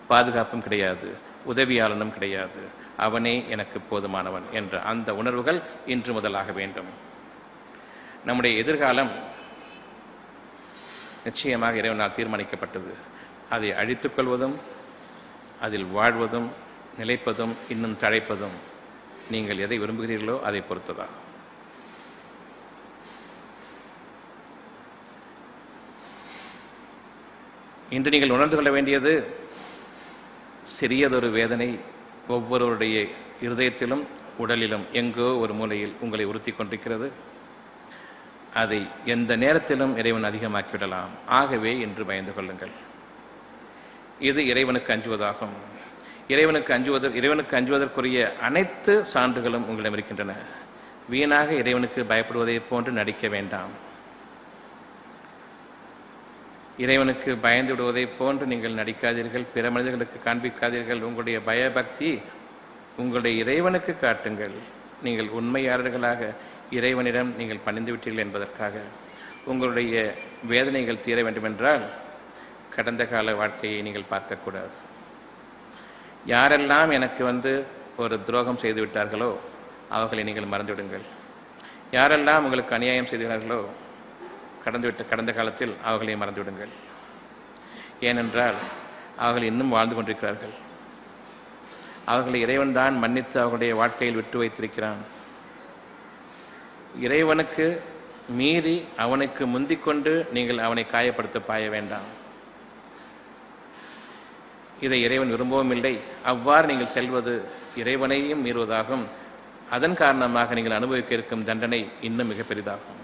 பாதுகாப்பும் கிடையாது, உதவியாளனும் கிடையாது, அவனே எனக்கு போதுமானவன் என்ற அந்த உணர்வுகள் இன்று முதலாக வேண்டும். நம்முடைய எதிர்காலம் நிச்சயமாக இறைவனால் தீர்மானிக்கப்பட்டது. அதை அழித்துக் கொள்வதும் அதில் வாழ்வதும் நிலைப்பதும் இன்னும் தழைப்பதும் நீங்கள் எதை விரும்புகிறீர்களோ அதை பொறுத்ததாகும். இன்று நீங்கள் உணர்ந்து கொள்ள வேண்டியது, சிறியதொரு வேதனை ஒவ்வொருவருடைய இருதயத்திலும் உடலிலும் எங்கோ ஒரு மூலையில் உங்களை உறுத்தி கொண்டிருக்கிறது. அதை எந்த நேரத்திலும் இறைவன் அதிகமாக்கிவிடலாம். ஆகவே என்று பயந்து கொள்ளுங்கள். இது இறைவனுக்கு அஞ்சுவதாகும். இறைவனுக்கு அஞ்சுவதற்குரிய அனைத்து சான்றுகளும் உங்களிடம் இருக்கின்றன. வீணாக இறைவனுக்கு பயப்படுவதை போன்று நடிக்க வேண்டாம். இறைவனுக்கு பயந்து விடுவதை போன்று நீங்கள் நடிக்காதீர்கள், பிற மனிதர்களுக்கு காண்பிக்காதீர்கள். உங்களுடைய பயபக்தி உங்களுடைய இறைவனுக்கு காட்டுங்கள். நீங்கள் உண்மையாளர்களாக இறைவனிடம் நீங்கள் பணிந்து விட்டீர்கள் என்பதற்காக. உங்களுடைய வேதனைகள் தீர வேண்டுமென்றால் கடந்த கால வாழ்க்கையை நீங்கள் பார்க்கக்கூடாது. யாரெல்லாம் எனக்கு ஒரு துரோகம் செய்து விட்டார்களோ அவர்களை நீங்கள் மறந்துவிடுங்கள். யாரெல்லாம் உங்களுக்கு அநியாயம் செய்தார்களோ கடந்த காலத்தில் அவர்களை மறந்துவிடுங்கள். ஏனென்றால் அவர்கள் இன்னும் வாழ்ந்து கொண்டிருக்கிறார்கள். அவர்களை இறைவன் தான் மன்னித்து அவர்களுடைய வாழ்க்கையில் விட்டு வைத்திருக்கிறான். இறைவனுக்கு மீறி அவனுக்கு முந்திக்கொண்டு நீங்கள் அவனை காயப்படுத்த பாய வேண்டாம். இதை இறைவன் விரும்பவும் இல்லை. அவ்வாறு நீங்கள் செல்வது இறைவனையும் மீறுவதாகும். அதன் காரணமாக நீங்கள் அனுபவிக்க இருக்கும் தண்டனை இன்னும் மிக பெரிதாகும்.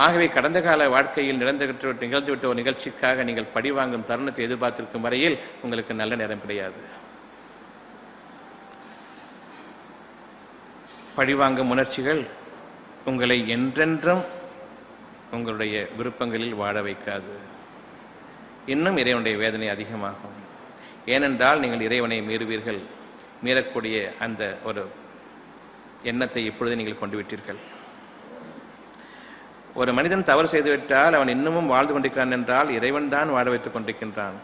ஆகவே கடந்த கால வாழ்க்கையில் நிகழ்ந்துவிட்ட ஒரு நிகழ்ச்சிக்காக நீங்கள் பழிவாங்கும் தருணத்தை எதிர்பார்த்திருக்கும் வரையில் உங்களுக்கு நல்ல நேரம் கிடையாது. பழிவாங்கும் உணர்ச்சிகள் உங்களை என்றென்றும் உங்களுடைய விருப்பங்களில் வாழ வைக்காது. இன்னும் இறைவனுடைய வேதனை அதிகமாகும். ஏனென்றால் நீங்கள் இறைவனை மீறுவீர்கள். மீறக்கூடிய அந்த ஒரு எண்ணத்தை இப்பொழுது நீங்கள் கொண்டு விட்டீர்கள். ஒரு மனிதன் தவறு செய்துவிட்டால் அவன் இன்னமும் வாழ்ந்து கொண்டிருக்கிறான் என்றால் இறைவன் தான் வாழ வைத்துக் கொண்டிருக்கின்றான்.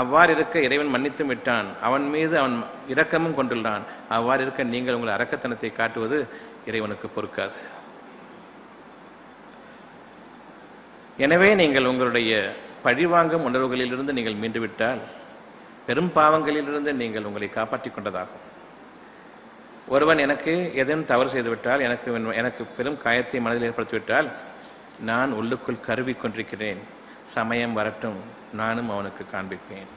அவ்வாறு இருக்க இறைவன் மன்னித்தும் விட்டான். அவன் மீது அவன் இரக்கமும் கொண்டுள்ளான். அவ்வாறு இருக்க நீங்கள் உங்கள் அரக்கத்தனத்தை காட்டுவது இறைவனுக்கு பொறுக்காது. எனவே நீங்கள் உங்களுடைய பழிவாங்கும் உணர்வுகளிலிருந்து நீங்கள் மீண்டுவிட்டால் பெரும் பாவங்களிலிருந்து நீங்கள் உங்களை காப்பாற்றிக் கொண்டதாகும். ஒருவன் எனக்கு எதுவும் தவறு செய்துவிட்டால், எனக்கு பெரும் காயத்தை மனதில் ஏற்படுத்திவிட்டால், நான் உள்ளுக்குள் கருவி கொண்டிருக்கிறேன். சமயம் வரட்டும், நானும் அவனுக்கு காண்பிப்பேன்.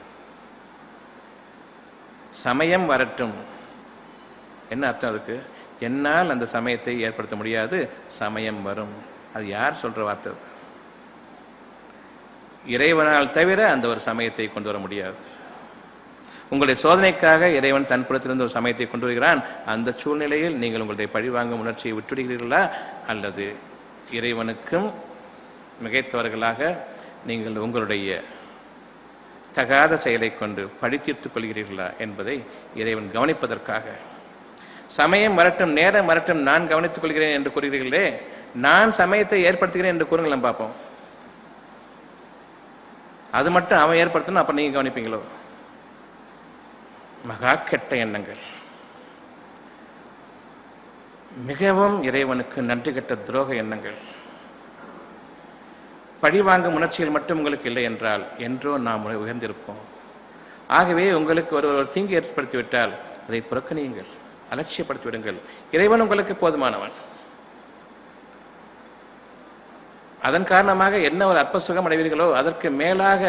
சமயம் வரட்டும் என்ன அர்த்தம்? அதுக்கு என்னால் அந்த சமயத்தை ஏற்படுத்த முடியாது, சமயம் வரும். அது யார் சொல்ற வார்த்தை? இறைவனால் தவிர அந்த ஒரு சமயத்தை கொண்டு வர முடியாது. உங்களுடைய சோதனைக்காக இறைவன் தன் புறத்திலிருந்து ஒரு சமயத்தை கொண்டு வருகிறான். அந்த சூழ்நிலையில் நீங்கள் உங்களுடைய பழிவாங்கும் உணர்ச்சியை விட்டுவிடுகிறீர்களா, அல்லது இறைவனுக்கும் மிகைத்தவர்களாக நீங்கள் உங்களுடைய தகாத செயலை கொண்டு பழி தீர்த்துக் கொள்கிறீர்களா என்பதை இறைவன் கவனிப்பதற்காக. சமயம் வரட்டும், நேரம் வரட்டும், நான் கவனித்துக் கொள்கிறேன் என்று கூறுகிறீர்களே, நான் சமயத்தை ஏற்படுத்துகிறேன் என்று கூறுங்கள், நம்ம பார்ப்போம். அது மட்டும் அவன் ஏற்படுத்தணும், அப்ப நீங்க கவனிப்பீங்களோ? மகா கெட்ட எண்ணங்கள், மிகவும் இறைவனுக்கு நன்றி கெட்ட துரோக எண்ணங்கள். பழிவாங்கும் உணர்ச்சிகள் மட்டும் உங்களுக்கு இல்லை என்றால் என்றோ நாம் உயர்ந்திருப்போம். ஆகவே உங்களுக்கு ஒரு தீங்கு ஏற்படுத்திவிட்டால் அதை புறக்கணியுங்கள், அலட்சியப்படுத்தி விடுங்கள். இறைவன் உங்களுக்கு போதுமானவன். அதன் காரணமாக என்ன ஒரு அற்ப சுகம் அடைவீர்களோ அதற்கு மேலாக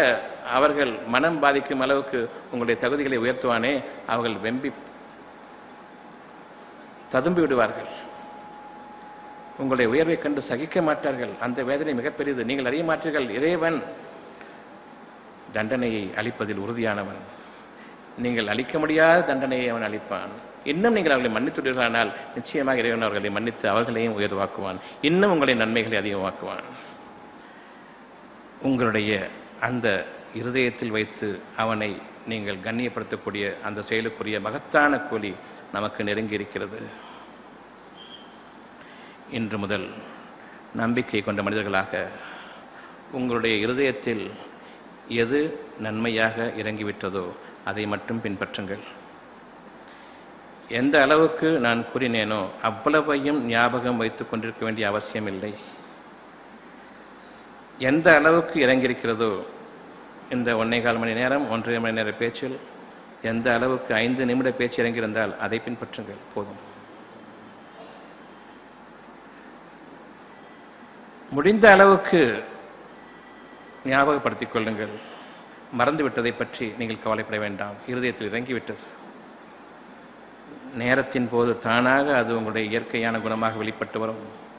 அவர்கள் மனம் பாதிக்கும் அளவுக்கு உங்களுடைய தகுதிகளை உயர்த்துவானே, அவர்கள் வெம்பி ததும்பி விடுவார்கள். உங்களுடைய உயர்வை கண்டு சகிக்க மாட்டார்கள். அந்த வேதனை மிகப்பெரியது. நீங்கள் அறிய மாட்டீர்கள். இறைவன் தண்டனையை அளிப்பதில் உறுதியானவன். நீங்கள் அளிக்க முடியாத தண்டனையை அவன் அளிப்பான். இன்னும் நீங்கள் அவர்களை மன்னித்துவிடுகிறானால் நிச்சயமாக இறைவன் அவர்களை மன்னித்து அவர்களையும் உயர்வாக்குவான். இன்னும் உங்களுடைய நன்மைகளை அதிகமாக்குவான். உங்களுடைய அந்த இருதயத்தில் வைத்து அவனை நீங்கள் கண்ணியப்படுத்தக்கூடிய அந்த செயலுக்குரிய மகத்தான கூலி நமக்கு நெருங்கி இருக்கிறது. இன்று முதல் நம்பிக்கை கொண்ட மனிதர்களாக உங்களுடைய இருதயத்தில் எது நன்மையாக இறங்கிவிட்டதோ அதை மட்டும் பின்பற்றுங்கள். எந்த அளவுக்கு நான் கூறினேனோ அவ்வளவையும் ஞாபகம் வைத்துக் கொண்டிருக்க வேண்டிய அவசியம் இல்லை. எந்த அளவுக்கு இறங்கியிருக்கிறதோ இந்த 1.25 மணி நேரம் 1.5 மணி நேர பேச்சில் எந்த அளவுக்கு 5 நிமிட பேச்சு இறங்கியிருந்தால் அதை பின்பற்றுங்கள் போதும். முடிந்த அளவுக்கு ஞாபகப்படுத்திக் கொள்ளுங்கள். மறந்துவிட்டதை பற்றி நீங்கள் கவலைப்பட வேண்டாம். இருதயத்தில் இறங்கிவிட்டது. நேரத்தின் போது தானாக அது உங்களுடைய இயற்கையான குணமாக வெளிப்பட்டு வரும்.